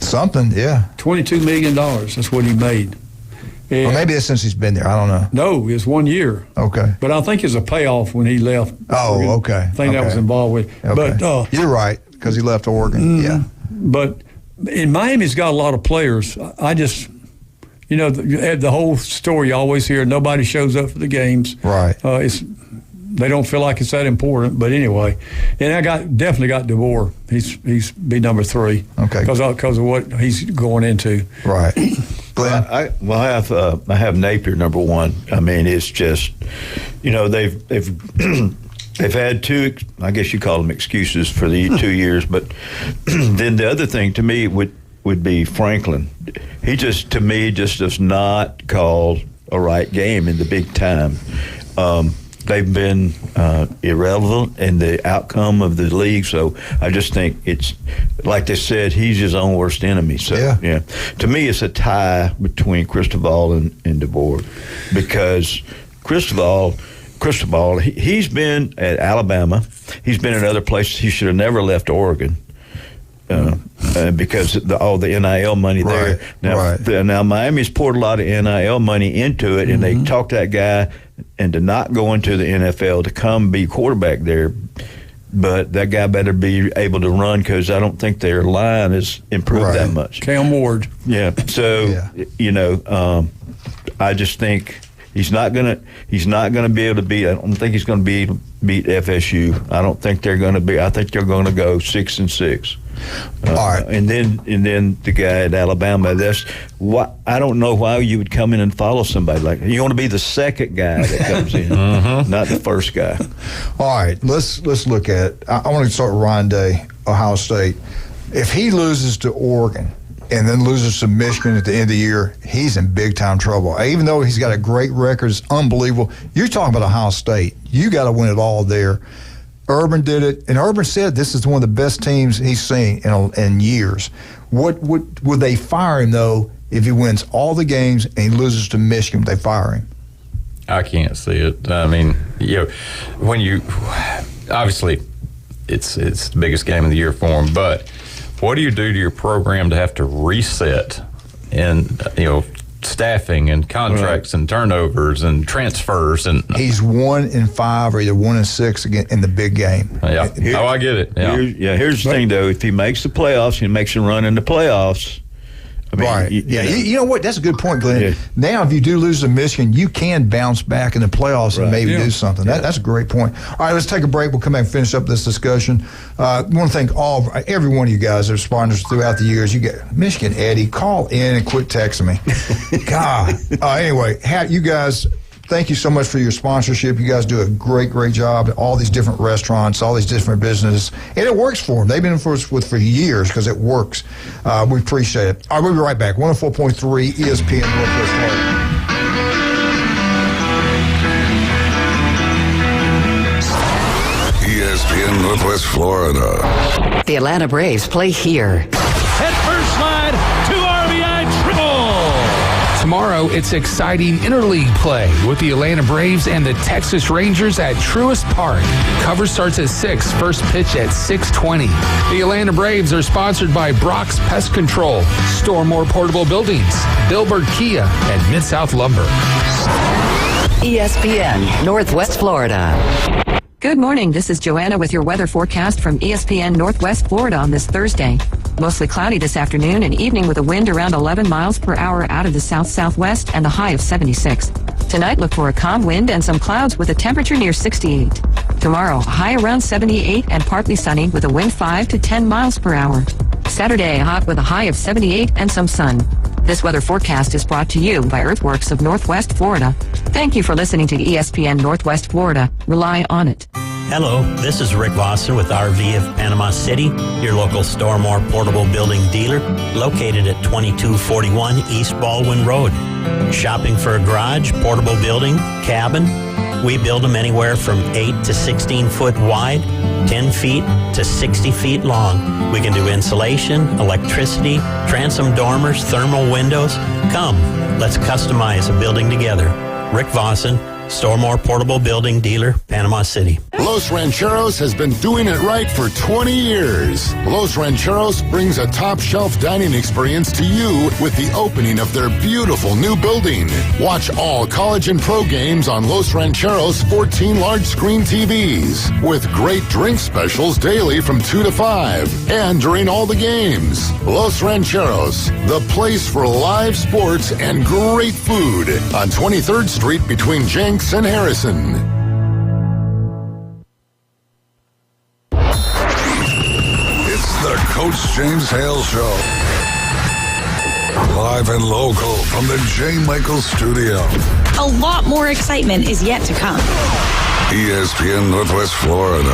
Something, yeah. $22 million. That's what he made. And well, maybe it's since he's been there. I don't know. No, it's 1 year. Okay. But I think it's a payoff when he left. Oh, okay. I think that was involved with. Okay. But you're right, because he left Oregon. Yeah. But in Miami's got a lot of players. I just, the whole story you always hear, nobody shows up for the games. Right. They don't feel like it's that important, but anyway. And I definitely got DeBoer. He's be number 3. Okay. Because of what he's going into. Right. Glenn? I have Napier number 1. It's just, they've they've had 2. I guess you call them excuses for the 2 years, but then the other thing to me would be Franklin. He just does not call a right game in the big time. They've been irrelevant in the outcome of the league, so I just think it's, like they said, he's his own worst enemy. So, yeah. To me, it's a tie between Cristobal and DeBoer, because Cristobal, he's been at Alabama. He's been in other places. He should have never left Oregon. Because all the NIL money there. Now Miami's poured a lot of NIL money into it, and they talked that guy and to not go into the NFL to come be quarterback there. But that guy better be able to run, because I don't think their line has improved that much. Cam Ward. Yeah. So I just think he's not gonna be able to beat. I don't think he's gonna beat FSU. I don't think they're gonna be. I think they're gonna go 6-6. All right. And then the guy at Alabama. That's what I don't know why you would come in and follow somebody like that. You want to be the second guy that comes in, not the first guy. All right. Let's look at it. I want to start with Ryan Day, Ohio State. If he loses to Oregon, and then loses to Michigan at the end of the year, he's in big-time trouble. Even though he's got a great record, it's unbelievable. You're talking about Ohio State. You got to win it all there. Urban did it, and Urban said this is one of the best teams he's seen in years. Would they fire him, though, if he wins all the games and he loses to Michigan? Would they fire him? I can't see it. I mean, when you obviously it's the biggest game of the year for him, but what do you do to your program to have to reset and staffing and contracts and turnovers and transfers? And he's 1-5 or either 1-6 again in the big game. Yeah, I get it. Yeah. Here's the thing though: if he makes the playoffs, he makes a run in the playoffs. I mean, right. You know what? That's a good point, Glenn. Yeah. Now, if you do lose to Michigan, you can bounce back in the playoffs and maybe do something. That's a great point. All right, let's take a break. We'll come back and finish up this discussion. I want to thank every one of you guys that are sponsors throughout the years. You get Michigan Eddie, call in and quit texting me. God. Anyway, you guys, thank you so much for your sponsorship. You guys do a great job at all these different restaurants, all these different businesses, and it works for them. They've been for us for years because it works. We appreciate it. All right, we'll be right back. 104.3 ESPN Northwest Florida. ESPN Northwest Florida. The Atlanta Braves play here. Head first slide to RBI triple. Tomorrow, it's exciting interleague play with the Atlanta Braves and the Texas Rangers at Truist Park. Cover starts at 6, first pitch at 6:20. The Atlanta Braves are sponsored by Brock's Pest Control, Store More Portable Buildings, Bilberg Kia, and Mid-South Lumber. ESPN Northwest Florida. Good morning. This is Joanna with your weather forecast from ESPN Northwest Florida on this Thursday. Mostly cloudy this afternoon and evening with a wind around 11 miles per hour out of the south-southwest and a high of 76. Tonight, look for a calm wind and some clouds with a temperature near 68. Tomorrow, high around 78 and partly sunny with a wind 5 to 10 miles per hour. Saturday, hot with a high of 78 and some sun. This weather forecast is brought to you by Earthworks of Northwest Florida. Thank you for listening to ESPN Northwest Florida. Rely on it. Hello, this is Rick Vossen with RV of Panama City, your local Store More portable building dealer, located at 2241 East Baldwin Road. Shopping for a garage, portable building, cabin? We build them anywhere from 8 to 16 foot wide, 10 feet to 60 feet long. We can do insulation, electricity, transom dormers, thermal windows. Come, let's customize a building together. Rick Vossen, Store More portable building dealer, Panama City. Los Rancheros has been doing it right for 20 years. Los Rancheros brings a top-shelf dining experience to you with the opening of their beautiful new building. Watch all college and pro games on Los Rancheros' 14 large-screen TVs with great drink specials daily from 2 to 5 and during all the games. Los Rancheros, the place for live sports and great food on 23rd Street between Jenks and Harrison. It's the Coach James Hale Show. Live and local from the J. Michaels Studio. A lot more excitement is yet to come. ESPN Northwest Florida.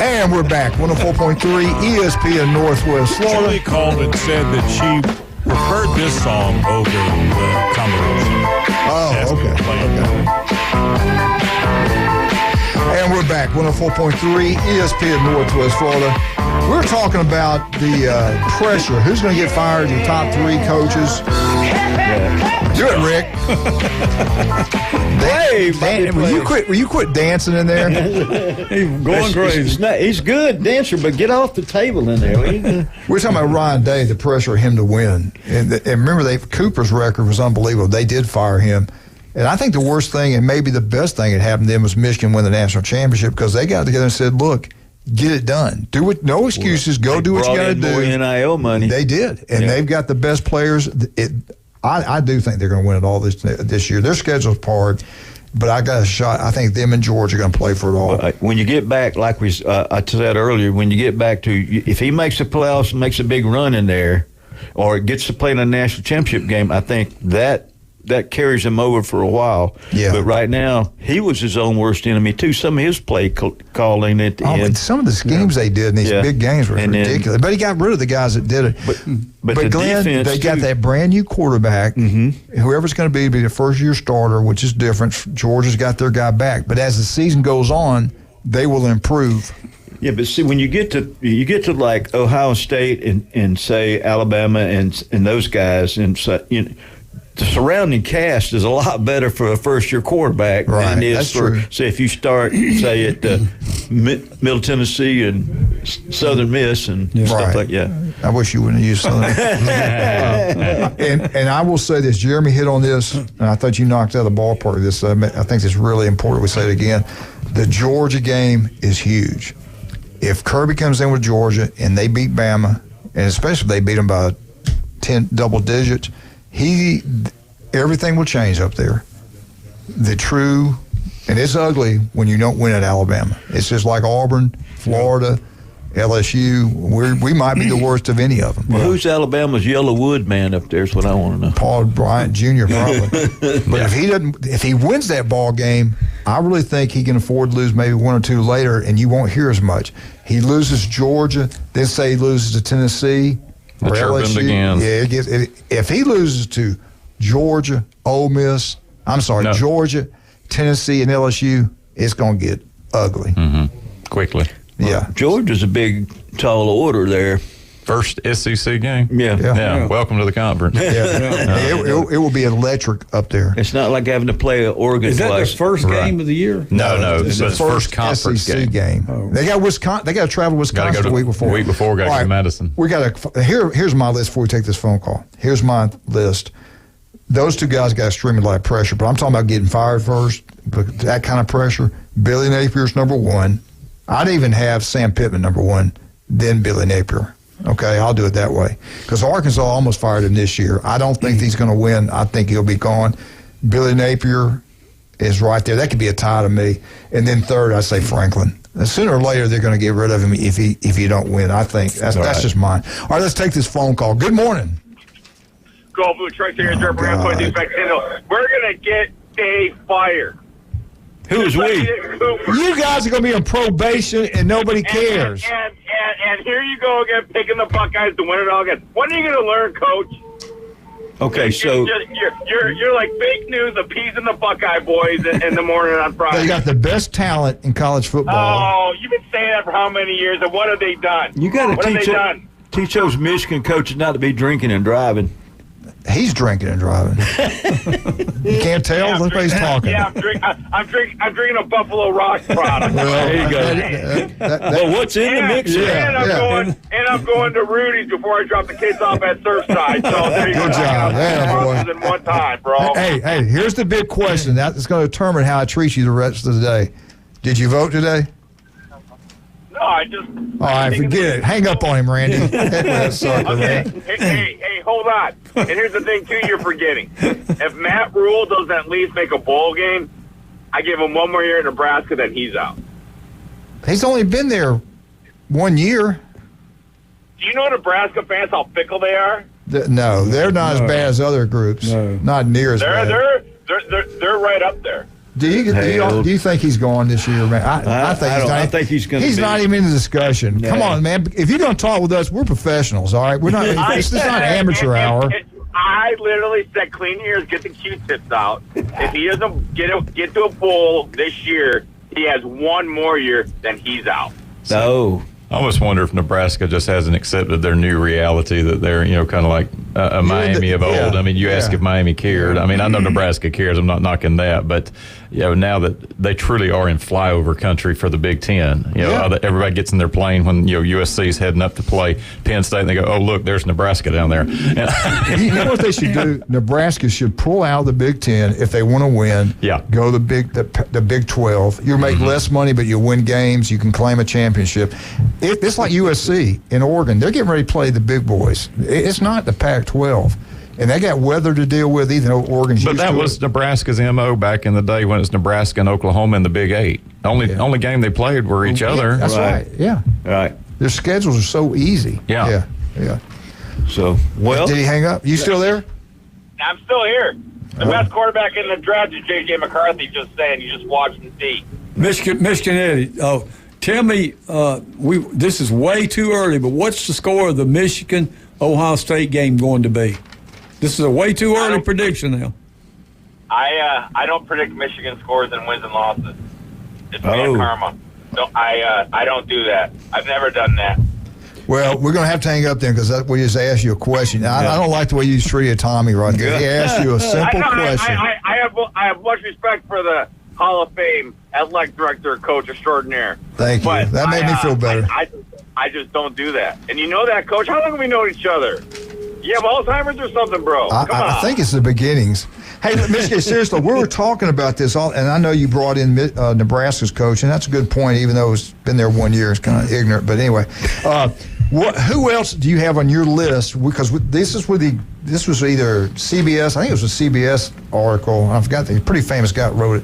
And we're back. 104.3 ESPN Northwest Florida. Julie called and said that she preferred this song over the combination. Oh, okay. And we're back. 104.3 ESPN Northwest Florida. We're talking about the pressure. Who's going to get fired? Your top 3 coaches. Do it, Rick. Will you quit dancing in there? He's going crazy. He's good dancer, but get off the table in there. We're talking about Ryan Day, the pressure of him to win. And remember, Cooper's record was unbelievable. They did fire him. And I think the worst thing and maybe the best thing that happened to them was Michigan win the national championship because they got together and said, look, get it done. Do it. No excuses. Go do what you got to do. More NIL money. They did. And they've got the best players. I do think they're going to win it all this year. Their schedule's hard, but I got a shot. I think them and Georgia are going to play for it all. When you get back, like I said earlier, when you get back to, if he makes the playoffs and makes a big run in there, or gets to play in a national championship game, I think that that carries him over for a while. Yeah. But right now, he was his own worst enemy too. Some of his play calling at the end. And some of the schemes they did in these big games were ridiculous. But he got rid of the guys that did it. But the Glenn, defense they got that brand new quarterback. Whoever's going to be the first year starter, which is different. Georgia's got their guy back. But as the season goes on, they will improve. Yeah, but see, when you get to like Ohio State and say Alabama and those guys, and so, the surrounding cast is a lot better for a first year quarterback than it is for say if you start say at Middle Tennessee and Southern Miss and stuff like that. I wish you wouldn't have used Southern. And I will say this, Jeremy hit on this, and I thought you knocked out of the ballpark. This I think it's really important. We say it again. The Georgia game is huge. If Kirby comes in with Georgia and they beat Bama, and especially if they beat them by 10 double digits, everything will change up there. And it's ugly when you don't win at Alabama. It's just like Auburn, Florida, LSU. We might be the worst of any of them. Well, who's Alabama's Yellow Wood man up there is what I want to know. Paul Bryant Jr. probably. But if he wins that ball game, I really think he can afford to lose maybe one or two later, and you won't hear as much. He loses Georgia, then say he loses to Tennessee or LSU. Begins. Yeah, if he loses to Georgia, Georgia, Tennessee, and LSU, it's going to get ugly. Quickly. Yeah. Georgia's a big, tall order there. First SEC game. Yeah. Welcome to the conference. It will be electric up there. It's not like having to play Oregon Is that twice. their first game of the year? No. It's the first conference SEC game. Oh. They got Wisconsin. They got to travel to Wisconsin the week before. Got to go to Madison. We got here's my list before we take this phone call. Here's my list. Those two guys got extremely light pressure, but I'm talking about getting fired first. But that kind of pressure. Billy Napier's number one. I'd even have Sam Pittman number one, then Billy Napier. Okay, I'll do it that way. Because Arkansas almost fired him this year. I don't think he's going to win. I think he'll be gone. Billy Napier is right there. That could be a tie to me. And then third, I say Franklin. Sooner or later, they're going to get rid of him if you don't win. I think that's just mine. All right, let's take this phone call. Good morning. Go Blue Truck here. We're going to get Dave fired. Who's we? You guys are going to be on probation and nobody cares. And here you go again, picking the Buckeyes to win it all again. When are you going to learn, Coach? Okay, so you're like fake news appeasing the Buckeye boys in the morning on Friday. They got the best talent in college football. Oh, you've been saying that for how many years? And what have they done? You got to teach those Michigan coaches not to be drinking and driving. He's drinking and driving. You can't tell? Yeah, That's why he's talking. Yeah, I'm drinking a Buffalo Rock product. Well, there you go. Well, what's in the mix? I'm going to Rudy's before I drop the kids off at Surfside. So there you go. Good job. Boy. In one time, bro. Hey, here's the big question. That's going to determine how I treat you the rest of the day. Did you vote today? No, I just... All right, forget it. Hang up on him, Randy. Hey, hold on. And here's the thing, too, you're forgetting. If Matt Rule doesn't at least make a bowl game, I give him one more year in Nebraska, then he's out. He's only been there 1 year. Do you know Nebraska fans, how fickle they are? No, they're not as bad as other groups. No. Not near as bad. They're right up there. Do you think he's going this year, man? I think he's going to. He's not even in the discussion. No. Come on, man. If you're going to talk with us, we're professionals, all right? We're not. It's not amateur hour. I literally said, clean your ears, get the Q-tips out. If he doesn't get to a bowl this year, he has one more year, then he's out. No. I almost wonder if Nebraska just hasn't accepted their new reality that they're, kind of like a Miami of old. Yeah, I mean, you ask if Miami cared. I mean, I know Nebraska cares. I'm not knocking that. But, now that they truly are in flyover country for the Big Ten, everybody gets in their plane when, USC's heading up to play Penn State, and they go, oh, look, there's Nebraska down there. You know what they should do? Nebraska should pull out the Big Ten if they want to win. Yeah. Go the Big 12. You'll make less money, but you'll win games. You can claim a championship. It's like USC in Oregon. They're getting ready to play the big boys. It's not the Pac-12. And they got weather to deal with, even though Oregon's But that was Nebraska's MO back in the day when it was Nebraska and Oklahoma in the Big Eight. Only game they played were each other. That's right. Yeah. Right. Their schedules are so easy. Yeah. So, well. Did he hang up? You still there? I'm still here. The best quarterback in the draft is J.J. McCarthy, just saying. You just watch and see. Michigan Eddie, tell me, this is way too early, but what's the score of the Michigan-Ohio State game going to be? This is a way too early prediction now. I don't predict Michigan scores and wins and losses. It's bad karma. So I don't do that. I've never done that. Well, we're going to have to hang up then because we just asked you a question. I don't like the way you treated Tommy right there. He asked you a simple question. I have much respect for the Hall of Fame athletic director, coach extraordinaire. Thank you. That made me feel better. I just don't do that. And you know that, Coach? How long have we known each other? You have Alzheimer's or something, bro? Come on. I think it's the beginnings. Hey, Michigan, seriously, we were talking about this, and I know you brought in Nebraska's coach, and that's a good point, even though it's been there 1 year. It's kind of ignorant. But anyway, who else do you have on your list? Because this was either CBS, I think it was a CBS article. I forgot, a pretty famous guy wrote it.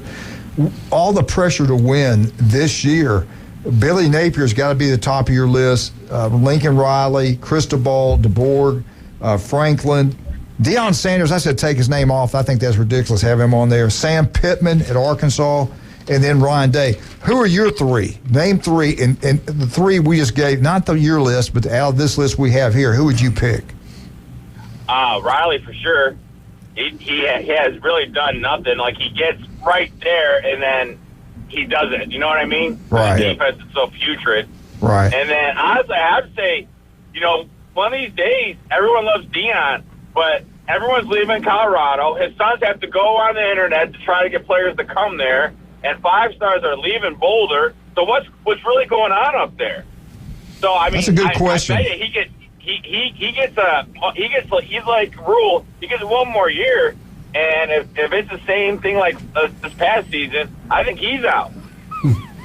All the pressure to win this year. Billy Napier's got to be the top of your list. Lincoln Riley, Cristobal, DeBoer, Franklin. Deion Sanders, I said take his name off. I think that's ridiculous, have him on there. Sam Pittman at Arkansas, and then Ryan Day. Who are your three? Name three, and the three we just gave, not your list, but out of this list we have here, who would you pick? Riley for sure. He has really done nothing. Like, he gets right there, and then he doesn't. You know what I mean? Right. The defense is so putrid. Right. And then, honestly, I have to say, one of these days, everyone loves Deion, but everyone's leaving Colorado. His sons have to go on the internet to try to get players to come there, and 5 stars are leaving Boulder. So what's really going on up there? So I mean, that's a good question. I bet you he's like Rule. He gets 1 more year, and if it's the same thing like this past season, I think he's out.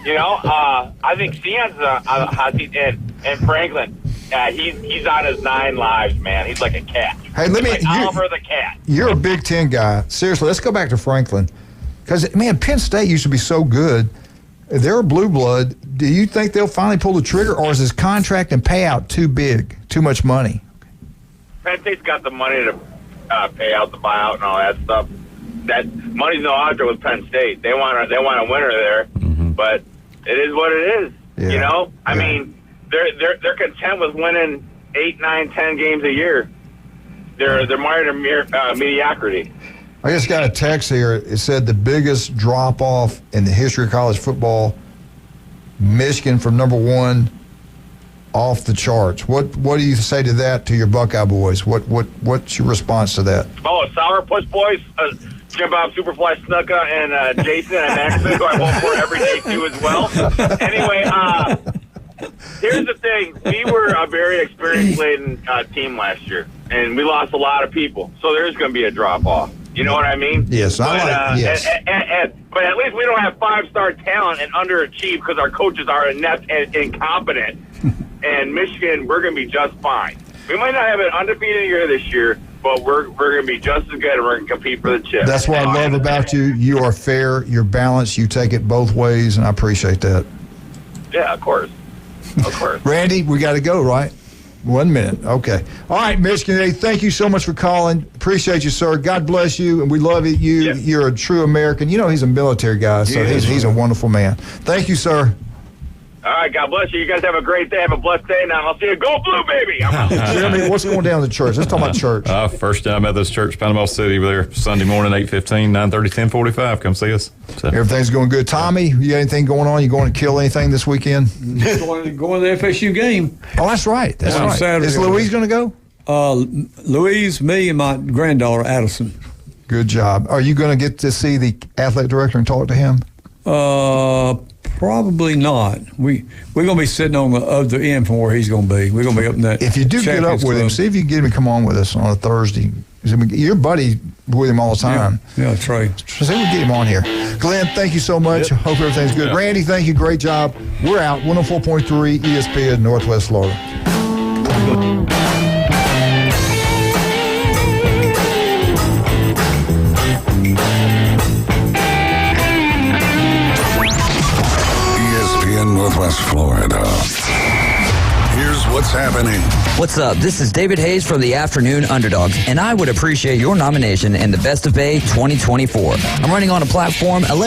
I think Sion's on the hot seat, and Franklin. He's on his 9 lives, man. He's like a cat. Hey, Oliver the cat. You're a Big Ten guy. Seriously, let's go back to Franklin. Because, man, Penn State used to be so good. They're a blue blood. Do you think they'll finally pull the trigger, or is his contract and payout too big, too much money? Penn State's got the money to pay out the buyout and all that stuff. That money's no object with Penn State. They want a winner there, but it is what it is. Yeah. I mean, they're content with winning 8, 9, 10 games a year. They're mired in mediocrity. I just got a text here. It said the biggest drop-off in the history of college football, Michigan from number 1 off the charts. What do you say to that, to your Buckeye boys? What's your response to that? Oh, Sourpuss boys, Jim Bob Superfly Snuka and Jason and Maxon, who I vote for every day too as well. Anyway, here's the thing. We were a very experience-laden team last year, and we lost a lot of people. So there's going to be a drop-off. You know what I mean? Yes, yes. But at least we don't have 5-star talent and underachieve because our coaches are inept and incompetent. And Michigan, we're going to be just fine. We might not have an undefeated year this year, but we're going to be just as good, and we're going to compete for the chip. That's what I love about you. You are fair, you're balanced, you take it both ways, and I appreciate that. Yeah, of course. Of course. Randy, we got to go, right? 1 minute. Okay. All right, Michigan. Hey, thank you so much for calling. Appreciate you, sir. God bless you, and we love you. You're a true American. He's a military guy, so he's a wonderful man. Thank you, sir. All right, God bless you. You guys have a great day. Have a blessed day now. I'll see you. Go Blue, baby. Jeremy, what's going down at the church? Let's talk about church. First time at this church, Panama City. We're there Sunday morning, 8:15, 9:30, 10:45. Come see us. So. Everything's going good. Tommy, you got anything going on? You going to kill anything this weekend? Going to the FSU game. Oh, that's right. That's right. Saturday. Is Louise going to go? Louise, me, and my granddaughter, Addison. Good job. Are you going to get to see the athletic director and talk to him? Probably not. We're going to be sitting on the other end from where he's going to be. We're going to be up in that. If you do get up with him, see if you can get him to come on with us on a Thursday. You're buddy with him all the time. Yeah, Trey. So see if we can get him on here. Glenn, thank you so much. Yep. Hope everything's good. Randy, thank you. Great job. We're out. 104.3 ESPN, Northwest Florida. Northwest Florida. Here's what's happening. What's up? This is David Hayes from the Afternoon Underdogs, and I would appreciate your nomination in the Best of Bay 2024. I'm running on a platform eliminating